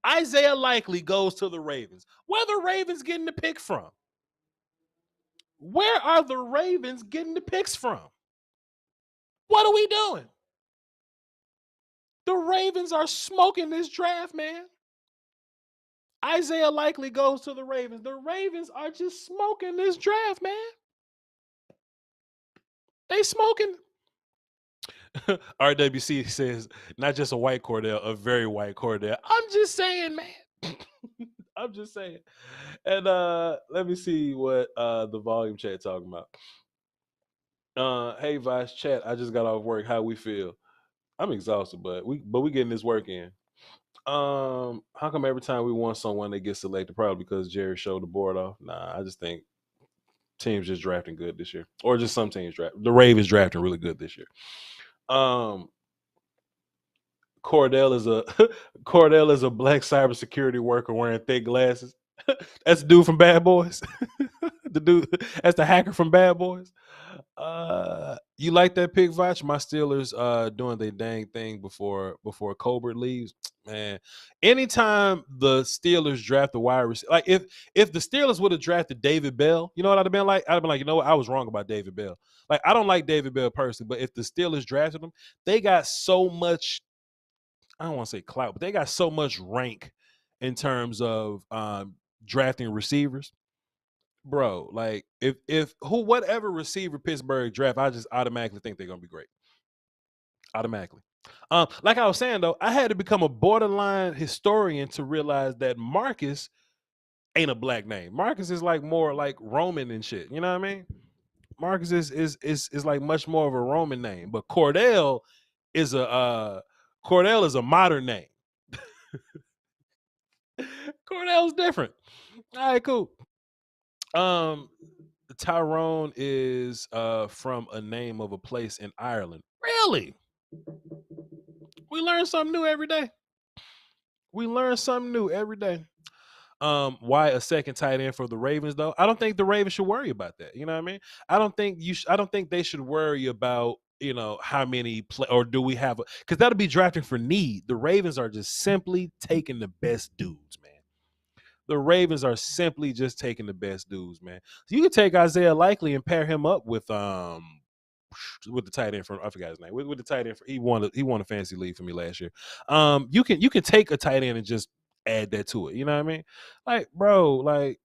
Isaiah Likely goes to the Ravens. Where the Ravens getting the pick from? Where are the Ravens getting the picks from? What are we doing? The Ravens are smoking this draft, man. Isaiah Likely goes to the Ravens. The Ravens are just smoking this draft, man. They smoking. RWC says, not just a white Cordell, a very white Cordell. I'm just saying, man. I'm just saying. And let me see what the volume chat talking about. Hey Vice chat, I just got off work. How we feel? I'm exhausted, but we getting this work in. How come every time we want someone they get selected? Probably because Jerry showed the board off. Nah, I just think teams just drafting good this year, or just some teams draft. The Ravens drafting really good this year. Cordell is a black cybersecurity worker wearing thick glasses. That's the dude from Bad Boys. That's the hacker from Bad Boys. You like that pick, Voch? My Steelers doing their dang thing before Colbert leaves. Man, anytime the Steelers draft the wide receiver, like if the Steelers would have drafted David Bell, you know what I'd have been like? I'd have been like, you know what? I was wrong about David Bell. Like, I don't like David Bell personally, but if the Steelers drafted him, they got so much, I don't want to say clout, but they got so much rank in terms of drafting receivers. Bro, like whatever receiver Pittsburgh draft, I just automatically think they're gonna be great. Automatically. Like I was saying though, I had to become a borderline historian to realize that Marcus ain't a black name. Marcus is like more like Roman and shit. You know what I mean? Marcus is like much more of a Roman name, but Cordell is a modern name. Cordell's different. All right, cool. Tyrone is from a name of a place in Ireland. Really? We learn something new every day. Why a second tight end for the Ravens though? I don't think the Ravens should worry about that. You know what I mean? I don't think they should worry about, you know, how many or do we have because that'll be drafting for need. The Ravens are just simply taking the best dudes, man. The Ravens are simply just taking the best dudes, man. So you can take Isaiah Likely and pair him up with the tight end from, I forgot his name. With the tight end, he won a fantasy league for me last year. You can take a tight end and just add that to it. You know what I mean? Like, bro, like,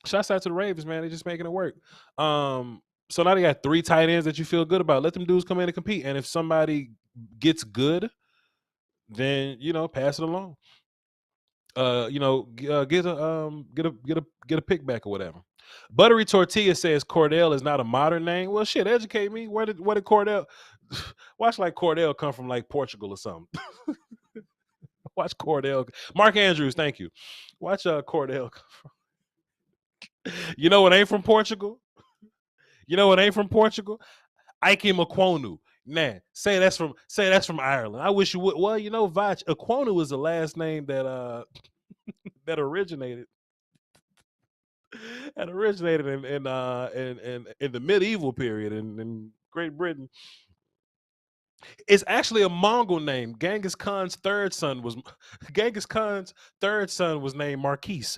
shouts out to the Ravens, man. They're just making it work. So now they got 3 tight ends that you feel good about. Let them dudes come in and compete. And if somebody gets good, then, you know, pass it along. Get a pick back or whatever. Buttery Tortilla says Cordell is not a modern name. Well, shit, educate me. Where did Cordell? Watch like Cordell come from like Portugal or something. Watch Cordell. Mark Andrews, thank you. Watch Cordell come from. You know what ain't from Portugal? Ike Makwonu. Nah, say that's from Ireland. I wish you would. Well, you know, Voch, Aquonu was the last name that that originated in the medieval period in Great Britain. It's actually a Mongol name. Genghis Khan's third son was named Marquis.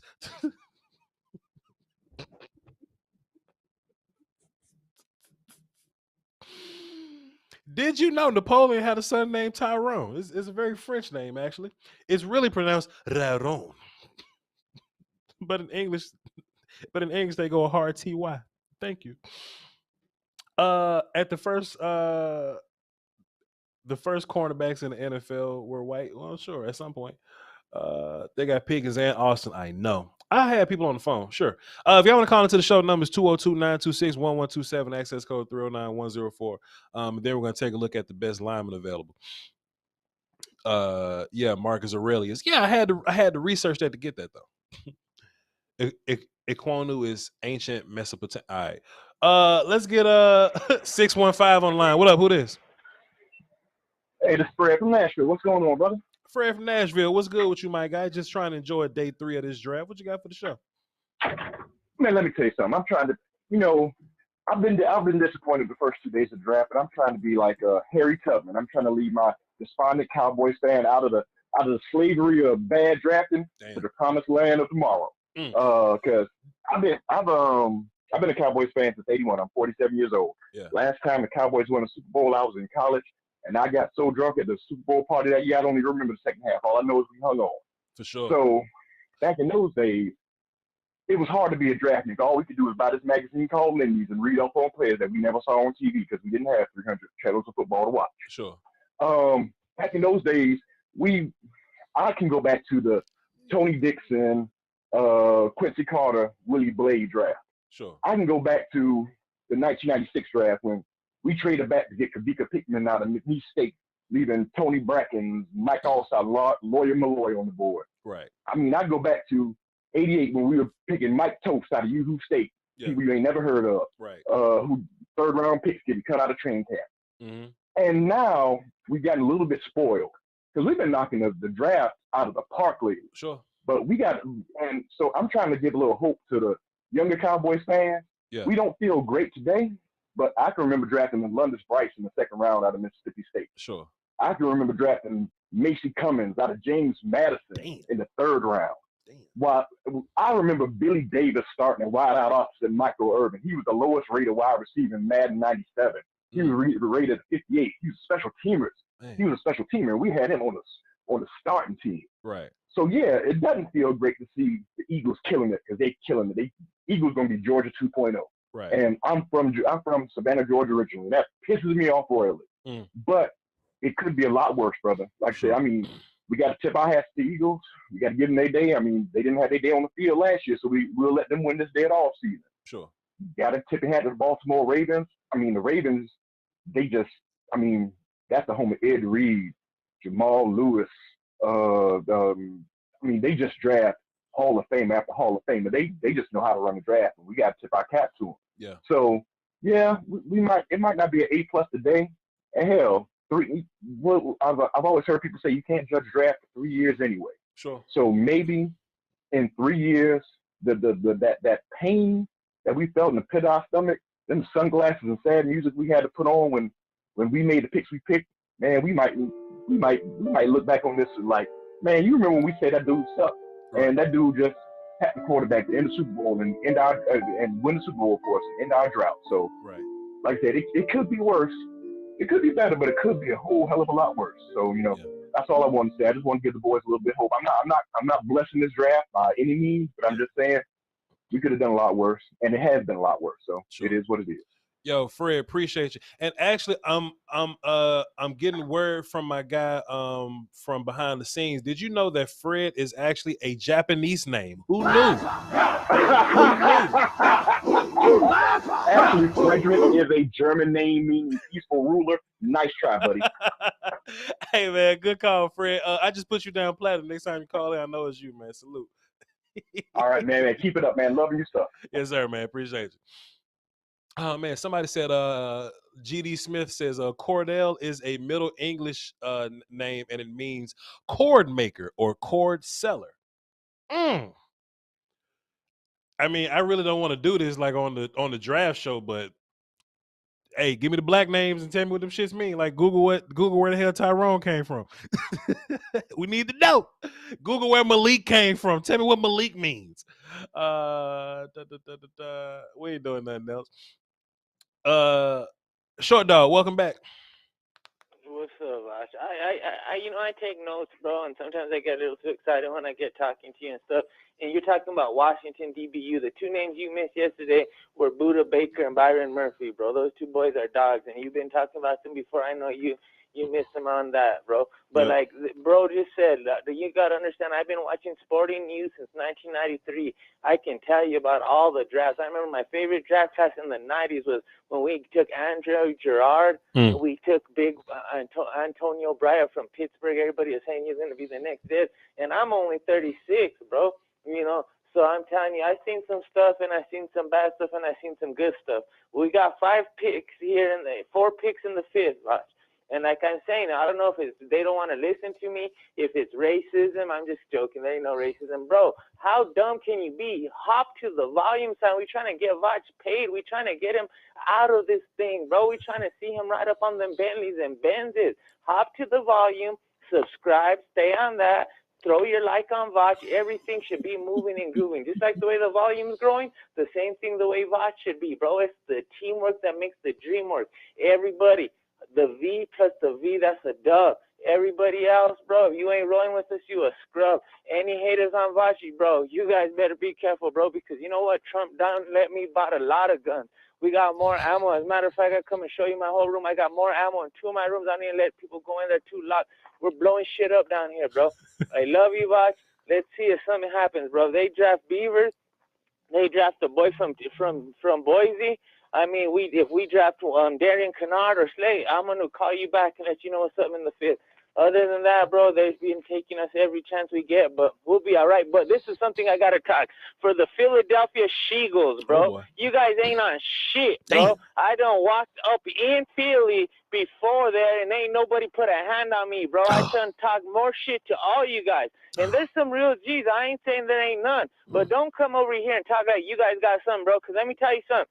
Did you know Napoleon had a son named Tyrone? It's a very French name, actually. It's really pronounced Raron. But in English they go a hard TY. Thank you. At the first cornerbacks in the NFL were white. Well, sure, at some point. They got Pickens and Austin. I know. I had people on the phone. Sure. If y'all want to call into the show, numbers 202-926-1127, access code 309104. Then we're going to take a look at the best lineman available. Marcus Aurelius. Yeah, I had to research that to get that though. Iquonu is ancient Mesopotamia. All right. Let's get 615 online. What up? Who this? Hey, this is Fred from Nashville. What's going on, brother? Fred from Nashville. What's good with you, my guy? Just trying to enjoy day 3 of this draft. What you got for the show? Man, let me tell you something. I'm trying to, I've been disappointed the first 2 days of the draft, but I'm trying to be like Harry Tubman. I'm trying to lead my despondent Cowboys fan out of the slavery of bad drafting to the promised land of tomorrow. Because I've been a Cowboys fan since '81. I'm 47 years old. Yeah. Last time the Cowboys won a Super Bowl, I was in college. And I got so drunk at the Super Bowl party that year, I don't even remember the second half. All I know is we hung on. For sure. So back in those days, it was hard to be a draft nigga. All we could do was buy this magazine called Lindy's and read up on players that we never saw on TV because we didn't have 300 channels of football to watch. Sure. Back in those days, I can go back to the Tony Dixon, Quincy Carter, Willie Blade draft. Sure. I can go back to the 1996 draft when we traded back to get Kavika Pickman out of McNeese State, leaving Tony Bracken, Mike Allstott, Lawyer Malloy on the board. Right. I mean, I go back to 88 when we were picking Mike Toast out of Yoo-Hoo State, people you ain't never heard of, right? Who third-round picks getting cut out of training camp. Mm-hmm. And now we've gotten a little bit spoiled because we've been knocking the draft out of the park lately. Sure. But and so I'm trying to give a little hope to the younger Cowboys fans. Yeah. We don't feel great today, but I can remember drafting London Bryce in the second round out of Mississippi State. Sure. I can remember drafting Macy Cummins out of James Madison in the third round. While I remember Billy Davis starting at wide out opposite Michael Irvin. He was the lowest rated wide receiver in Madden 97. He was rated 58. He was a special teamer. He was a special teamer. We had him on the starting team. Right. So yeah, it doesn't feel great to see the Eagles killing it because they're killing it. Eagles gonna be Georgia 2.0. Right. And I'm from Savannah, Georgia originally. That pisses me off royally. But it could be a lot worse, brother. Like I said, I mean, we got to tip our hats to the Eagles. We got to give them their day. I mean, they didn't have their day on the field last year, so we'll let them win this day at all season. Sure. Got to tip your hat to the Baltimore Ravens. I mean, the Ravens, that's the home of Ed Reed, Jamal Lewis. They just draft Hall of Fame after Hall of Fame. They just know how to run the draft, and we got to tip our cap to them. Yeah. So, yeah, it might not be an A+ today. And hell, I've always heard people say you can't judge draft for 3 years anyway. Sure. So maybe in 3 years, that pain that we felt in the pit of our stomach, them sunglasses and sad music we had to put on when we made the picks we picked, man, we might look back on this like, man, you remember when we said that dude sucked, and that dude just had the quarterback to end the Super Bowl and win the Super Bowl for us and end our drought. So, like I said, it could be worse. It could be better, but it could be a whole hell of a lot worse. So, that's all I want to say. I just want to give the boys a little bit of hope. I'm not blessing this draft by any means, but I'm just saying we could have done a lot worse, and it has been a lot worse. So It is what it is. Yo, Fred, appreciate you. And actually, I'm getting word from my guy from behind the scenes. Did you know that Fred is actually a Japanese name? Who knew? Actually, Frederick is a German name meaning peaceful ruler. Nice try, buddy. Hey, man, good call, Fred. I just put you down platinum. Next time you call in, I know it's you, man. Salute. All right, man. Keep it up, man. Loving your stuff. Yes, sir, man. Appreciate you. Oh, man, somebody said G.D. Smith says Cordell is a Middle English name, and it means cord maker or cord seller. I mean, I really don't want to do this like on the draft show, but hey, give me the black names and tell me what them shits mean. Like Google where the hell Tyrone came from. We need to know. Google where Malik came from. Tell me what Malik means. We ain't doing nothing else. Short Dog, welcome back. What's up, Voch? I take notes, bro, and sometimes I get a little too excited when I get talking to you and stuff. And you're talking about Washington, DBU. The two names you missed yesterday were Buda Baker and Byron Murphy, bro. Those two boys are dogs, and you've been talking about them before. I know you missed them on that, bro. But like bro just said, you got to understand, I've been watching sporting news since 1993. I can tell you about all the drafts. I remember my favorite draft class in the 90s was when we took Andrew Gerard. We took big Antonio Bria from Pittsburgh. Everybody was saying he's going to be the next this. And I'm only 36, bro. So I'm telling you, I've seen some stuff, and I've seen some bad stuff, and I've seen some good stuff. We got 5 picks here, and 4 picks in the 5th, Voch. And like I'm saying, I don't know if they don't want to listen to me, if it's racism. I'm just joking. There ain't no racism. Bro, how dumb can you be? Hop to the volume sign. We're trying to get Voch paid. We're trying to get him out of this thing, bro. We're trying to see him right up on them Bentleys and Benzes. Hop to the volume, subscribe, stay on that. Throw your like on Voch. Everything should be moving and grooving. Just like the way the volume is growing, the same thing the way Voch should be, bro. It's the teamwork that makes the dream work. Everybody. The V plus the V, that's a dub. Everybody else, bro, if you ain't rolling with us, you a scrub. Any haters on Vachi, bro, you guys better be careful, bro, because you know what? Trump done let me buy a lot of guns. We got more ammo. As a matter of fact, I come and show you my whole room. I got more ammo in 2 of my rooms. I don't even let people go in there too locked. We're blowing shit up down here, bro. I love you, Voch. Let's see if something happens, bro. They draft Beavers. They draft a boy from Boise. I mean, if we draft Darion Kennard or Slay, I'm going to call you back and let you know what's up in the fifth. Other than that, bro, they've been taking us every chance we get, but we'll be all right. But this is something I got to talk. For the Philadelphia Eagles, bro, you guys ain't on shit, bro. Damn. I done walked up in Philly before there, and ain't nobody put a hand on me, bro. I done talk more shit to all you guys. And there's some real G's. I ain't saying there ain't none. But don't come over here and talk like you guys got something, bro, because let me tell you something.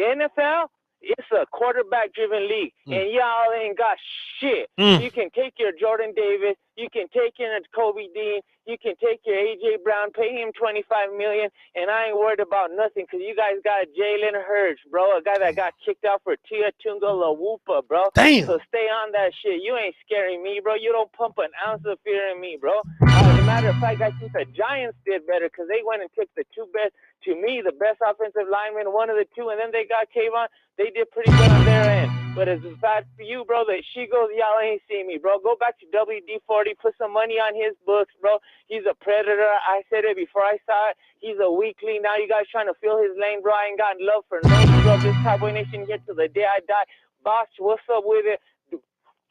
NFL, it's a quarterback-driven league, and y'all ain't got shit. You can take your Jordan Davis, you can take your Kobe Dean, you can take your A.J. Brown, pay him $25 million, and I ain't worried about nothing because you guys got Jalen Hurts, bro, a guy that got kicked out for Tua Tagovailoa, bro. Damn. So stay on that shit. You ain't scaring me, bro. You don't pump an ounce of fear in me, bro. As a matter of fact, I think the Giants did better because they went and took the two best, to me, the best offensive linemen, one of the two, and then they got Kayvon. They did pretty good on their end. But as bad for you, bro, that she goes, y'all ain't seen me, bro. Go back to WD-40, put some money on his books, bro. He's a predator. I said it before I saw it. He's a weakling. Now you guys trying to fill his lane, bro. I ain't got love for no bro. This Cowboy Nation here till the day I die. Box, what's up with it?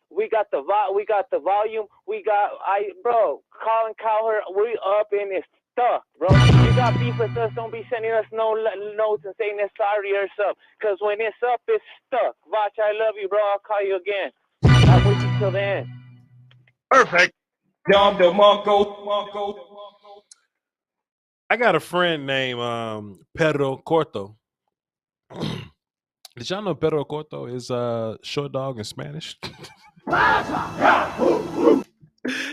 We got the volume. Bro, Colin Cowherd, we up in this stuff, bro. You got beef with us, don't be sending us no notes and saying it's sorry or something. Because when it's up, it's stuck. Voch, I love you, bro. I'll call you again. I'll wait until the end. Perfect. Dom DeMarco. I got a friend named Pedro Corto. Did y'all know Pedro Corto is short dog in Spanish?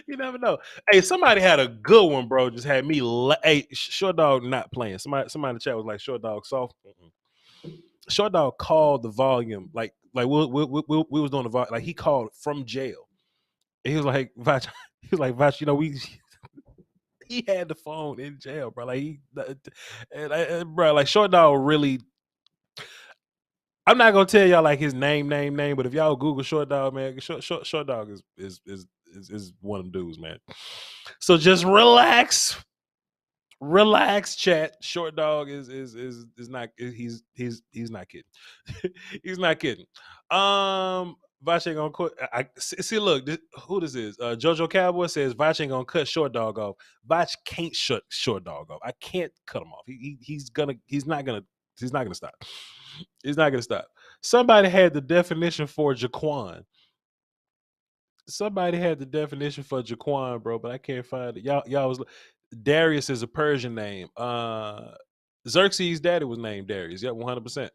You never know. Hey, somebody had a good one, bro. Just had me. Hey, short dog not playing. Somebody in the chat was like, short dog soft. Short dog called the volume like we was doing the volume. Like he called from jail. And he was like, Voch, you know, he had the phone in jail, bro. Like bro, like short dog really. I'm not gonna tell y'all like his name, but if y'all Google short dog, man, short dog is one of them dudes, man. So just relax, chat. Short dog is not he's not kidding. He's not kidding. Voch ain't gonna quit. See, look, who this is? Jojo Cowboy says Voch ain't gonna cut short dog off. Voch can't shut short dog off. I can't cut him off. He's not gonna stop. He's not gonna stop. Somebody had the definition for Jaquan. Bro, but I can't find it. Y'all was Darius is a Persian name. Xerxes' daddy was named Darius. Yep, 100%.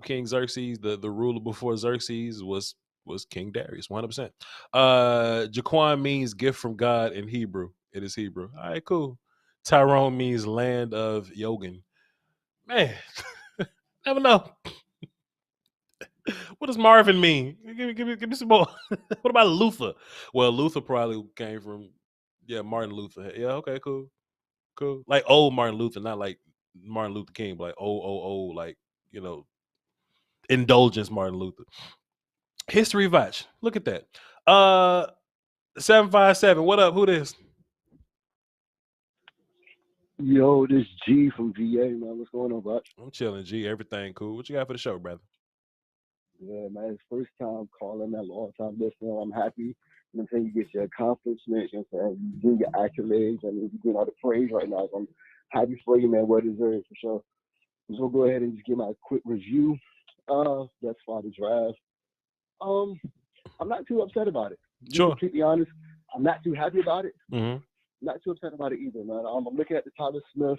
King Xerxes, the ruler before Xerxes was King Darius, 100%. Jaquan means gift from God in Hebrew. It is Hebrew. All right, cool. Tyrone means land of Yogan. Man, never know. What does Marvin mean? Give me some more. What about Luther? Well, Luther probably came from Martin Luther. Yeah, okay, cool. Like old Martin Luther, not like Martin Luther King, but like old, like, you know, indulgence Martin Luther. History Voch. Look at that. 757. What up? Who this? Yo, this G from VA, man. What's going on, Voch? I'm chilling, G. Everything cool. What you got for the show, brother? Yeah, man. It's first time calling, that long time listener. I'm happy. You know what I'm saying? You get your accomplishments, you know what I'm saying? You get your accolades. I mean, you're getting all the praise right now. So I'm happy for you, man. Well deserved, for sure. I'm just going to go ahead and just give my quick review. That's for the draft. I'm not too upset about it. To be completely honest, I'm not too happy about it. Mm-hmm. Not too upset about it either, man. I'm looking at the Tyler Smith.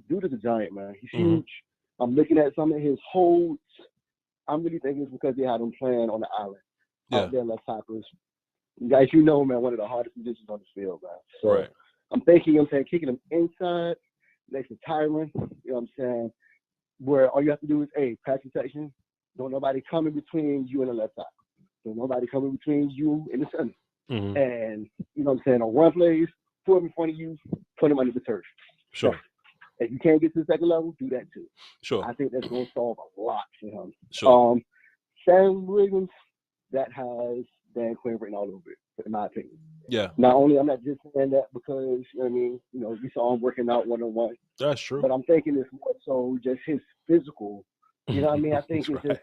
Dude is a giant, man. He's huge. I'm looking at some of his holds. I'm really thinking it's because they had him playing on the island. Out there, left tackles. Guys, you know, man, one of the hardest positions on the field, man. So I'm thinking, kicking him inside next to Tyron. You know what I'm saying? Where all you have to do is, pass protection. Don't nobody come in between you and the left tackle. Don't nobody come in between you and the center. Mm-hmm. And, you know what I'm saying, on run plays, put him in front of you, put him under the turf. Sure. If you can't get to the second level, do that too. Sure. I think that's going to solve a lot for him. Sure. Sam Williams, that has Dan Quinn written all over it. in my opinion. Yeah. Not only I'm not just saying that because we saw him working out one-on-one. That's true. But I'm thinking it's more so just his physical. You know what I mean? I think it's just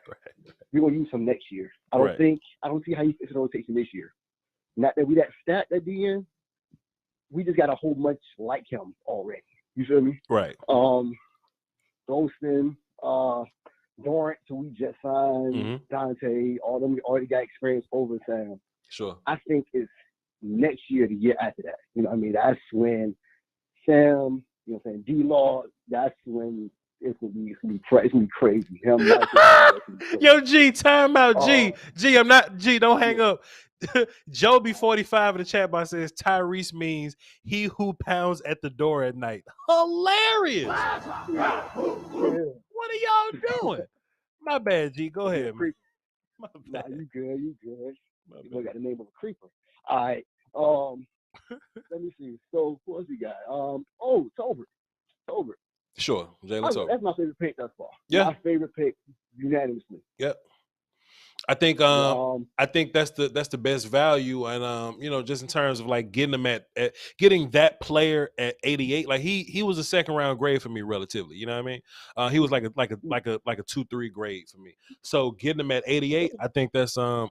we're gonna use him next year. I don't see how he fits the rotation this year. Not that we that stat that be in. We just got a whole bunch like him already. You feel me? Right. Golston, Dorrance, who we just signed, Dante, all them already got experience over Sam. Sure. I think it's next year, the year after that. You know what I mean? That's when Sam, you know what I'm saying, D-Law, that's when it's gonna be crazy. Him, Yo, G, time out, G. G, I'm not G, don't hang up. Joby 45 in the chat box says Tyrese means he who pounds at the door at night. Hilarious. What are y'all doing? My bad, G. Go ahead, man. My bad. Nah, you good. You got the name of a creeper. All right. Let me see. So who else we got? Tolbert. Sure, Jalen Tolbert. That's my favorite pick thus far. Yeah. My favorite pick unanimously. Yep. I think that's the best value, and just in terms of like getting them at getting that player at 88, like he was a second round grade for me relatively. You know what I mean? He was like a 2-3 grade for me. So getting them at 88, I think that's some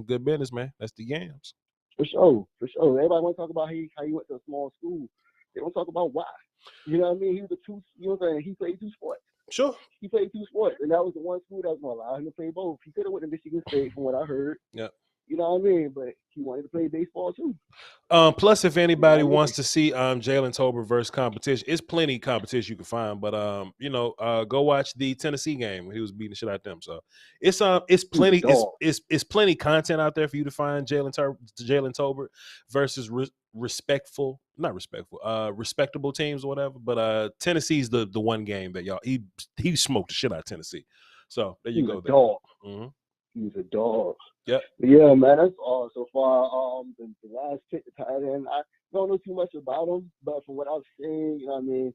good business, man. That's the yams. For sure. Everybody want to talk about how he went to a small school. They want to talk about why. You know what I mean? He was he played 2 sports. Sure. He played 2 sports, and that was the one school that was going to allow him to play both. He could have went to Michigan State, from what I heard. Yeah. You know what I mean? But he wanted to play baseball too. Plus, if anybody wants to see Jalen Tolbert versus competition, it's plenty of competition you can find. But go watch the Tennessee game when he was beating the shit out of them. So it's plenty it's plenty content out there for you to find Jalen Tolbert versus respectable teams or whatever. But Tennessee's the one game that he smoked the shit out of Tennessee. So there you go. Dog. Mm-hmm. He's a dog. Yep. But yeah, man, that's all so far. The last pick, the tight end, I don't know too much about him, but from what I've seen, you know what I mean,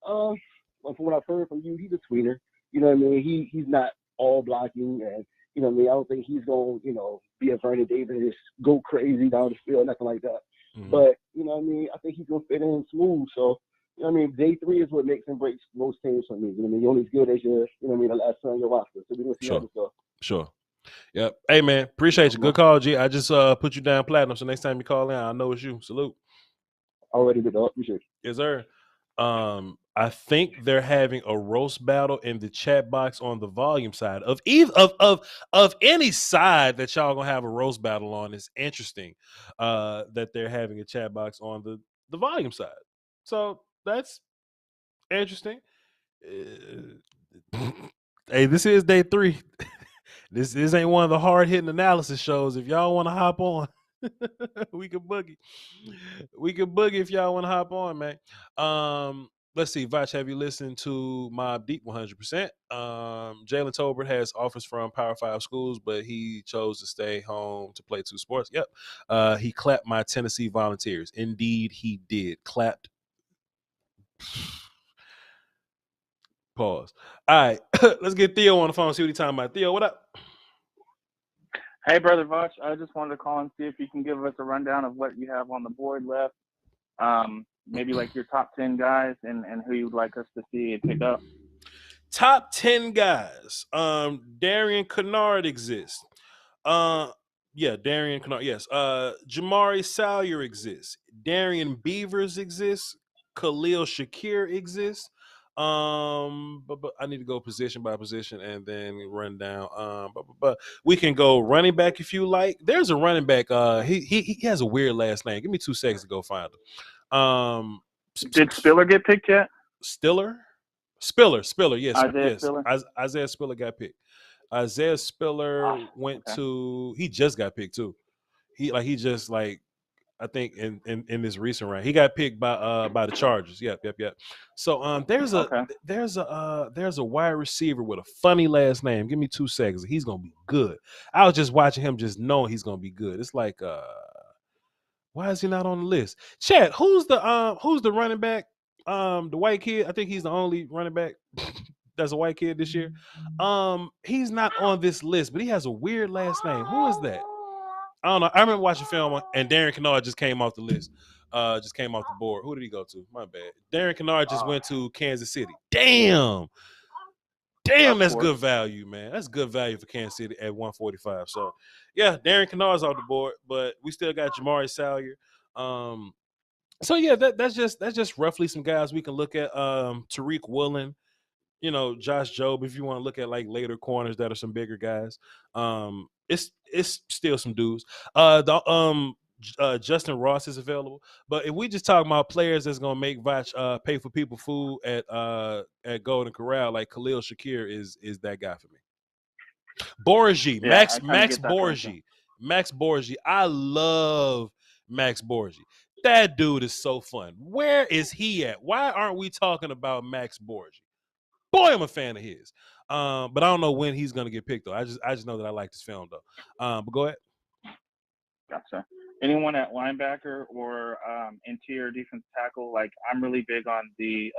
from what I've heard from you, he's a tweener. You know what I mean? He's not all blocking, and you know what I mean. I don't think he's gonna, be a Vernon Davis, go crazy down the field, nothing like that. Mm-hmm. But you know what I mean? I think he's gonna fit in smooth. So you know what I mean? Day 3 is what makes and breaks most teams for me. You know what I mean? You're only as good as your, the last time your roster. So we're gonna see how this goes. Sure. Yep. Hey man, appreciate you. Good call, G. I just put you down platinum, so next time you call in, I know it's you. Salute. Already good, dog. Appreciate you. Yes, sir. I think they're having a roast battle in the chat box on the volume side of any side that y'all gonna have a roast battle on. It's interesting that they're having a chat box on the volume side. So that's interesting. Hey, this is day 3. This ain't one of the hard-hitting analysis shows. If y'all want to hop on, we can boogie. We can boogie if y'all want to hop on, man. Let's see. Voch, have you listened to Mobb Deep 100%? Jalen Tolbert has offers from Power 5 schools, but he chose to stay home to play 2 sports. Yep. He clapped my Tennessee Volunteers. Indeed, he did. Clapped. Pause. All right. Let's get Theo on the phone, see what he's talking about. Theo, what up? Hey, Brother Voch. I just wanted to call and see if you can give us a rundown of what you have on the board left. Maybe like your top 10 guys and who you'd like us to see and pick up. Top 10 guys. Darion Kennard exists. Darion Kennard. Yes. Jamari Salyer exists. Darion Beavers exists. Khalil Shakir exists. But I need to go position by position and then run down. But we can go running back if you like. There's a running back. He has a weird last name. Give me 2 seconds to go find him. Did Spiller get picked yet? Spiller. Yes, Isaiah Spiller got picked. Isaiah Spiller he just got picked too. I think in this recent round, he got picked by the Chargers. Yep. So there's a wide receiver with a funny last name. Give me 2 seconds. He's gonna be good. I was just watching him, just knowing he's gonna be good. It's like, why is he not on the list? Chad, who's the running back? The white kid. I think he's the only running back that's a white kid this year. He's not on this list, but he has a weird last name. Who is that? I don't know. I remember watching film and Darion Kennard just came off the list. Just came off the board. Who did he go to? My bad. Darion Kennard just went to Kansas City. Damn, that's good value, man. That's good value for Kansas City at 145. So, yeah, Darion Kennard's off the board, but we still got Jamari Salyer. So yeah, that's just roughly some guys we can look at. Tariq Woolen, Josh Jobe. If you want to look at like later corners that are some bigger guys, it's still some dudes. Justin Ross is available, but if we just talk about players that's gonna make Voch pay for people food at Golden Corral, like Khalil Shakir is that guy for me. Borgi, Max Borgi. I love Max Borgi. That dude is so fun. Where is he at? Why aren't we talking about Max Borgi? Boy, I'm a fan of his. But I don't know when he's gonna get picked though. I just know that I like this film though. But go ahead. Gotcha. Anyone at linebacker or interior defense tackle? Like, I'm really big on the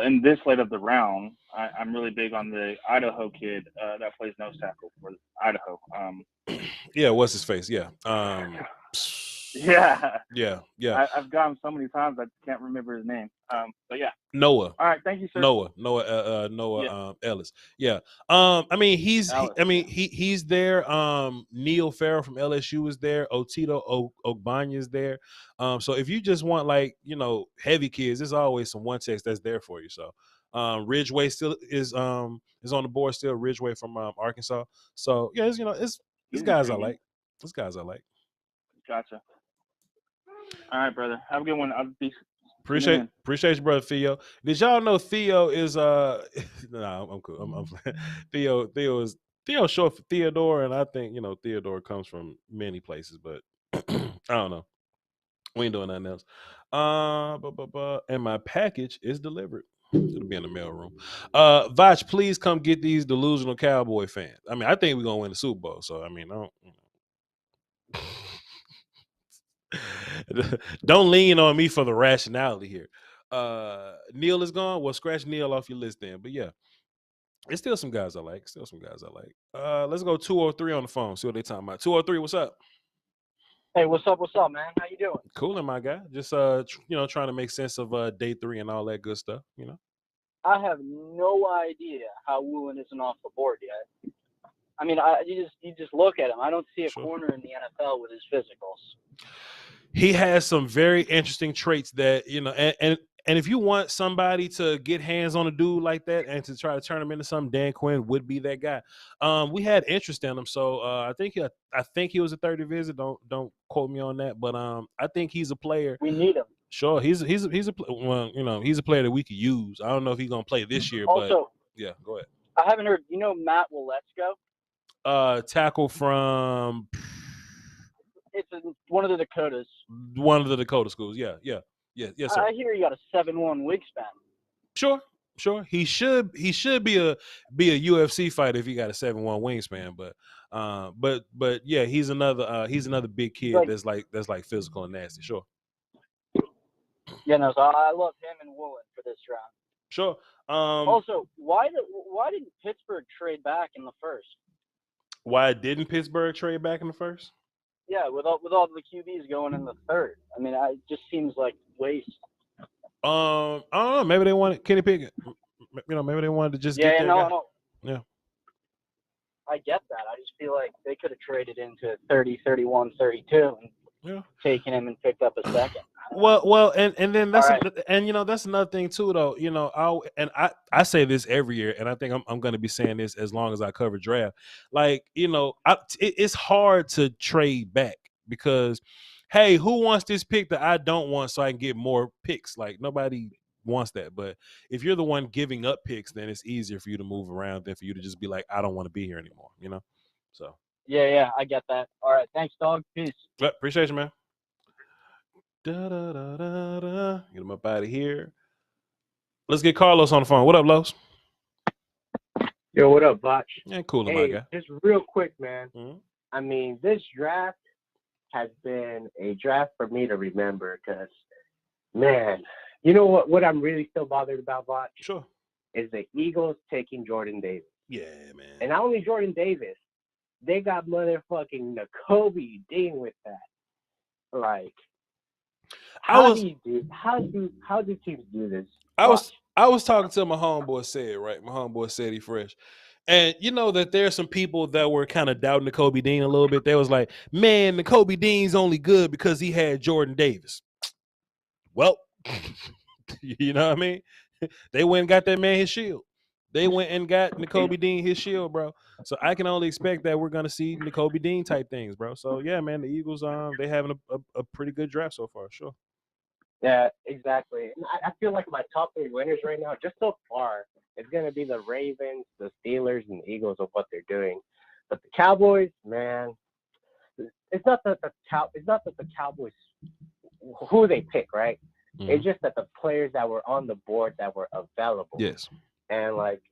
in this late of the round, I'm really big on the Idaho kid that plays nose tackle for Idaho. Yeah, what's his face? Yeah. Yeah. Yeah. I've got him so many times I can't remember his name. But yeah. Noah. All right, thank you, sir. Noah Ellis. Yeah. He's there. Neil Farrell from LSU is there. Otito Ogbanya is there. So if you just want heavy kids, there's always some one text that's there for you. So Ridgeway still is on the board still. Ridgeway from Arkansas. So yeah, it's these guys I like. These guys I like. Gotcha. All right, brother. Have a good one. I'll be Appreciate you, brother Theo. Did y'all know Theo is no, I'm cool. I'm Theo short for Theodore, and I think Theodore comes from many places, but I don't know. We ain't doing nothing else. And my package is delivered. It'll be in the mail room. Voch, please come get these delusional Cowboy fans. I mean, I think we're gonna win the Super Bowl. So I mean, don't lean on me for the rationality here. Neil is gone. Well, scratch Neil off your list then. But yeah, it's still some guys I like. Let's go 203 on the phone. See what they talking about. 203, what's up? Hey, what's up, man? How you doing? Coolin', my guy. Just trying to make sense of day 3 and all that good stuff. I have no idea how Woolen isn't off the board yet. I mean, you just look at him. I don't see a corner in the NFL with his physicals. He has some very interesting traits that, and if you want somebody to get hands on a dude like that and to try to turn him into something, Dan Quinn would be that guy. We had interest in him, so I think he was a 30 visit. Don't quote me on that, but I think he's a player. We need him. Sure, he's a player that we could use. I don't know if he's gonna play this year, also, but yeah, go ahead. I haven't heard. Matt Waletzko? Tackle from. It's one of the Dakotas. One of the Dakota schools. Yeah, yes, sir. I hear he got a 7'1" wingspan. Sure. He should be a UFC fighter if he got a 7'1" wingspan. But yeah, he's another big kid that's like physical and nasty. Sure. Yeah, no. So I love him and Woolen for this round. Sure. Also, why didn't Pittsburgh trade back in the first? Why didn't Pittsburgh trade back in the first? Yeah, with all the QBs going in the third. I mean, it just seems like waste. I don't know. Maybe they wanted Kenny Pickett. Maybe they wanted to just get that guy. Yeah. I get that. I just feel like they could have traded into 30, 31, 32 and taken him and picked up a second. Well, and then that's that's another thing too, though. I say this every year, and I think I'm going to be saying this as long as I cover draft. Like, it's hard to trade back because, hey, who wants this pick that I don't want so I can get more picks? Like, nobody wants that. But if you're the one giving up picks, then it's easier for you to move around than for you to just be like, I don't want to be here anymore. So. Yeah, I get that. All right, thanks, dog. Peace. Appreciate you, man. Get him up out of here. Let's get Carlos on the phone. What up, Los? Yo, what up, Voch? Yeah, cool, my guy. Just real quick, man. Mm-hmm. I mean, this draft has been a draft for me to remember because, man, you know what I'm really still bothered about, Voch? Sure. Is the Eagles taking Jordan Davis. Yeah, man. And not only Jordan Davis, they got motherfucking Nakobe Dean with that. Like, how do teams do this? I was talking to my homeboy said, right? My homeboy said he fresh. And you know that there's some people that were kind of doubting Nakobe Dean a little bit. They was like, man, Nakobe Dean's only good because he had Jordan Davis. Well, you know what I mean? They went and got that man his shield. They went and got Nakobe Dean his shield, bro. So I can only expect that we're gonna see Nakobe Dean type things, bro. So yeah, man, the Eagles, they having a pretty good draft so far, sure. Yeah, exactly. And I feel like my top 3 winners right now, just so far, it's gonna be the Ravens, the Steelers, and the Eagles of what they're doing. But the Cowboys, man, it's not that the Cowboys who they pick, right? Mm-hmm. It's just that the players that were on the board that were available. Yes. And like,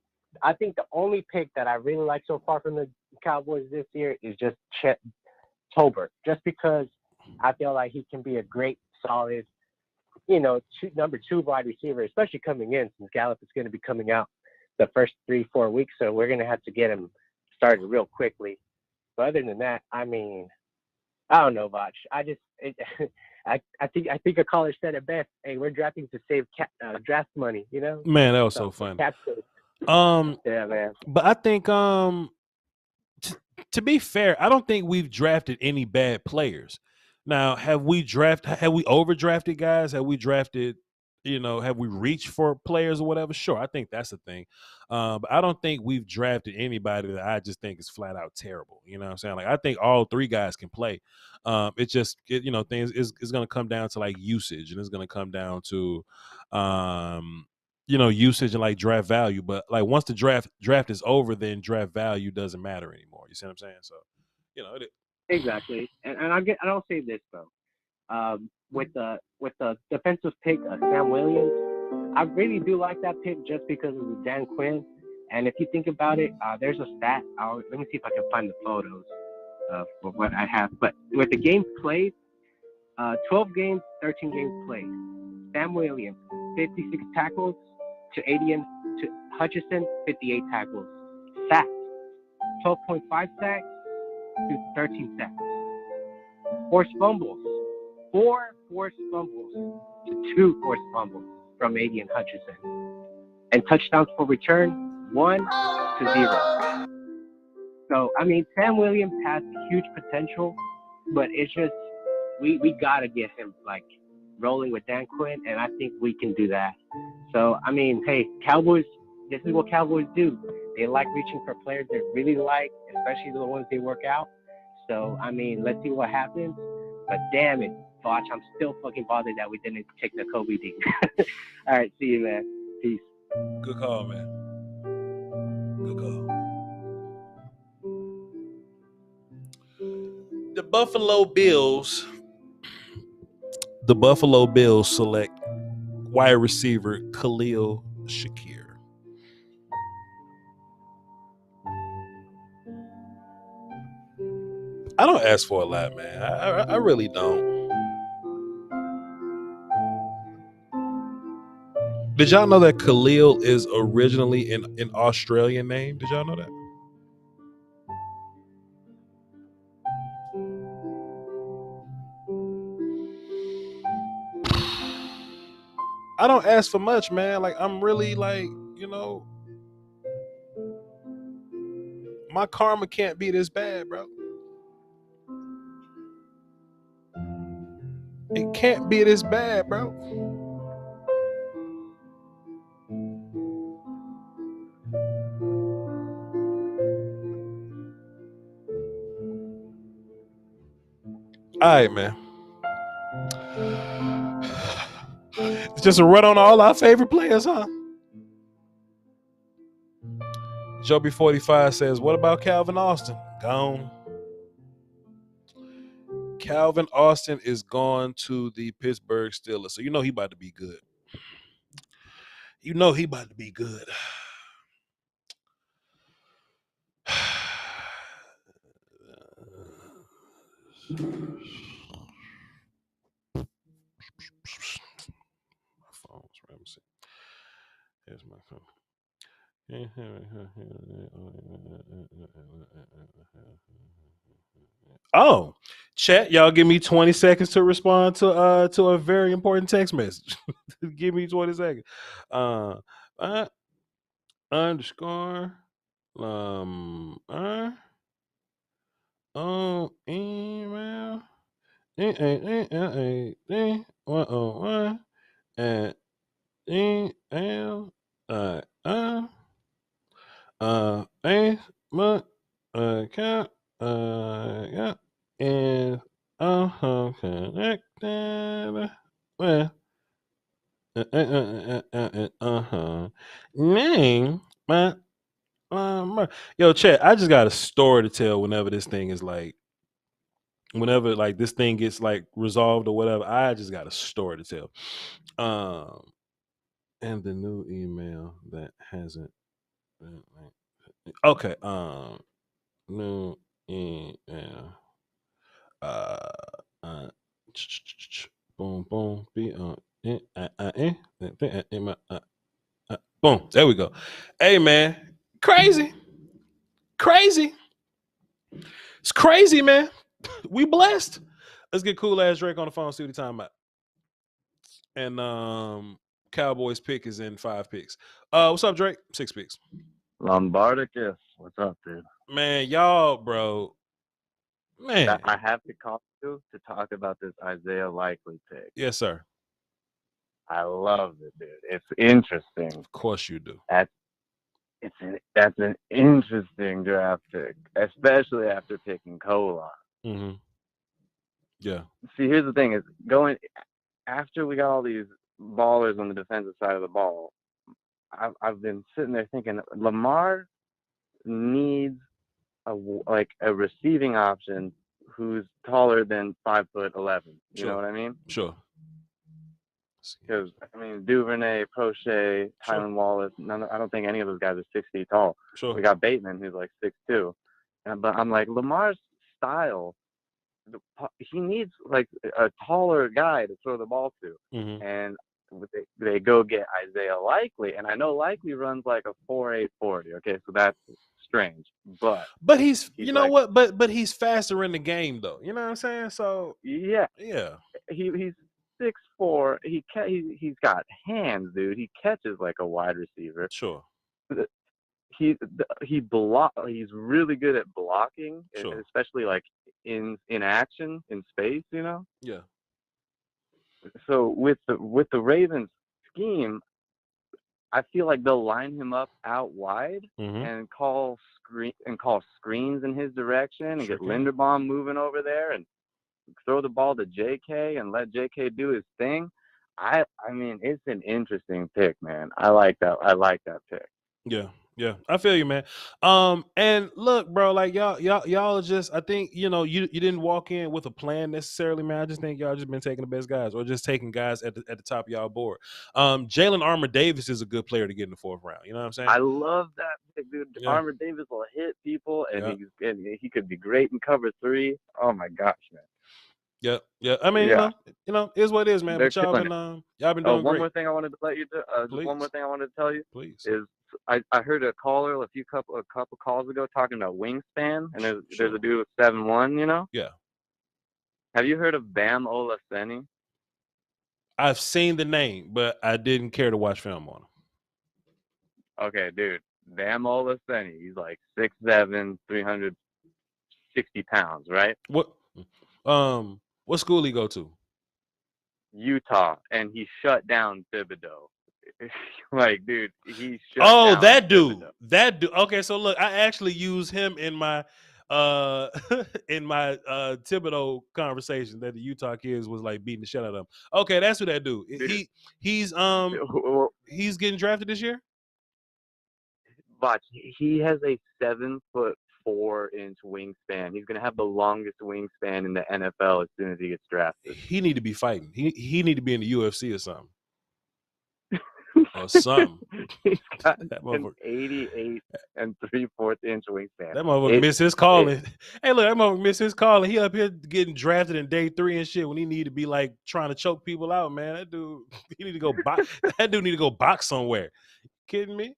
I think the only pick that I really like so far from the Cowboys this year is just Chet Tolbert, just because I feel like he can be a great, solid, number 2 wide receiver, especially coming in, since Gallup is going to be coming out the first 3-4 weeks. So we're going to have to get him started real quickly. But other than that, I mean, I don't know, Voch. I think a caller said it best. Hey, we're drafting to save draft money, Man, that was so funny. Yeah, man. But I think to be fair, I don't think we've drafted any bad players. Now, have we overdrafted guys? Have we drafted, have we reached for players or whatever? Sure, I think that's the thing. But I don't think we've drafted anybody that I just think is flat out terrible. You know what I'm saying? Like, I think all 3 guys can play. It's just, things is going to come down to like usage, and it's going to come down to, usage and like draft value. But like once the draft is over, then draft value doesn't matter anymore. You see what I'm saying? So, Exactly, and I'll say this though, with the defensive pick, Sam Williams, I really do like that pick just because of the Dan Quinn. And if you think about it, there's a stat. Let me see if I can find the photos of what I have. But with the games played, 12 games, 13 games played. Sam Williams, 56 tackles to Hutchinson, 58 tackles. Sacks, 12.5 sacks to 13 sacks. Forced fumbles, 4 forced fumbles to 2 forced fumbles from Beatty and Hutchinson. And touchdowns for return, 1 to 0. So, I mean, Sam Williams has huge potential, but it's just, we got to get him, like, rolling with Dan Quinn, and I think we can do that. So, I mean, hey, Cowboys, this is what Cowboys do. They like reaching for players they really like, especially the ones they work out. So, I mean, let's see what happens. But damn it, Voch, I'm still fucking bothered that we didn't take the Kobe Dean. All right, see you, man. Peace. Good call, man. Good call. The Buffalo Bills select wide receiver Khalil Shakir. I don't ask for a lot, man. I really don't. Did y'all know that Khalil is originally an Australian name? Did y'all know that? I don't ask for much, man. Like, I'm really like, my karma can't be this bad, bro. It can't be this bad, bro. All right, man. It's just a run on all our favorite players, huh? Joby45 says, what about Calvin Austin? Gone. Calvin Austin is gone to the Pittsburgh Steelers. So you know he about to be good. My phone's right. Here's my phone. Oh, chat, y'all give me 20 seconds to respond to a very important text message. Give me 20 seconds. Underscore email at email Facebook account yeah, and connected with name my yo chat. I just got a story to tell whenever this thing is like, whenever like this thing gets like resolved or whatever. I just got a story to tell. And the new email that hasn't been okay. New email. Boom boom be on boom. There we go. Hey man, crazy. It's crazy, man. We blessed. Let's get Cool Ass Drake on the phone. See what he's talking about. And Cowboys pick is in 5 picks. What's up, Drake? 6 picks. Lombardicus, what's up, dude? Man, y'all, bro. Man, I have to call you to talk about this Isaiah Likely pick. Yes, sir. I love it, dude. It's interesting. Of course you do. That's an interesting draft pick, especially after picking Colon. Mm-hmm. Yeah. See, here's the thing: is going after we got all these ballers on the defensive side of the ball. I've been sitting there thinking Lamar needs a receiving option who's taller than 5'11". You know what I mean? Sure. Because I mean Duvernay, Prochet, Tylan Wallace. I don't think any of those guys are 6 feet tall. Sure. We got Bateman who's like 6'2". But I'm like Lamar's style. He needs like a taller guy to throw the ball to, and they go get Isaiah Likely, and I know Likely runs like a 4.8 40. Okay, so that's strange, but he's you know like, what? But he's faster in the game though. You know what I'm saying? So yeah, he's 6'4". He's got hands, dude. He catches like a wide receiver. Sure. He's really good at blocking, especially like in action in space, you know. Yeah. So with the Ravens scheme, I feel like they'll line him up out wide and call screens in his direction and get Linderbaum moving over there and throw the ball to JK and let JK do his thing. I mean, it's an interesting pick, man. I like that pick. Yeah, I feel you, man. And look, bro, like y'all are just, I think, you know, you didn't walk in with a plan necessarily, man. I just think y'all just been taking the best guys or just taking guys at the top of y'all board. Jalen Armour Davis is a good player to get in the 4th round. You know what I'm saying? I love that pick, dude. Yeah. Armour Davis will hit people, and he could be great in cover 3. Oh my gosh, man. Yeah. I mean, you know, it is what it is, man. But y'all been doing great. One more thing I wanted to let you do. One more thing I wanted to tell you. Please. Is I heard a caller a couple calls ago talking about wingspan, and there's a dude with 7'1", you know? Yeah. Have you heard of Bam Olaseni? I've seen the name, but I didn't care to watch film on him. Okay, dude. Bam Olaseni. He's like 6'7", 360 pounds, right? What school he go to? Utah, and he shut down Thibodeau. Like, dude, he shut down that dude. Thibodeau. That dude. Okay, so look, I actually use him in my Thibodeau conversation that the Utah kids was like beating the shit out of him. Okay, that's who that dude. He's getting drafted this year. But he has a 7'4" wingspan. He's gonna have the longest wingspan in the NFL as soon as he gets drafted. He need to be fighting. He need to be in the UFC or something. Or something. He's got an 88 3/4 inch wingspan. That motherfucker missed his calling. Hey, look, that motherfucker missed his calling. He up here getting drafted in day 3 and shit when he need to be like trying to choke people out, man. That dude, he need to go box. That dude need to go box somewhere. You kidding me?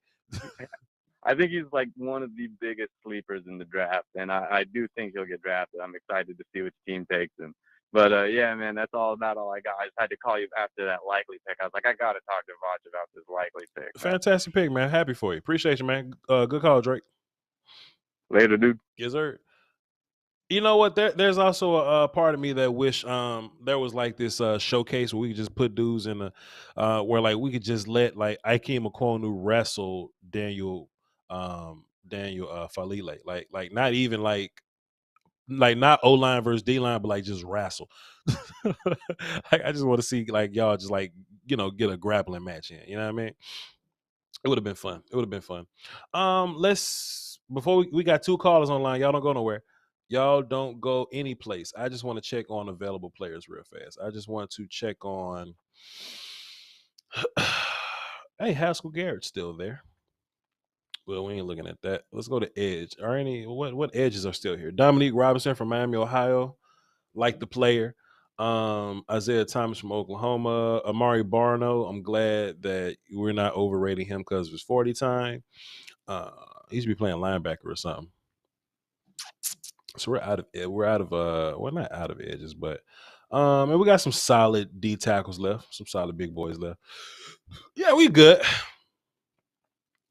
I think he's like one of the biggest sleepers in the draft, and I do think he'll get drafted. I'm excited to see which team takes him. But yeah, man, that's all I got. I just had to call you after that likely pick. I was like, I got to talk to Voch about this likely pick. Fantastic pick, man. Happy for you. Appreciate you, man. Good call, Drake. Later, dude. Yes, sir. You know what? There's also a part of me that wish there was like this showcase where we could just put dudes in a where like we could just let like Ike Makonu wrestle Daniel Falile. Like not even like not O-line versus D-line, but like just wrestle. I just want to see like y'all just like, get a grappling match in. You know what I mean? It would have been fun. Before we got 2 callers online. Y'all don't go nowhere. Y'all don't go any place. I just want to check on available players real fast. I just want to check on hey, Haskell Garrett's still there. Well, we ain't looking at that. Let's go to edge. Are any what edges are still here? Dominique Robinson from Miami, Ohio, like the player. Isaiah Thomas from Oklahoma. Amari Barno. I'm glad that we're not overrating him because of his 40 time. He used to be playing linebacker or something. So we're out of well, not out of edges, but and we got some solid D tackles left, some solid big boys left. Yeah, we good.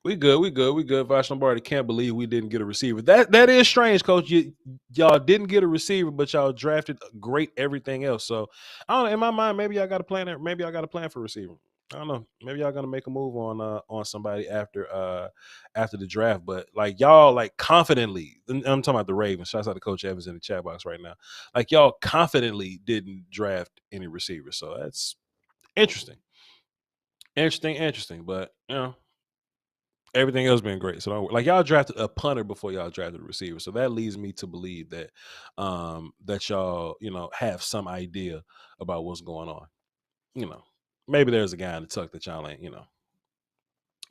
We good. Voch Lombardi can't believe we didn't get a receiver. That is strange, Coach. Y'all didn't get a receiver, but y'all drafted great everything else. So I don't know. In my mind, maybe y'all got a plan. Maybe y'all got a plan for receiver. I don't know. Maybe y'all gonna make a move on somebody after the draft. But like y'all like confidently, I'm talking about the Ravens. Shouts out to Coach Evans in the chat box right now. Like y'all confidently didn't draft any receivers. So that's interesting. But everything else been great. So don't worry. Like y'all drafted a punter before y'all drafted a receiver. So that leads me to believe that that y'all, have some idea about what's going on. Maybe there's a guy in the tuck that y'all ain't,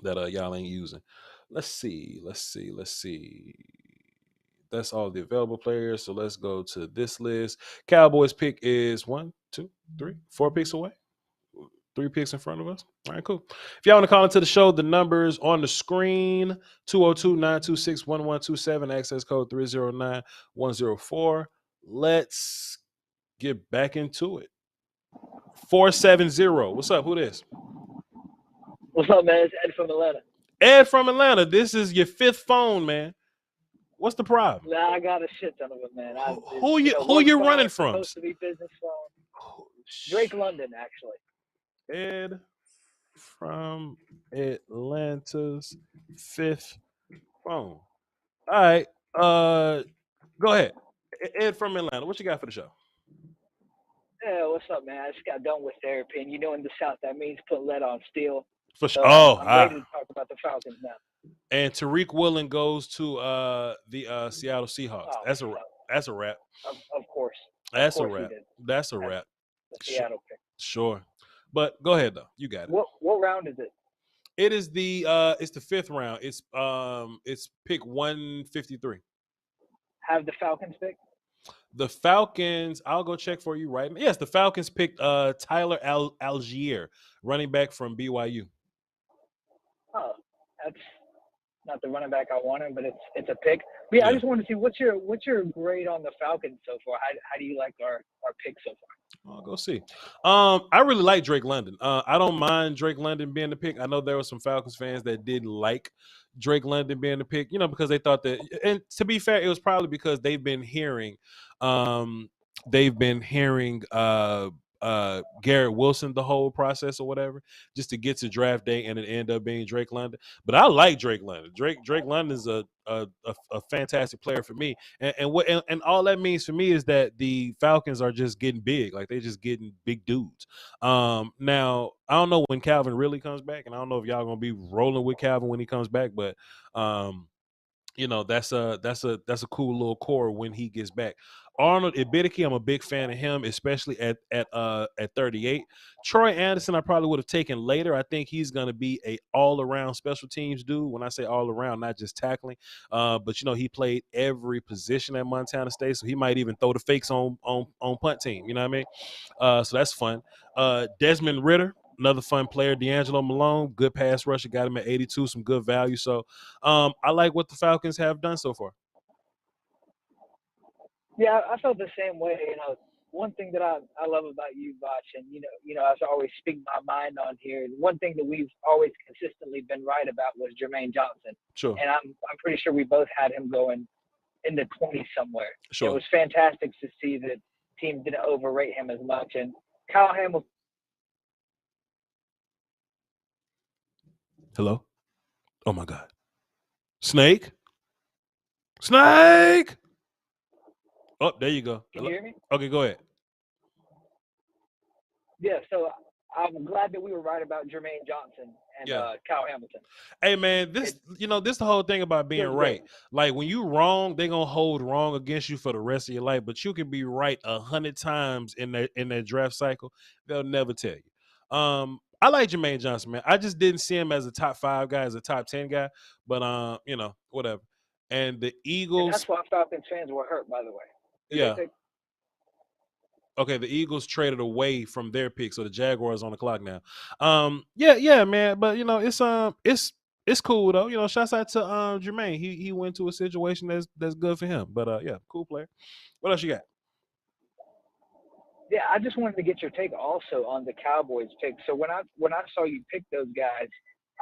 that y'all ain't using. Let's see. That's all the available players. So let's go to this list. Cowboys pick is 1, 2, 3, 4 picks away. 3 picks in front of us. All right, cool. If y'all want to call into the show, the numbers on the screen, 202-926-1127, access code 309-104. Let's get back into it. 470. What's up? Who this? What's up, man? It's Ed from Atlanta. Ed from Atlanta. This is your 5th phone, man. What's the problem? Nah, I got a shit ton of them, man. Who you running from? Supposed to be business phone. Drake London, actually. Ed from Atlanta's 5th phone. All right. Go ahead. Ed from Atlanta. What you got for the show? Yeah, what's up, man? I just got done with therapy, and in the South, that means put lead on steel. For sure. So I'm ready to talk about the Falcons now. And Tariq Woolen goes to the Seattle Seahawks. That's a wrap. Of course. That's a wrap. That's a wrap. The Seattle pick. Sure. But go ahead though. You got it. What round is it? It is the 5th round. It's pick 153. Have the Falcons pick? The Falcons, I'll go check for you right now. Yes, the Falcons picked Tyler Algier, running back from BYU. Oh, that's not the running back I wanted, but it's a pick. But yeah, I just want to see what's your grade on the Falcons so far? How do you like our pick so far? I'll go see. I really like Drake London. I don't mind Drake London being the pick. I know there were some Falcons fans that didn't like Drake London being the pick, because they thought that, and to be fair, it was probably because they've been hearing Garrett Wilson the whole process or whatever, just to get to draft day, and it ended up being Drake London. But I like Drake London. Drake London's a fantastic player for me, and all that means for me is that the Falcons are just getting big, like they're just getting big dudes. Now I don't know when Calvin really comes back, and I don't know if y'all gonna be rolling with Calvin when he comes back, but that's a cool little core when he gets back. Arnold Beatty, I'm a big fan of him, especially at 38. Troy Anderson, I probably would have taken later. I think he's going to be a all-around special teams dude. When I say all-around, not just tackling, but he played every position at Montana State, so he might even throw the fakes on punt team. You know what I mean? So that's fun. Desmond Ridder, another fun player, D'Angelo Malone, good pass rusher, got him at 82, some good value. So I like what the Falcons have done so far. Yeah, I felt the same way. One thing that I love about you, Voch, and as I always speak my mind on here, one thing that we've always consistently been right about was Jermaine Johnson. Sure. And I'm pretty sure we both had him going in the 20s somewhere. Sure. It was fantastic to see that teams didn't overrate him as much. And Kyle Hamilton. Hello? Oh my God. Snake? Snake! Oh, there you go. Can you hear me? Okay, go ahead. Yeah, so I'm glad that we were right about Jermaine Johnson and Kyle Hamilton. Hey man, this the whole thing about being right. Like when you wrong, they're gonna hold wrong against you for the rest of your life. But you can be right 100 times in that draft cycle. They'll never tell you. I like Jermaine Johnson, man. I just didn't see him as a top 5 guy, as a top 10 guy. But whatever. And the Eagles. And that's why Falcons fans were hurt, by the way. Yeah. Okay, the Eagles traded away from their pick, so the Jaguars on the clock now. Yeah, man. But it's cool though. Shouts out to Jermaine. He went to a situation that's good for him. But yeah, cool player. What else you got? Yeah, I just wanted to get your take also on the Cowboys pick. So when I saw you pick those guys,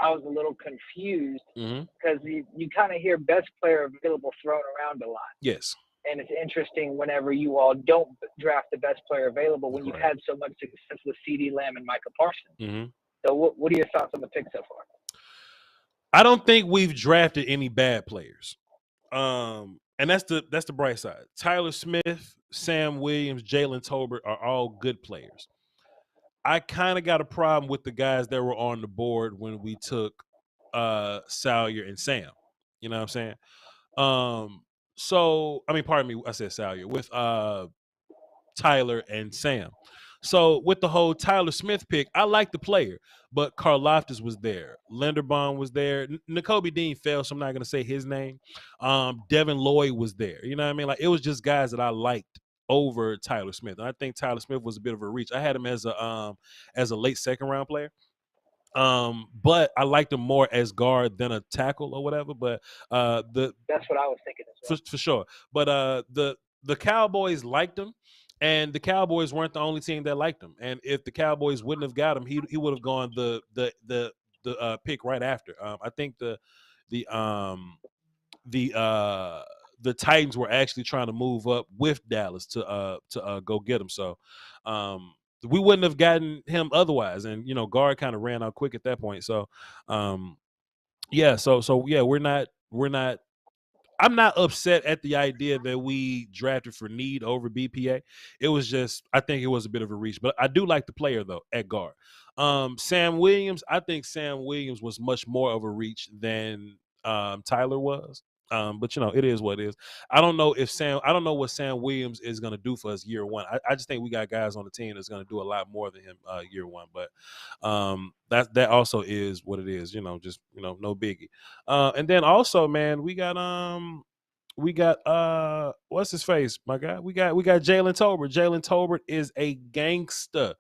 I was a little confused because you kind of hear best player available thrown around a lot. Yes. And it's interesting whenever you all don't draft the best player available when you've had so much success with CeeDee Lamb and Micah Parsons. So what are your thoughts on the pick so far? I don't think we've drafted any bad players. And that's the bright side. Tyler Smith, Sam Williams, Jalen Tolbert are all good players. I kind of got a problem with the guys that were on the board when we took Salyer and Sam. You know what I'm saying? So, I mean, pardon me, I said Salyer, with Tyler and Sam. So, with the whole Tyler Smith pick, I like the player, but Karlaftis was there. Linderbaum was there. Nakobe Dean fell, so I'm not going to say his name. Devin Lloyd was there. You know what I mean? Like, it was just guys that I liked over Tyler Smith. And I think Tyler Smith was a bit of a reach. I had him as a late second round player. But I liked him more as guard than a tackle or whatever. But that's what I was thinking as well. For sure. But the Cowboys liked him, and the Cowboys weren't the only team that liked him. And if the Cowboys wouldn't have got him, he would have gone the pick right after. I think the Titans were actually trying to move up with Dallas to go get him. So we wouldn't have gotten him otherwise. And guard kind of ran out quick at that point. So yeah, so yeah, we're not I'm not upset at the idea that we drafted for need over BPA. It was just, I think it was a bit of a reach, but I do like the player though at guard. Sam Williams, I think Sam Williams was much more of a reach than Tyler was. But it is what it is. I don't know what Sam Williams is going to do for us year one. I just think we got guys on the team that's going to do a lot more than him year one. But that also is what it is. Just no biggie. And then also, man, we got what's his face, my guy? We got Jalen Tolbert. Jalen Tolbert is a gangster.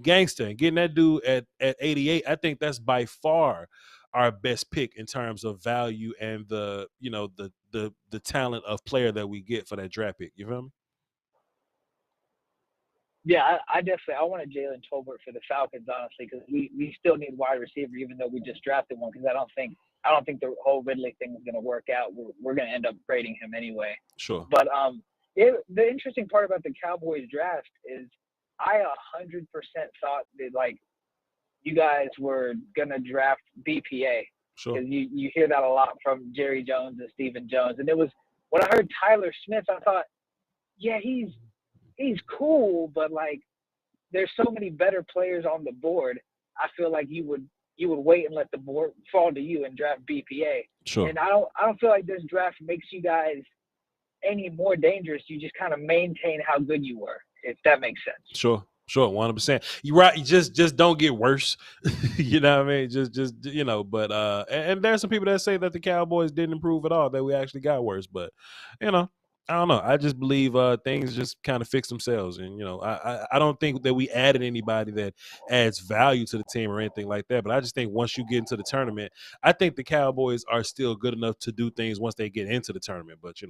And getting that dude at 88, I think that's by far our best pick in terms of value and the talent of player that we get for that draft pick. You feel me? Yeah, I definitely wanted Jalen Tolbert for the Falcons, honestly, because we still need wide receiver, even though we just drafted one. Because I don't think the whole Ridley thing is going to work out. We're going to end up grading him anyway. Sure. But the interesting part about the Cowboys draft is I 100% thought that you guys were going to draft BPA. Sure. Because you hear that a lot from Jerry Jones and Stephen Jones. And it was when I heard Tyler Smith, I thought, yeah, he's cool, but there's so many better players on the board. I feel like you would wait and let the board fall to you and draft BPA. Sure. And I don't feel like this draft makes you guys any more dangerous. You just kind of maintain how good you were, if that makes sense. Sure, 100%. You're right. You just don't get worse. You know what I mean? Just But and there's some people that say that the Cowboys didn't improve at all, that we actually got worse. But I don't know. I just believe things just kind of fix themselves, and I don't think that we added anybody that adds value to the team or anything like that. But I just think once you get into the tournament, I think the Cowboys are still good enough to do things once they get into the tournament. But yeah.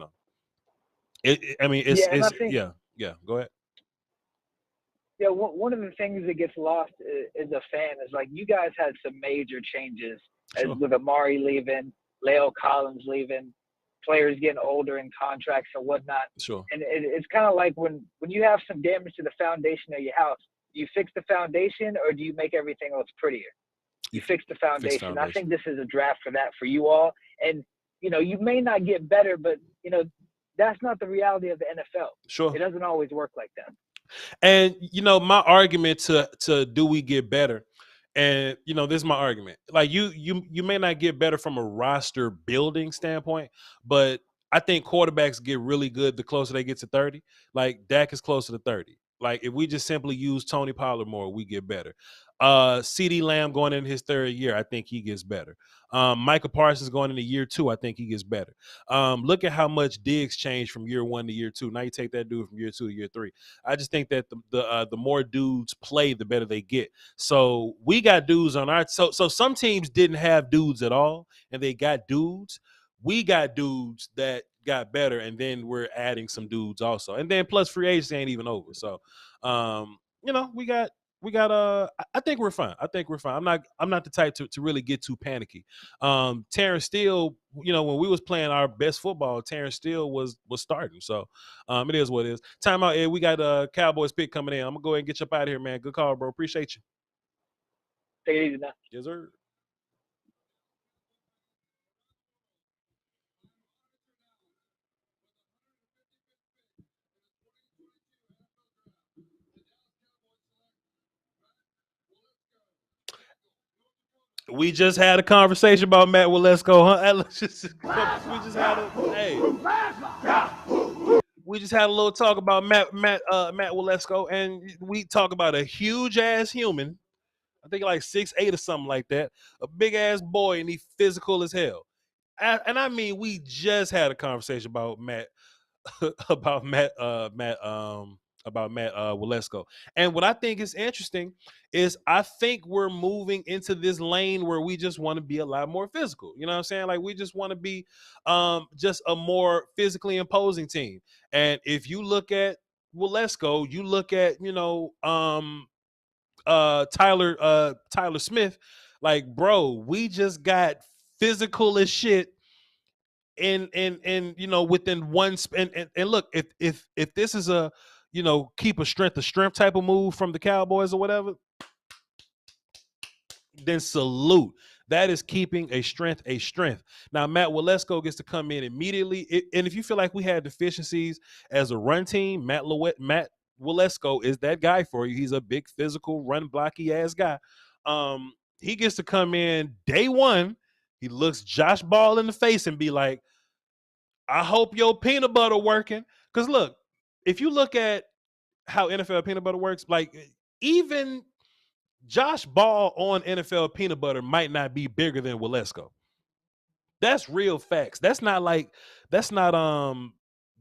Go ahead. Yeah, one of the things that gets lost as a fan is like you guys had some major changes with Amari leaving, Leo Collins leaving, players getting older in contracts and whatnot. Sure. And it's kind of like when you have some damage to the foundation of your house, do you fix the foundation or do you make everything else prettier? You fix the foundation. I think this is a draft for that for you all. And, you may not get better, but, that's not the reality of the NFL. Sure. It doesn't always work like that. And, my argument to do we get better, and, this is my argument. Like you may not get better from a roster building standpoint, but I think quarterbacks get really good the closer they get to 30. Like Dak is closer to 30. Like if we just simply use Tony Pollard more, we get better. CeeDee Lamb going in his third year, I think he gets better. Micah Parsons going into year 2, I think he gets better. Look at how much Diggs changed from year 1 to year 2. Now you take that dude from year 2 to year 3. I just think that the more dudes play, the better they get. So we got dudes on our so some teams didn't have dudes at all, and they got dudes. We got dudes that got better, and then we're adding some dudes also, and then plus free agency ain't even over. So, we got I think we're fine. I'm not the type to really get too panicky. Terrence Steele, when we was playing our best football, Terrence Steele was starting. So it is what it is. Timeout, Ed. We got a Cowboys pick coming in. I'm gonna go ahead and get you up out of here, man. Good call, bro. Appreciate you. Take it easy now. Yes, sir. We just had a conversation about Matt Waletzko, huh? We just had a little talk about Matt Waletzko, and we talk about a huge ass human. I think like 6'8" or something like that. A big ass boy, and he physical as hell. And I mean, we just had a conversation about Matt Waletzko. And what I think is interesting is I think we're moving into this lane where we just want to be a lot more physical. You know what I'm saying? Like we just want to be just a more physically imposing team. And if you look at Waletzko, you look at, Tyler Smith, like, bro, we just got physical as shit. And within one and look, if this is a keep a strength type of move from the Cowboys or whatever, then salute. That is keeping a strength. Now Matt Waletzko gets to come in immediately, and if you feel like we had deficiencies as a run team, Matt Waletzko is that guy for you. He's a big physical run blocky ass guy. He gets to come in day one. He looks Josh Ball in the face and be like, I hope your peanut butter working. Because look, if you look at how NFL peanut butter works, like even Josh Ball on NFL peanut butter might not be bigger than Waletzko. That's real facts. That's not like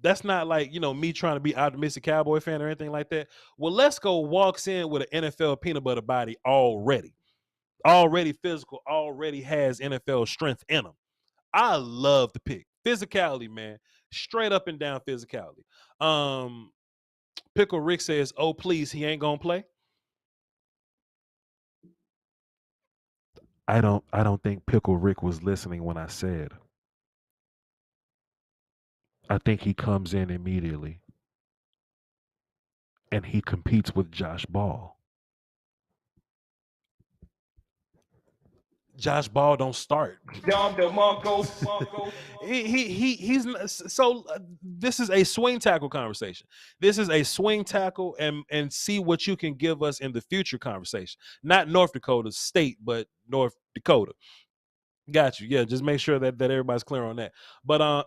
me trying to be optimistic Cowboy fan or anything like that. Waletzko walks in with an NFL peanut butter body already physical, already has NFL strength in him. I love the pick. Physicality, man. Straight up and down physicality. Pickle Rick says, oh, please, he ain't gonna play. I don't think Pickle Rick was listening when I said. I think he comes in immediately. And he competes with Josh Ball. Josh Ball don't start. He's so. This is a swing tackle conversation. This is a swing tackle and see what you can give us in the future conversation. Not North Dakota State, but North Dakota. Got you. Yeah, just make sure that everybody's clear on that. But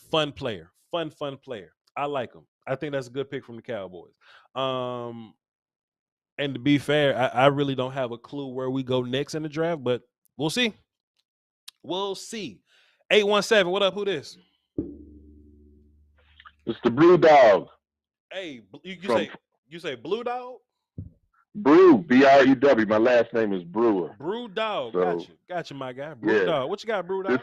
fun player, fun player. I like him. I think that's a good pick from the Cowboys. And to be fair, I really don't have a clue where we go next in the draft, but we'll see. 817, what up? Who this? It's the Brew Dog. Hey, you say Blue Dog? Brew, B-R-E-W. My last name is Brewer. Brew Dog. So, gotcha, my guy. Brew Dog. What you got, Brew Dog?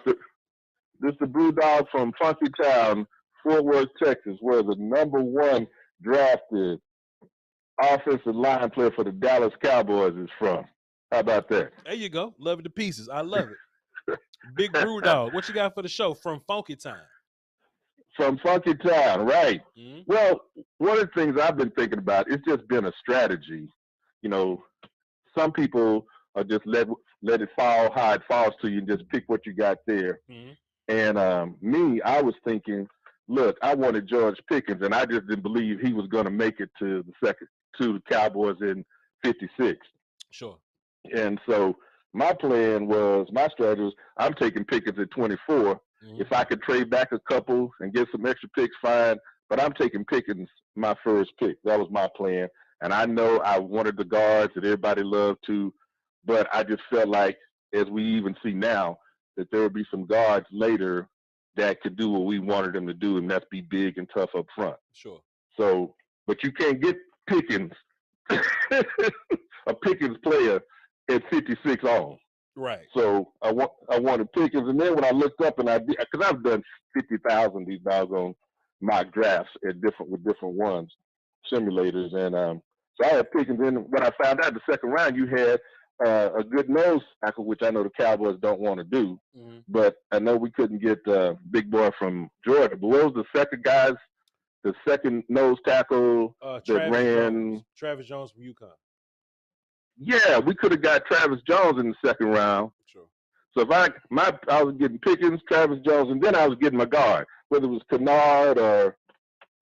This the Brew Dog from Funky Town, Fort Worth, Texas, where the #1 drafted offensive line player for the Dallas Cowboys is from. How about that? There you go. Love it to pieces. I love it. Big Brew Dog. What you got for the show from Funky Town? From Funky Town, right. Mm-hmm. Well, one of the things I've been thinking about, it's just been a strategy. You know, some people are just let it fall how it falls to you and just pick what you got there. Mm-hmm. And me, I was thinking, look, I wanted George Pickens, and I just didn't believe he was going to make it to the Cowboys in 56. Sure. And so my strategy was, I'm taking Pickens at 24. Mm-hmm. If I could trade back a couple and get some extra picks, fine. But I'm taking Pickens my first pick. That was my plan. And I know I wanted the guards that everybody loved to, but I just felt like, as we even see now, that there would be some guards later that could do what we wanted them to do, and that's be big and tough up front. Sure. So, but you can't get Pickens, a Pickens player at 56 on. Right. So I wanted Pickens, and then when I looked up and because I've done 50,000 these doggone mock drafts with different ones, simulators, and so I had Pickens. And when I found out the second round, you had a good nose tackle, which I know the Cowboys don't want to do, but I know we couldn't get big boy from Georgia. But what was the second nose tackle that ran? Travis Jones from UConn. Yeah, we could have got Travis Jones in the second round. Sure. So if I was getting Pickens, Travis Jones, and then I was getting my guard, whether it was Kennard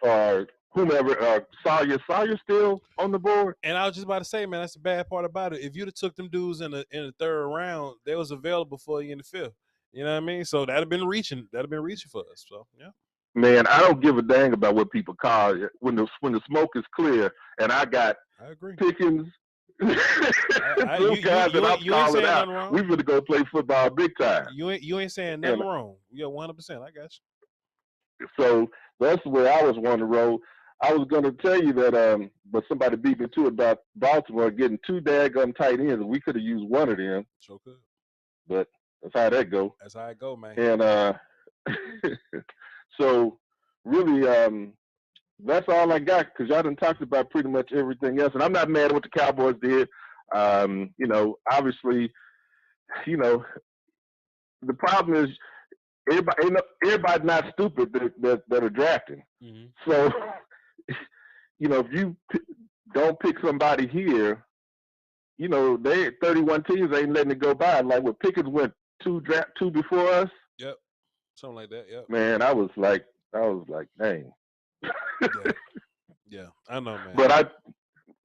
or whomever, Sawyer still on the board. And I was just about to say, man, that's the bad part about it. If you'd have took them dudes in the third round, they was available for you in the fifth. You know what I mean? So that'd have been reaching for us. So yeah. Man, I don't give a dang about what people call it. When the smoke is clear, and I agree. Pickens. You ain't saying nothing wrong. We gonna go play football big time. You ain't saying nothing wrong. Yeah, 100%. I got you. So that's where I was wanting to roll. I was going to tell you that, but somebody beat me to it about Baltimore getting 2 daggum tight ends, and we could have used one of them. So good. But that's how that go. That's how it go, man. And so really, that's all I got, because y'all done talked about pretty much everything else. And I'm not mad at what the Cowboys did. You know, obviously, you know, the problem is everybody's not stupid that are drafting. Mm-hmm. So, you know, if you don't pick somebody here, you know, 31 teams ain't letting it go by. Like when Pickens went two before us. Yep. Something like that. Yep. Man, I was like, dang. Yeah, I know, man.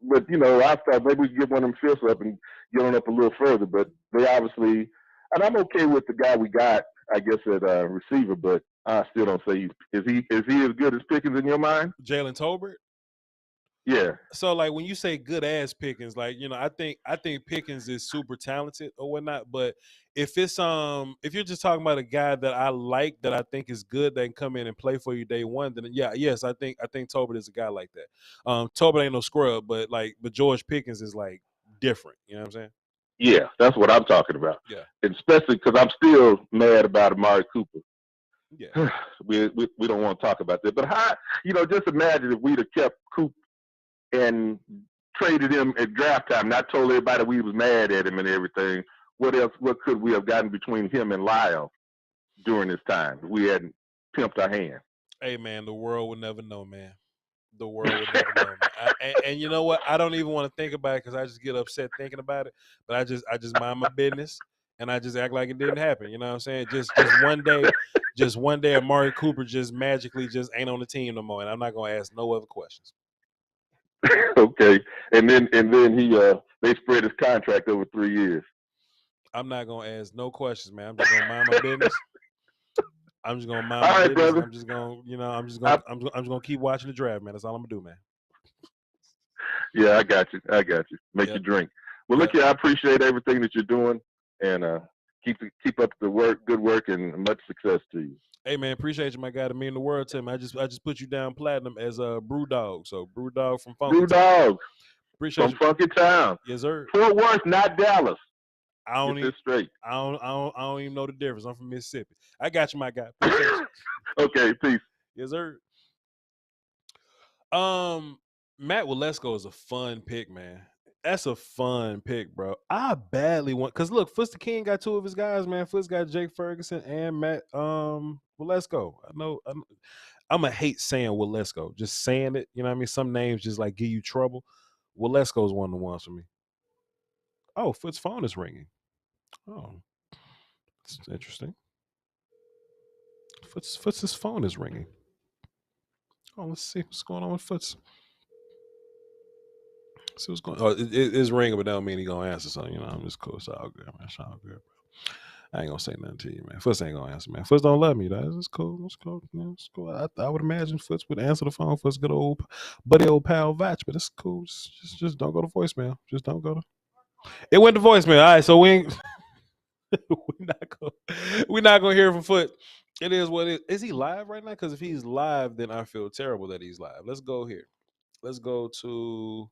But you know, I thought maybe we could get one of them fifths up and get on up a little further. But they obviously, and I'm okay with the guy we got, I guess, at receiver. But I still don't say is he as good as Pickens in your mind? Jalen Tolbert. Yeah. So like when you say good ass Pickens, like, you know, I think Pickens is super talented or whatnot. But if if you're just talking about a guy that I like, that I think is good, that can come in and play for you day one, then yes, I think Tolbert is a guy like that. Tolbert ain't no scrub, but George Pickens is like different. You know what I'm saying? Yeah, that's what I'm talking about. Yeah. And especially because I'm still mad about Amari Cooper. Yeah. we don't want to talk about that. But how, you know, just imagine if we'd have kept Cooper and traded him at draft time, not told everybody we was mad at him and everything. What could we have gotten between him and Lyle during this time? We hadn't pimped our hand. Hey, man, the world would never know, man. The world would never know, man. And you know what? I don't even want to think about it because I just get upset thinking about it. But I just mind my business and I just act like it didn't happen. You know what I'm saying? Just one day, Amari Cooper just magically just ain't on the team no more, and I'm not gonna ask no other questions. Okay, and then they spread his contract over 3 years. I'm not gonna ask no questions, man. I'm just gonna mind my business. I'm just gonna mind all my right, business. brother. I'm just gonna keep watching the draft, man. That's all I'm gonna do, man. Yeah, I got you. Make you drink. Well, look here, I appreciate everything that you're doing, and keep up the good work, and much success to you. Hey man, appreciate you, my guy. To mean the world to me. I just put you down platinum as a Brew Dog. So Brew Dog from Funky Brew Dog. Appreciate from Funky Town. Yes, sir. Fort Worth, not Dallas. I don't Get even this straight. I don't even know the difference. I'm from Mississippi. I got you, my guy. Appreciate you. Okay, peace. Yes, sir. Matt Waletzko is a fun pick, man. That's a fun pick, bro. I badly want because look, Foots the King got two of his guys, man. Foots got Jake Ferguson and Matt Waletzko. I'm gonna hate saying Waletzko. Just saying it, you know what I mean? Some names just like give you trouble. Waletzko is one of the ones for me. Oh, Foots' phone is ringing. Oh, that's interesting. Foots' phone is ringing. Oh, let's see what's going on with Foots. See what's going on. Oh, it is ringing, but that don't mean he gonna answer something. You know, I'm just cool. It's all good, man. It's all good, bro. I ain't gonna say nothing to you, man. Foots ain't gonna answer, man. Foots don't love me, though. It's cool. It's cool. Yeah, it's cool. I would imagine Foots would answer the phone for his good old buddy, old pal Voch, but it's cool. Just don't go to voicemail. Just don't go to. It went to voicemail. All right, so we ain't. we're not gonna hear from Foot. It is what it is. Is he live right now? Because if he's live, then I feel terrible that he's live. Let's go here. Let's go to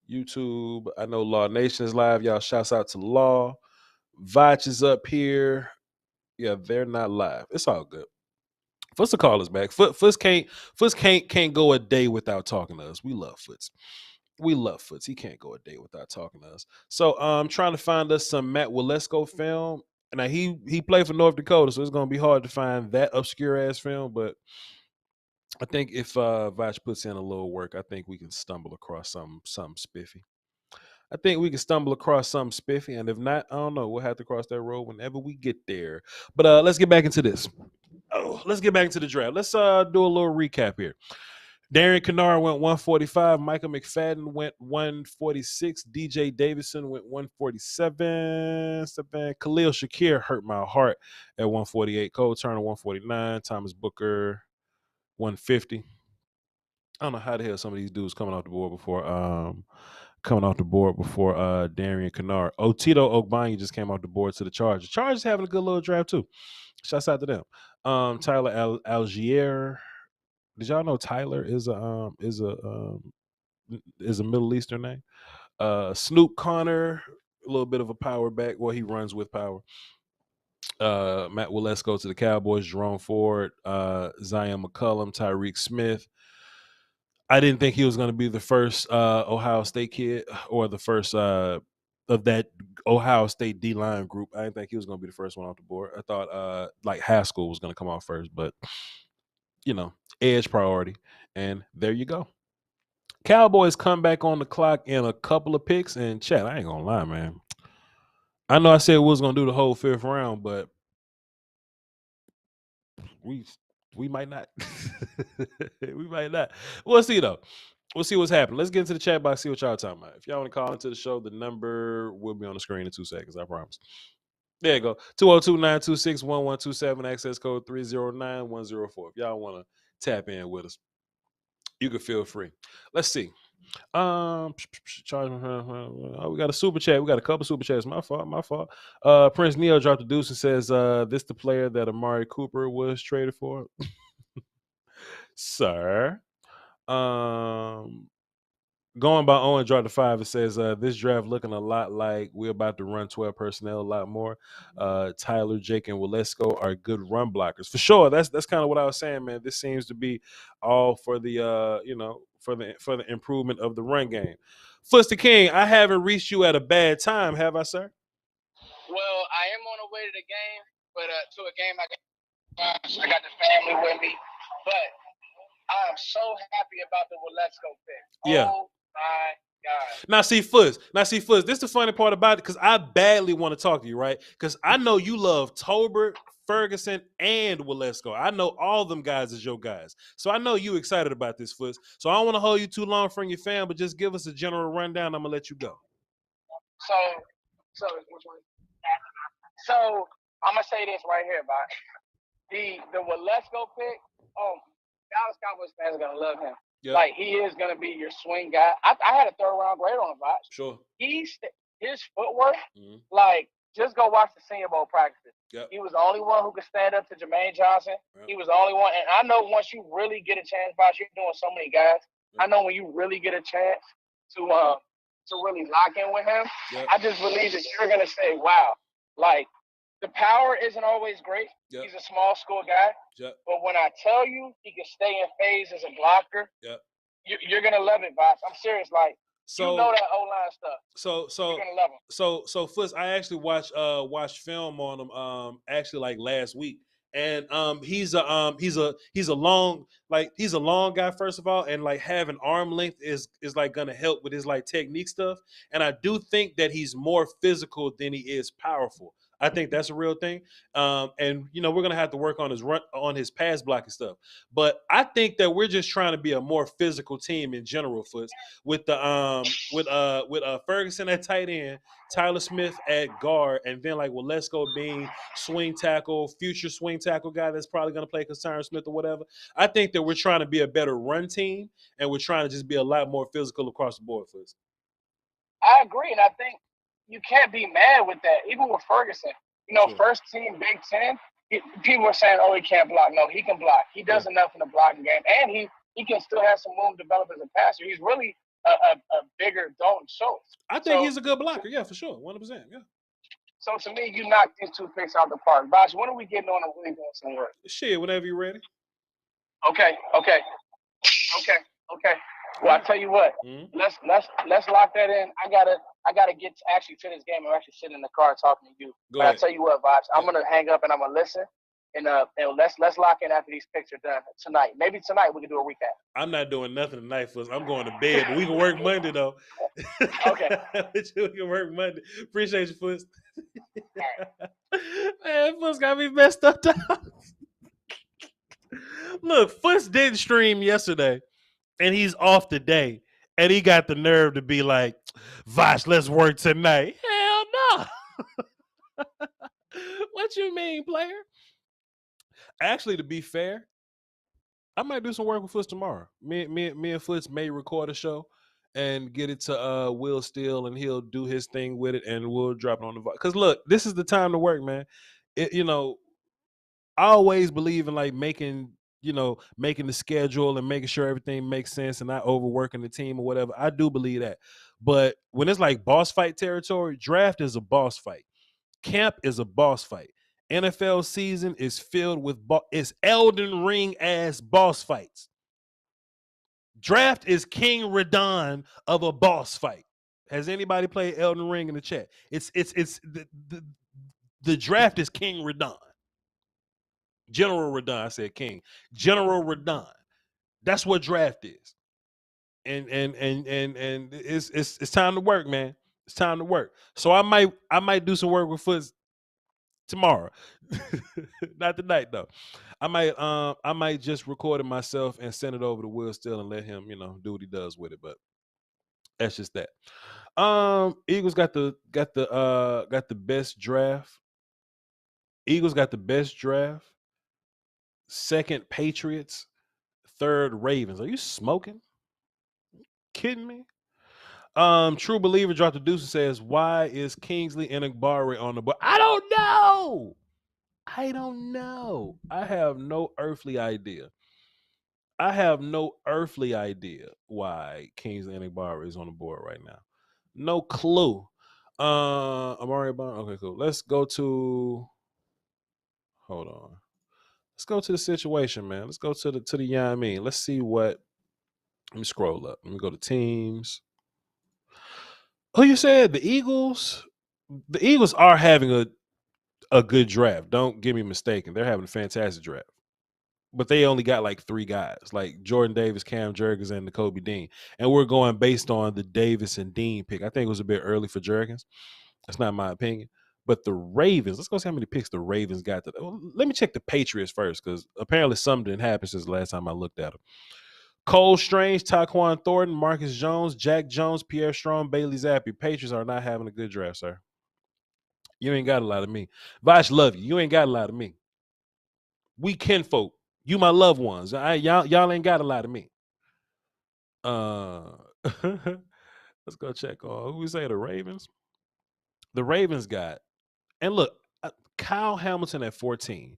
YouTube. I know Law Nation is live. Y'all, shouts out to Law. Voch is up here. Yeah, they're not live. It's all good. Foots to call us back. Foots can't go a day without talking to us. We love Foots. We love Foots. He can't go a day without talking to us. So I'm trying to find us some Matt Waletzko film. Now he played for North Dakota, so it's gonna be hard to find that obscure ass film. But I think if Voch puts in a little work, I think we can stumble across something spiffy. I think we can stumble across something spiffy, and if not, I don't know. We'll have to cross that road whenever we get there. But let's get back into this. Let's get back into the draft. Let's do a little recap here. Darion Kennard went 145. Michael McFadden went 146. DJ Davidson went 147. Khalil Shakir hurt my heart at 148. Cole Turner 149. Thomas Booker 150. I don't know how the hell some of these dudes coming off the board before Darion Kennard. Otito Ogbonnia just came off the board to the Chargers. Chargers having a good little draft too. Shouts out to them. Tyler Algier. Did y'all know Tyler is a Middle Eastern name? Snoop Connor, a little bit of a power back. Well, he runs with power. Matt Waletzko to the Cowboys. Jerome Ford, Zion McCullum, Tyreek Smith. I didn't think he was going to be the first Ohio State kid or the first of that Ohio State D-line group. I didn't think he was going to be the first one off the board. I thought like Haskell was going to come off first, but you know, edge priority. And there you go. Cowboys come back on the clock in a couple of picks. And chat, I ain't going to lie, man. I know I said we was going to do the whole fifth round, but we might not. We might not. We'll see, though. We'll see what's happening. Let's get into the chat box, see what y'all talking about. If y'all want to call into the show, the number will be on the screen in 2 seconds, I promise. There you go. 202-926-1127, access code 309104. If y'all want to tap in with us, you can feel free. Let's see. We got a super chat. We got a couple super chats. My fault. Prince Neo dropped a deuce and says, this the player that Amari Cooper was traded for? Sir. Going by Owen dropped the 5, it says this draft looking a lot like we're about to run 12 personnel a lot more. Tyler, Jake, and Waletzko are good run blockers for sure. That's kind of what I was saying, man. This seems to be all for the for the improvement of the run game. Foots the King, I haven't reached you at a bad time, have I, sir? Well, I am on the way to the game, but to a game I got the family with me, but I'm so happy about the Waletzko pick. Yeah. Oh my God. Now see, Foots. This is the funny part about it, because I badly want to talk to you, right? Because I know you love Tolbert, Ferguson, and Waletzko. I know all them guys is your guys. So I know you excited about this, Foots. So I don't want to hold you too long from your fan, but just give us a general rundown. I'm gonna let you go. So I'm gonna say this right here, Bob. The Waletzko pick, Dallas Cowboys fans are gonna love him. Yep. Like, he is gonna be your swing guy. I had a 3rd round grade on him, Voch. Sure. His footwork, like, just go watch the Senior Bowl practices. Yep. He was the only one who could stand up to Jermaine Johnson. Yep. He was the only one. And I know once you really get a chance, Bosh, you're doing so many guys. Yep. I know when you really get a chance to really lock in with him, yep. I just believe that you're going to say, wow, like, the power isn't always great. Yep. He's a small school guy. Yep. But when I tell you he can stay in phase as a blocker, yep. you're going to love it, Bosh. I'm serious. Like, you know that O-line stuff. So you're gonna love him. So Foots, I actually watched film on him actually like last week. And he's a long guy, first of all, and like having arm length is like gonna help with his like technique stuff. And I do think that he's more physical than he is powerful. I think that's a real thing. And you know, we're gonna have to work on his pass blocking stuff. But I think that we're just trying to be a more physical team in general, Foots, with Ferguson at tight end, Tyler Smith at guard, and then like Waletzko being swing tackle, future swing tackle guy that's probably gonna play Tyron Smith or whatever. I think that we're trying to be a better run team, and we're trying to just be a lot more physical across the board, Foots. I agree, and I think you can't be mad with that. Even with Ferguson, you know, first team Big Ten, people were saying, "Oh, he can't block." No, he can block. He does enough in the blocking game, and he can still have some room to develop as a passer. He's really a bigger Dalton Schultz. I think he's a good blocker. Yeah, for sure, 100%. Yeah. So to me, you knocked these two picks out the park. Bosh, when are we getting on and really doing some work? Shit, whenever you're ready. Okay. Well, I tell you what, let's lock that in. I gotta get actually to this game. I'm actually sitting in the car talking to you. But I tell you what, Bosh, I'm gonna hang up and I'm gonna listen. And let's lock in after these picks are done tonight. Maybe tonight we can do a recap. I'm not doing nothing tonight, Foots. I'm going to bed, but we can work Monday though. Okay. We can work Monday. Appreciate you, Foots. Man, Foots got me messed up. Look, Foots didn't stream yesterday, and he's off today, and he got the nerve to be like, "Voch, let's work tonight." Hell no. What you mean, player? Actually, to be fair, I might do some work with Foots tomorrow. Me and Foots may record a show and get it to Will Steele, and he'll do his thing with it, and we'll drop it on the Voch. Because look, this is the time to work, man. You know, I always believe in like making the schedule and making sure everything makes sense and not overworking the team or whatever. I do believe that. But when it's like boss fight territory, draft is a boss fight. Camp is a boss fight. NFL season is filled with it's Elden Ring ass boss fights. Draft is King Radon of a boss fight. Has anybody played Elden Ring in the chat? It's the draft is King Radon. General Radon, I said King. General Radon. That's what draft is. And it's time to work, man. It's time to work. So I might do some work with Foots tomorrow. Not tonight though. I might just record it myself and send it over to Will Steele and let him, do what he does with it. But that's just that. Eagles got the best draft. Eagles got the best draft. Second, Patriots. Third, Ravens. Are you smoking? Kidding me? True Believer dropped a deuce and says, "Why is Kingsley Enagbare on the board?" I don't know. I have no earthly idea. Why Kingsley Enagbare is on the board right now. No clue. Amari Bond. Okay, cool. Let's go to the situation, man. Let's go to the you know what I mean. Let's see what. Let me scroll up. Let me go to teams. Oh, you said the Eagles? The Eagles are having a good draft. Don't get me mistaken. They're having a fantastic draft. But they only got like 3 guys, like Jordan Davis, Cam Jurgens, and Nakobe Dean. And we're going based on the Davis and Dean pick. I think it was a bit early for Jurgens. That's not my opinion. But the Ravens, let's go see how many picks the Ravens got. Let me check the Patriots first, because apparently something didn't happen since the last time I looked at them. Cole Strange, Tyquan Thornton, Marcus Jones, Jack Jones, Pierre Strong, Bailey Zappi. Patriots are not having a good draft, sir. You ain't got a lot of me. Voch love you. You ain't got a lot of me. We kinfolk. You my loved ones. Y'all ain't got a lot of me. Let's go check on who we say the Ravens. The Ravens got And look, Kyle Hamilton at 14,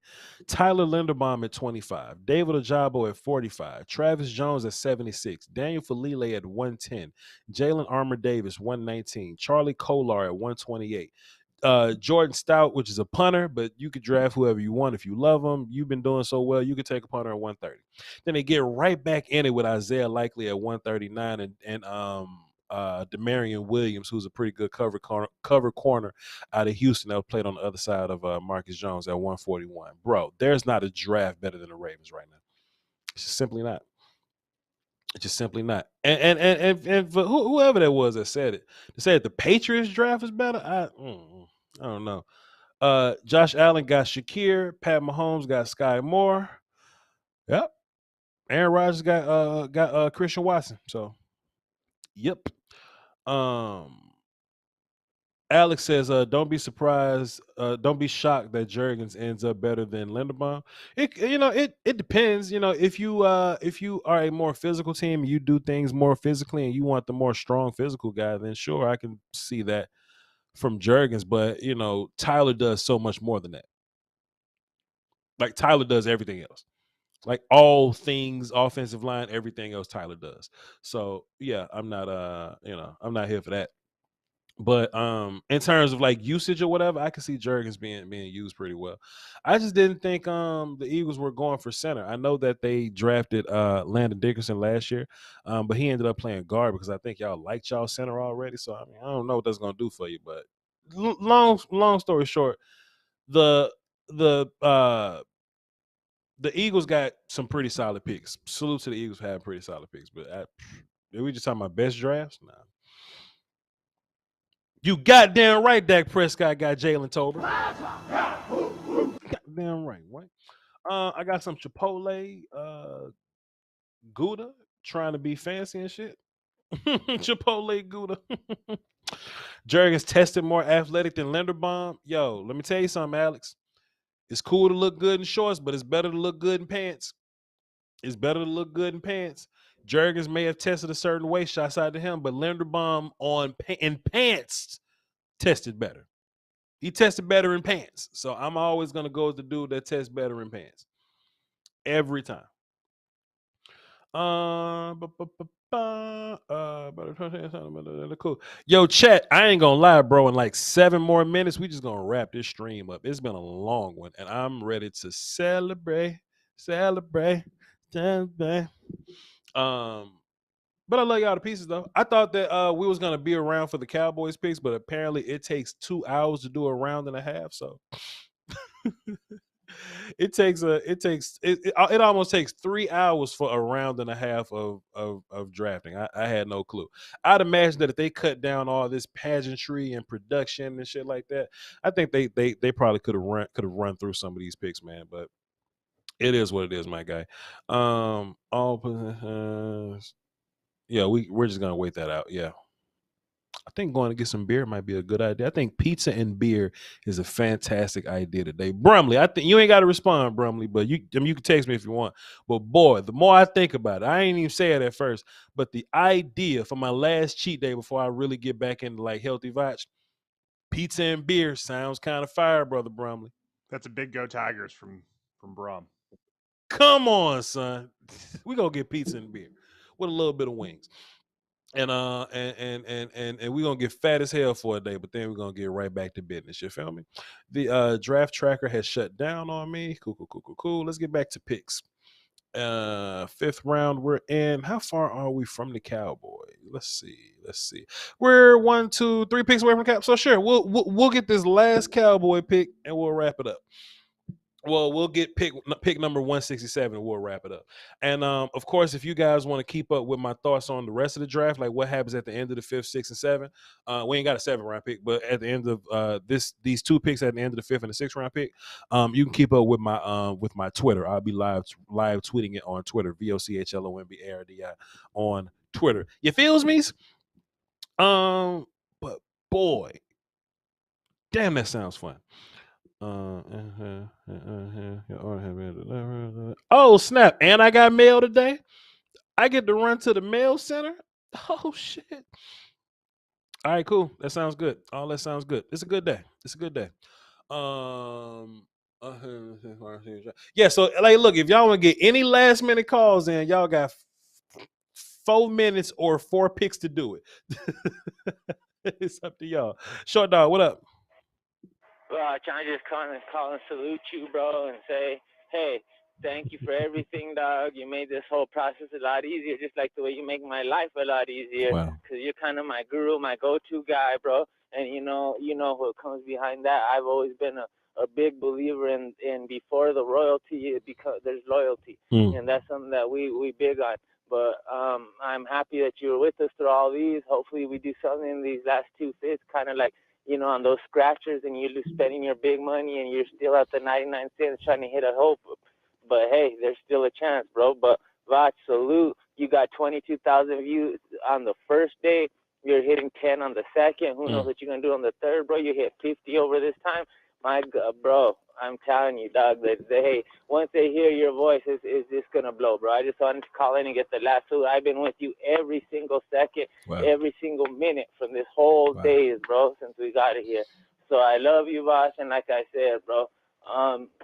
Tyler Linderbaum at 25, David Ojabo at 45, Travis Jones at 76, Daniel Falile at 110, Jalen Armour Davis 119, Charlie Kolar at 128. Jordan Stout, which is a punter, but you could draft whoever you want if you love him. You've been doing so well, you could take a punter at 130. Then they get right back in it with Isaiah Likely at 139 and Demarion Williams, who's a pretty good cover corner out of Houston that played on the other side of Marcus Jones at 141. Bro, there's not a draft better than the Ravens right now. It's just simply not. It's just simply not. And for whoever that was that said it, they said the Patriots draft is better. I don't know. Josh Allen got Shakir. Pat Mahomes got Sky Moore. Yep. Aaron Rodgers got Christian Watson. So, yep. Alex says, don't be surprised, don't be shocked that Jurgens ends up better than Linderbaum. It depends. If you are a more physical team, you do things more physically, and you want the more strong physical guy, then sure, I can see that from Jurgens. But Tyler does so much more than that. Like Tyler does everything else. Like all things, offensive line, everything else Tyler does. So yeah, I'm not I'm not here for that. But in terms of like usage or whatever, I can see Jurgens being used pretty well. I just didn't think the Eagles were going for center. I know that they drafted Landon Dickerson last year, but he ended up playing guard because I think y'all liked y'all center already. So I mean, I don't know what that's gonna do for you. But long story short, the Eagles got some pretty solid picks. Salute to the Eagles for having pretty solid picks. But are we just talking about best drafts? Nah. You goddamn right Dak Prescott got Jalen Tolbert. Goddamn right, what? I got some Chipotle Gouda trying to be fancy and shit. Chipotle Gouda. Jurgens tested more athletic than Linderbaum. Yo, let me tell you something, Alex. It's cool to look good in shorts, but it's better to look good in pants. It's better to look good in pants. Jurgens may have tested a certain way, shots out to him, but Linderbaum in pants tested better. He tested better in pants. So I'm always going to go with the dude that tests better in pants. Every time. Cool. Yo, chat, I ain't going to lie, bro. In like 7 more minutes, we just going to wrap this stream up. It's been a long one, and I'm ready to celebrate. But I love y'all to pieces, though. I thought that we was going to be around for the Cowboys picks, but apparently it takes 2 hours to do a round and a half. So it almost takes 3 hours for a round and a half of drafting. I had no clue. I'd imagine that if they cut down all this pageantry and production and shit like that, I think they probably could have run through some of these picks, man. But it is what it is, my guy. All positions. Yeah, we're just gonna wait that out. Yeah, I think going to get some beer might be a good idea. I think pizza and beer is a fantastic idea today. Brumley, I think you ain't got to respond, Brumley, but you can text me if you want. But boy, the more I think about it, I ain't even say it at first, but the idea for my last cheat day before I really get back into like healthy vibes, pizza and beer sounds kind of fire, brother Brumley. That's a big go Tigers from Brum. Come on, son. We gonna get pizza and beer with a little bit of wings. And we're gonna get fat as hell for a day, but then we're gonna get right back to business. You feel me? The draft tracker has shut down on me. Cool. Let's get back to picks. 5th round we're in. How far are we from the Cowboys? Let's see. We're 1, 2, 3 picks away from Cowboys. So sure, we'll get this last Cowboy pick and we'll wrap it up. Well, we'll get pick number 167 and we'll wrap it up. And of course, if you guys want to keep up with my thoughts on the rest of the draft, like what happens at the end of the 5th, 6th, and 7th, we ain't got a 7th round pick, but at the end of these 2 picks at the end of the 5th and the 6th round pick, you can keep up with my Twitter. I'll be live tweeting it on Twitter, VOCHLOMBARDI on Twitter. You feels me? But boy, damn, that sounds fun. Oh snap! And I got mail today. I get to run to the mail center. Oh shit! All right, cool. That sounds good. All that sounds good. It's a good day. Yeah, so like, look, if y'all want to get any last minute calls in, y'all got 4 minutes or 4 picks to do it. It's up to y'all. Short Dog, what up? Can I just call and salute you, bro, and say, hey, thank you for everything, dog. You made this whole process a lot easier, just like the way you make my life a lot easier. Wow. Because you're kind of my guru, my go-to guy, bro. And you know what comes behind that. I've always been a big believer in before the royalty, because there's loyalty. And that's something that we big on. But I'm happy that you were with us through all these. Hopefully we do something in these last 2 fifths, kind of like, on those scratchers, and you're spending your big money and you're still at the 99 cents trying to hit a hope. But hey, there's still a chance, bro. But Voch, salute. You got 22,000 views on the first day. You're hitting 10 on the second. Who knows what you're going to do on the third, bro? You hit 50 over this time. My God, bro, I'm telling you, dog, hey, once they hear your voice, it's just going to blow, bro. I just wanted to call in and get the last salute. I've been with you every single second, every single minute from this whole days, bro, since we got it here. So I love you, Voch, and like I said, bro,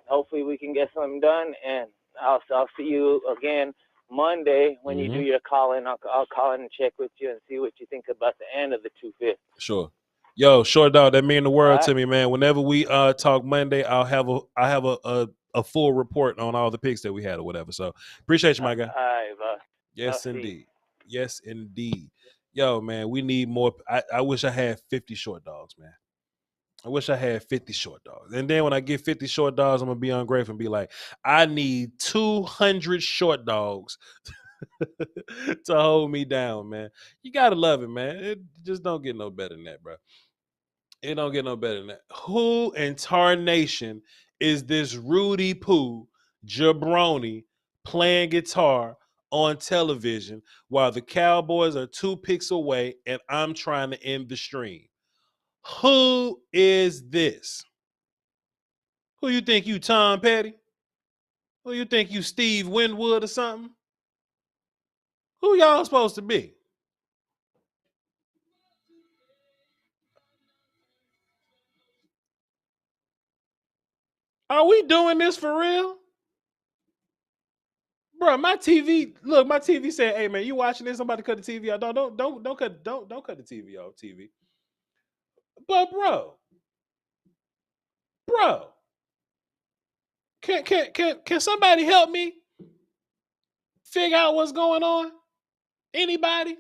hopefully we can get something done, and I'll see you again Monday when you do your call-in. I'll call in and check with you and see what you think about the end of the 2/5. Sure. Yo, Short Dog, that mean the world to me, man. Whenever we talk Monday, I'll have a full report on all the picks that we had or whatever. So appreciate you, my guy. All right, bro. Yes, indeed. Yes, indeed. Yo, man, we need more. I wish I had 50 Short Dogs, man. I wish I had 50 Short Dogs. And then when I get 50 Short Dogs, I'm going to be ungrateful and be like, I need 200 Short Dogs to hold me down, man. You got to love it, man. It just don't get no better than that, bro. It don't get no better than that. Who in tarnation is this Rudy Poo jabroni playing guitar on television while the Cowboys are 2 picks away and I'm trying to end the stream? Who is this? Who you think you, Tom Petty? Who you think you, Steve Winwood or something? Who y'all supposed to be? Are we doing this for real? Bro, my TV said, "Hey man, you watching this? I'm about to cut the TV off. Don't cut the TV off, TV." But bro, can somebody help me figure out what's going on? Anybody?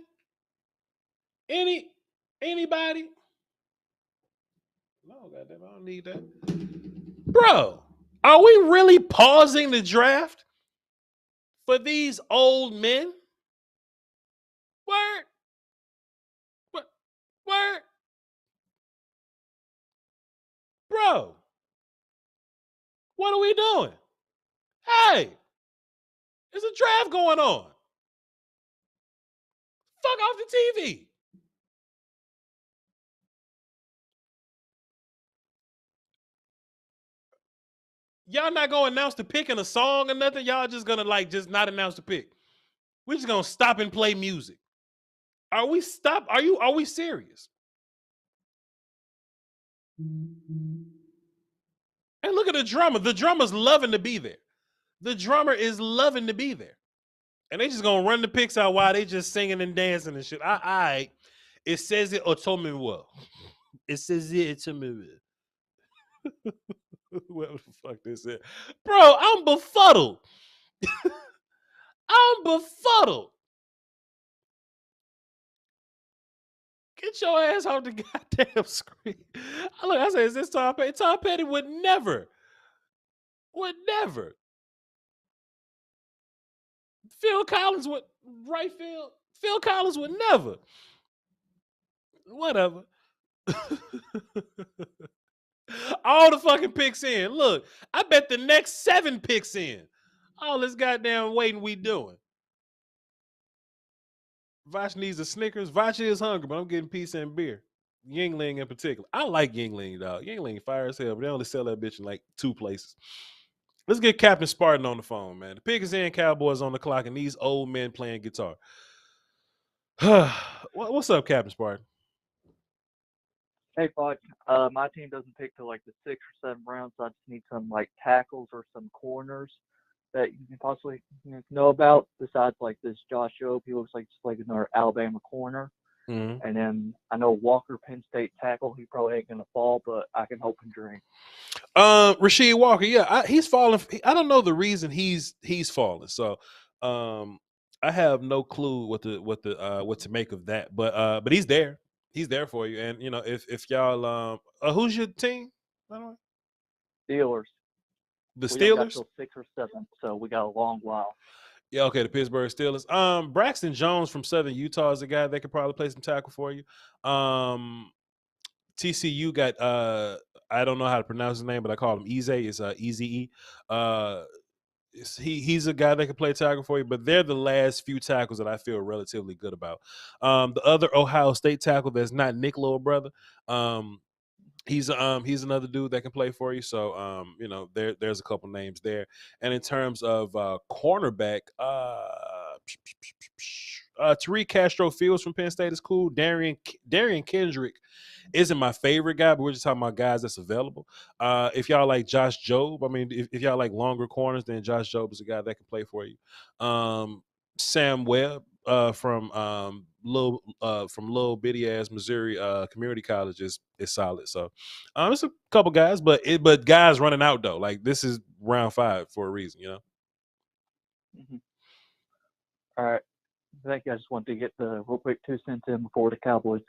Anybody? No, goddamn, I don't need that. Bro, are we really pausing the draft for these old men? Word. Bro, what are we doing? Hey, there's a draft going on. Fuck off the TV. Y'all not gonna announce the pick in a song or nothing. Y'all just gonna just not announce the pick. We're just gonna stop and play music. Are we serious? And look at the drummer. The drummer's loving to be there. The drummer is loving to be there. And they just gonna run the picks out while they just singing and dancing and shit. It says it otomiwa. It says it otomiwa. Whatever the fuck this is. Bro, I'm befuddled. I'm befuddled. Get your ass off the goddamn screen. Look, I say, is this Tom Petty? Tom Petty would never. Phil Collins would, right, Phil? Phil Collins would never. Whatever. All the fucking picks in. Look, I bet the next 7 picks in. All this goddamn waiting we doing. Voch needs a Snickers. Voch is hungry, but I'm getting pizza and beer. Yingling in particular. I like Yingling, dog. Yingling fire as hell, but they only sell that bitch in like 2 places. Let's get Captain Spartan on the phone, man. The pick is in, Cowboys on the clock, and these old men playing guitar. What's up, Captain Spartan? Hey, Voch. My team doesn't pick till like the 6th or 7th round, so I just need some like tackles or some corners that you can possibly know about. Besides like this Josh Jobe, he looks like just like another Alabama corner. Mm-hmm. And then I know Walker, Penn State tackle. He probably ain't gonna fall, but I can hope and dream. Rasheed Walker, yeah, he's falling. I don't know the reason he's falling. So, I have no clue what to make of that. But he's there. He's there for you. And you know, if y'all, who's your team? By the way? Steelers. The We don't got Steelers. till 6 or 7, so we got a long while. Yeah, okay, the Pittsburgh Steelers. Braxton Jones from Southern Utah is a guy that could probably play some tackle for you. TCU got I don't know how to pronounce his name, but I call him Eze. It's Eze. He's a guy that can play tackle for you, but they're the last few tackles that I feel relatively good about. The other Ohio State tackle that's not Nick Little Brother. He's another dude that can play for you. So you know, there's a couple names there. And in terms of cornerback, Tariq Castro Fields from Penn State is cool. Darion Kendrick isn't my favorite guy, but we're just talking about guys that's available. If y'all like Josh Jobe, I mean, if y'all like longer corners, then Josh Jobe is a guy that can play for you. Sam Webb from little bitty ass Missouri Community College is solid. So there's a couple guys, but guys running out though. Like this is round 5 for a reason, you know. Mm-hmm. All right. Thank you. I just wanted to get the real quick 2 cents in before the Cowboys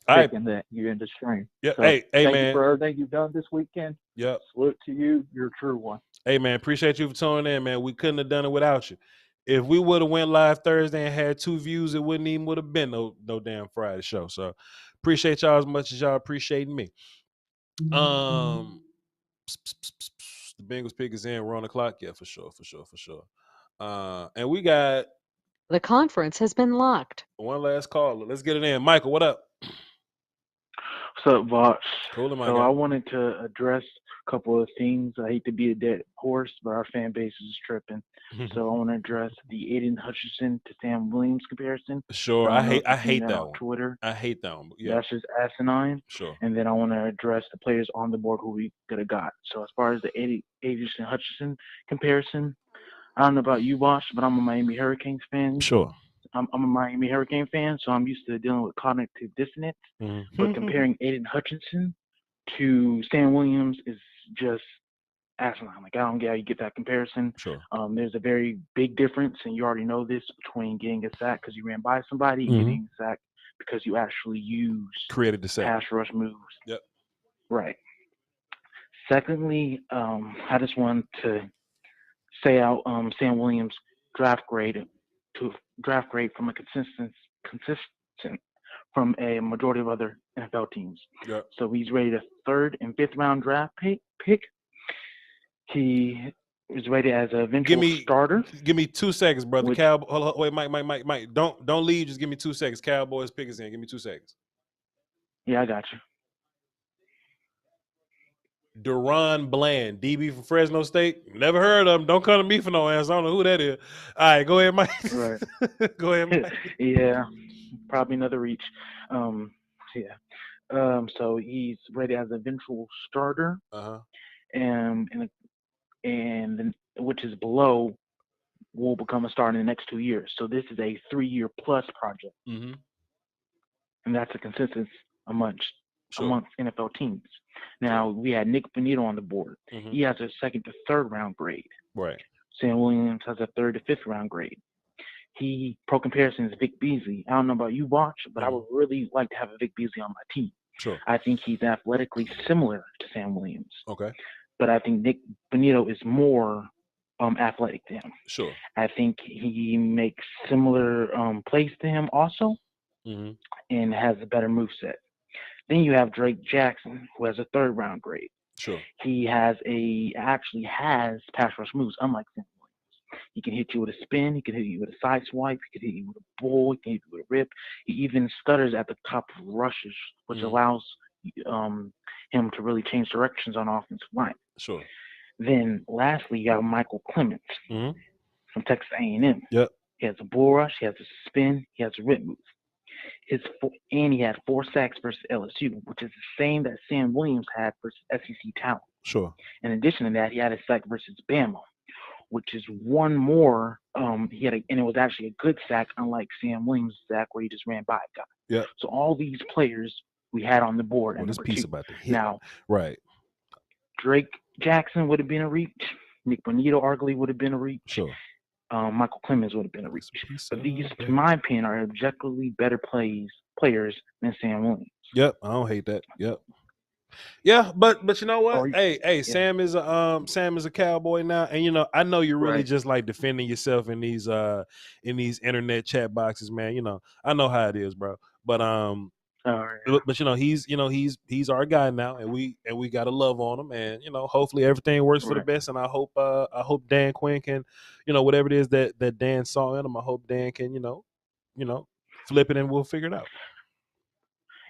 picking that you end the stream. Yeah. So, hey thank man. you for everything you've done this weekend. Yep. Salute to you. You're a true one. Hey man, appreciate you for tuning in, man. We couldn't have done it without you. If we would have went live Thursday and had 2 views, it wouldn't even would have been no damn Friday show. So appreciate y'all as much as y'all appreciate me. The Bengals pick is in. We're on the clock. Yeah, for sure. And we got the conference has been locked. One last caller. Let's get it in. Michael, what up? What's up, Voch? Cool, so I wanted to address a couple of things. I hate to be a dead horse, but our fan base is tripping. So I want to address the Aiden Hutchinson to Sam Williams comparison. Sure, I hate that on one. Twitter. I hate that one. Yeah. That's just asinine. Sure. And then I want to address the players on the board who we could have got. So as far as the Aiden Hutchinson comparison, I don't know about you, Voch, but I'm a Miami Hurricanes fan. Sure. I'm a Miami Hurricane fan, so I'm used to dealing with cognitive dissonance. But comparing Aiden Hutchinson to Sam Williams is just asinine. Like, I don't get how you get that comparison. Sure. There's a very big difference, and you already know this, between getting a sack because you ran by somebody and getting a sack because you actually created the sack. Pass rush moves. Yep. Right. Secondly, I just wanted to say out Sam Williams' draft grade from a consistent from a majority of other NFL teams. Yep. So he's rated a 3rd and 5th round draft pick. He is rated as a eventual starter. Give me 2 seconds, brother. Wait, Mike. Don't leave. Just give me 2 seconds. Cowboys pick is in. Give me 2 seconds. Yeah, I got you. Deron Bland, DB from Fresno State. Never heard of him. Don't come to me for no answer. I don't know who that is. All right, go ahead, Mike. Right. Go ahead, Mike. Yeah, probably another reach. So he's rated as an eventual starter. And which is below will become a starter in the next 2 years. So this is a 3-year plus project. And that's a consensus amongst NFL teams. Now, we had Nick Bonito on the board. He has a 2nd to 3rd round grade. Right. Sam Williams has a 3rd to 5th round grade. Pro comparison is Vic Beasley. I don't know about you, Voch, but I would really like to have a Vic Beasley on my team. Sure. I think he's athletically similar to Sam Williams. Okay. But I think Nick Bonito is more athletic to him. Sure. I think he makes similar plays to him also, and has a better moveset. Then you have Drake Jackson, who has a 3rd round grade. Sure. He actually has pass rush moves, unlike Sam Williams. He can hit you with a spin. He can hit you with a side swipe. He can hit you with a bull. He can hit you with a rip. He even stutters at the top of rushes, which allows him to really change directions on offensive line. Sure. Then lastly, you have Michael Clements from Texas A&M. Yep. He has a bull rush. He has a spin. He has a rip move. And he had 4 sacks versus LSU, which is the same that Sam Williams had versus SEC talent. Sure. In addition to that, he had a sack versus Bama, which is one more. And it was actually a good sack, unlike Sam Williams' sack where he just ran by a guy. Yeah. So all these players we had on the board. Well, this piece about the hit. Now, right. Drake Jackson would have been a reach. Nick Bonito arguably would have been a reach. Sure. Michael Clemens would have been a reach. But these, in my opinion, are objectively better players than Sam Williams. Yep, I don't hate that. Yep. Yeah, but you know what? Yeah. Sam is a Cowboy now, and I know you're really just like defending yourself in these internet chat boxes, man. I know how it is, bro. But he's our guy now, and we gotta love on him, and hopefully everything works for the best. And I hope Dan Quinn can, whatever it is that Dan saw in him, I hope Dan can, flip it and we'll figure it out.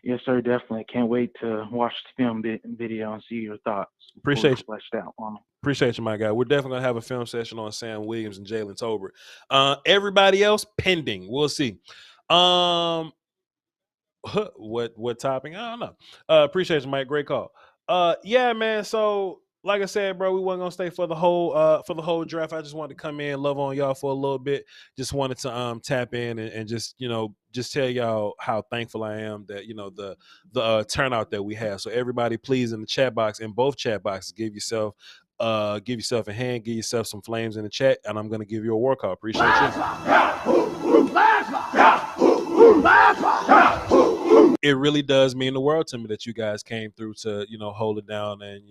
Yes, sir, definitely. Can't wait to watch the film video and see your thoughts. Appreciate you. Fleshed out on them. Appreciate you, my guy. We're definitely gonna have a film session on Sam Williams and Jalen Tolbert. Everybody else pending. We'll see. What topping? I don't know. Appreciate you, Mike. Great call. Yeah, man. So like I said, bro, we wasn't gonna stay for the whole draft. I just wanted to come in, love on y'all for a little bit. Just wanted to tap in and just just tell y'all how thankful I am that the turnout that we have. So everybody, please, in the chat box, in both chat boxes, give yourself a hand, give yourself some flames in the chat, and I'm gonna give you a war call. Appreciate you. It really does mean the world to me that you guys came through to hold it down and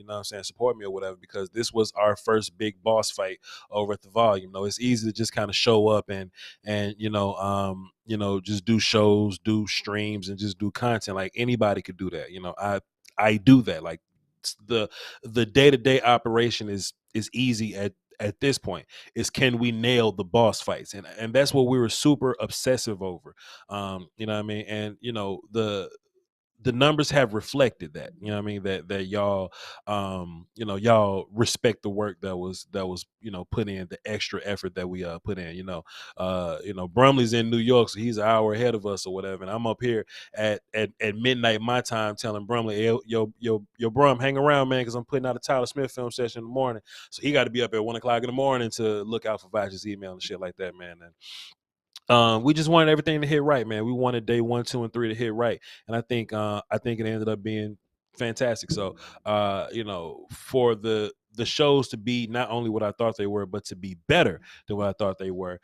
support me or whatever, because this was our first big boss fight over at the Volume. It's easy to just kind of show up and just do shows, do streams, and just do content. Like anybody could do that. I do that. Like the day-to-day operation is easy at this point. Is can we nail the boss fights, and that's what we were super obsessive over. You know what I mean? And the numbers have reflected that. You know what I mean? That y'all y'all respect the work that was put in, the extra effort that we put in. Brumley's in New York, so he's an hour ahead of us or whatever, and I'm up here at midnight my time telling Brumley, hey, yo Brum, hang around, man, because I'm putting out a Tyler Smith film session in the morning, so he got to be up at 1 o'clock in the morning to look out for Voch's email and shit like that, man. And we just wanted everything to hit right, man. We wanted day 1, 2, and 3 to hit right, and I think it ended up being fantastic. So for the shows to be not only what I thought they were, but to be better than what I thought they were,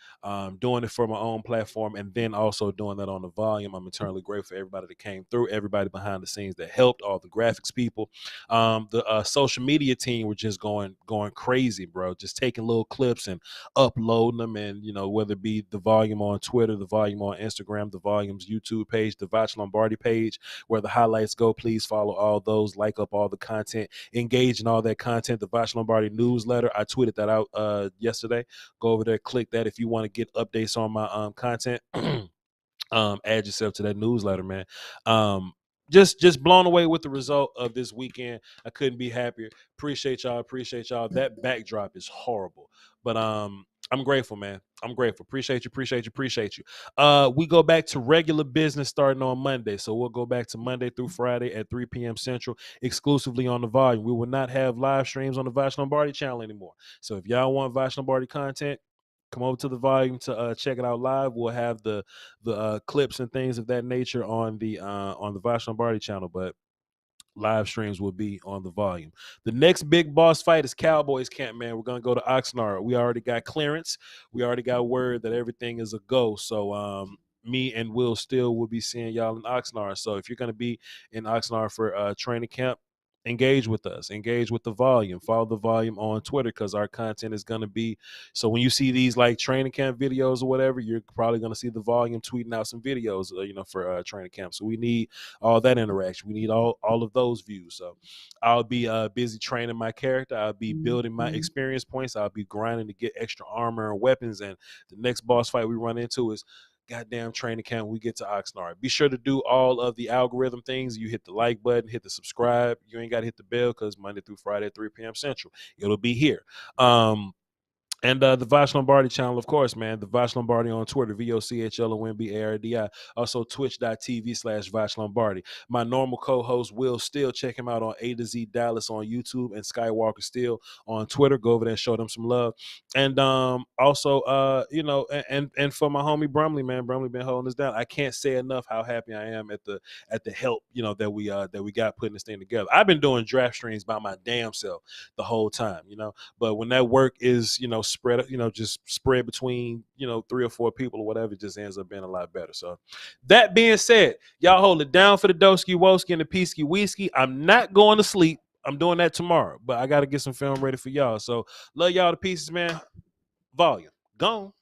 doing it for my own platform, and then also doing that on the Volume. I'm eternally grateful for everybody that came through, everybody behind the scenes that helped, all the graphics people. The social media team were just going crazy, bro, just taking little clips and uploading them, and whether it be the Volume on Twitter, the Volume on Instagram, the Volume's YouTube page, the Voch Lombardi page where the highlights go. Please follow all those, like up all the content, engage in all that content. The Voch Lombardi newsletter, I tweeted that out yesterday. Go over there, click that if you want to get updates on my content. Add yourself to that newsletter, man. Just blown away with the result of this weekend. I couldn't be happier. Appreciate y'all. That backdrop is horrible, but I'm grateful, man. I'm grateful. Appreciate you. We go back to regular business starting on Monday. So we'll go back to Monday through Friday at 3 p.m. Central, exclusively on the Volume. We will not have live streams on the Voch Lombardi channel anymore. So if y'all want Voch Lombardi content, come over to the Volume to check it out live. We'll have the clips and things of that nature on the Voch Lombardi channel, but live streams will be on the Volume. The next big boss fight is Cowboys camp, man. We're gonna go to Oxnard. We already got clearance. We already got word that everything is a go. So me and Will Still will be seeing y'all in Oxnard. So if you're gonna be in Oxnard for training camp, engage with us, engage with the Volume, follow the Volume on Twitter, because our content is going to be, so when you see these like training camp videos or whatever, you're probably going to see the Volume tweeting out some videos for training camp. So we need all that interaction, we need all of those views. So I'll be busy training my character, I'll be building my experience points, I'll be grinding to get extra armor and weapons, and the next boss fight we run into is goddamn training camp. We get to Oxnard. Be sure to do all of the algorithm things. You hit the like button, hit the subscribe. You ain't got to hit the bell, because Monday through Friday at 3 p.m. Central, it'll be here. And the Voch Lombardi channel, of course, man. The Voch Lombardi on Twitter, VOCHLOMBARDI. Also twitch.tv/Voch Lombardi. My normal co-host, Will Steele. Check him out on A to Z Dallas on YouTube and Skywalker Steele on Twitter. Go over there and show them some love. And also, you know, and for my homie Brumley, man. Brumley been holding us down. I can't say enough how happy I am at the help, you know, that we got putting this thing together. I've been doing draft streams by my damn self the whole time, you know. But when that work is, you know, spread, you know, just spread between, you know, 3 or 4 people or whatever, it just ends up being a lot better. So that being said, y'all hold it down for the Doski Woski and the Peasky Whiskey. I'm not going to sleep. I'm doing that tomorrow, but I got to get some film ready for y'all. So love y'all to pieces, man. Volume gone.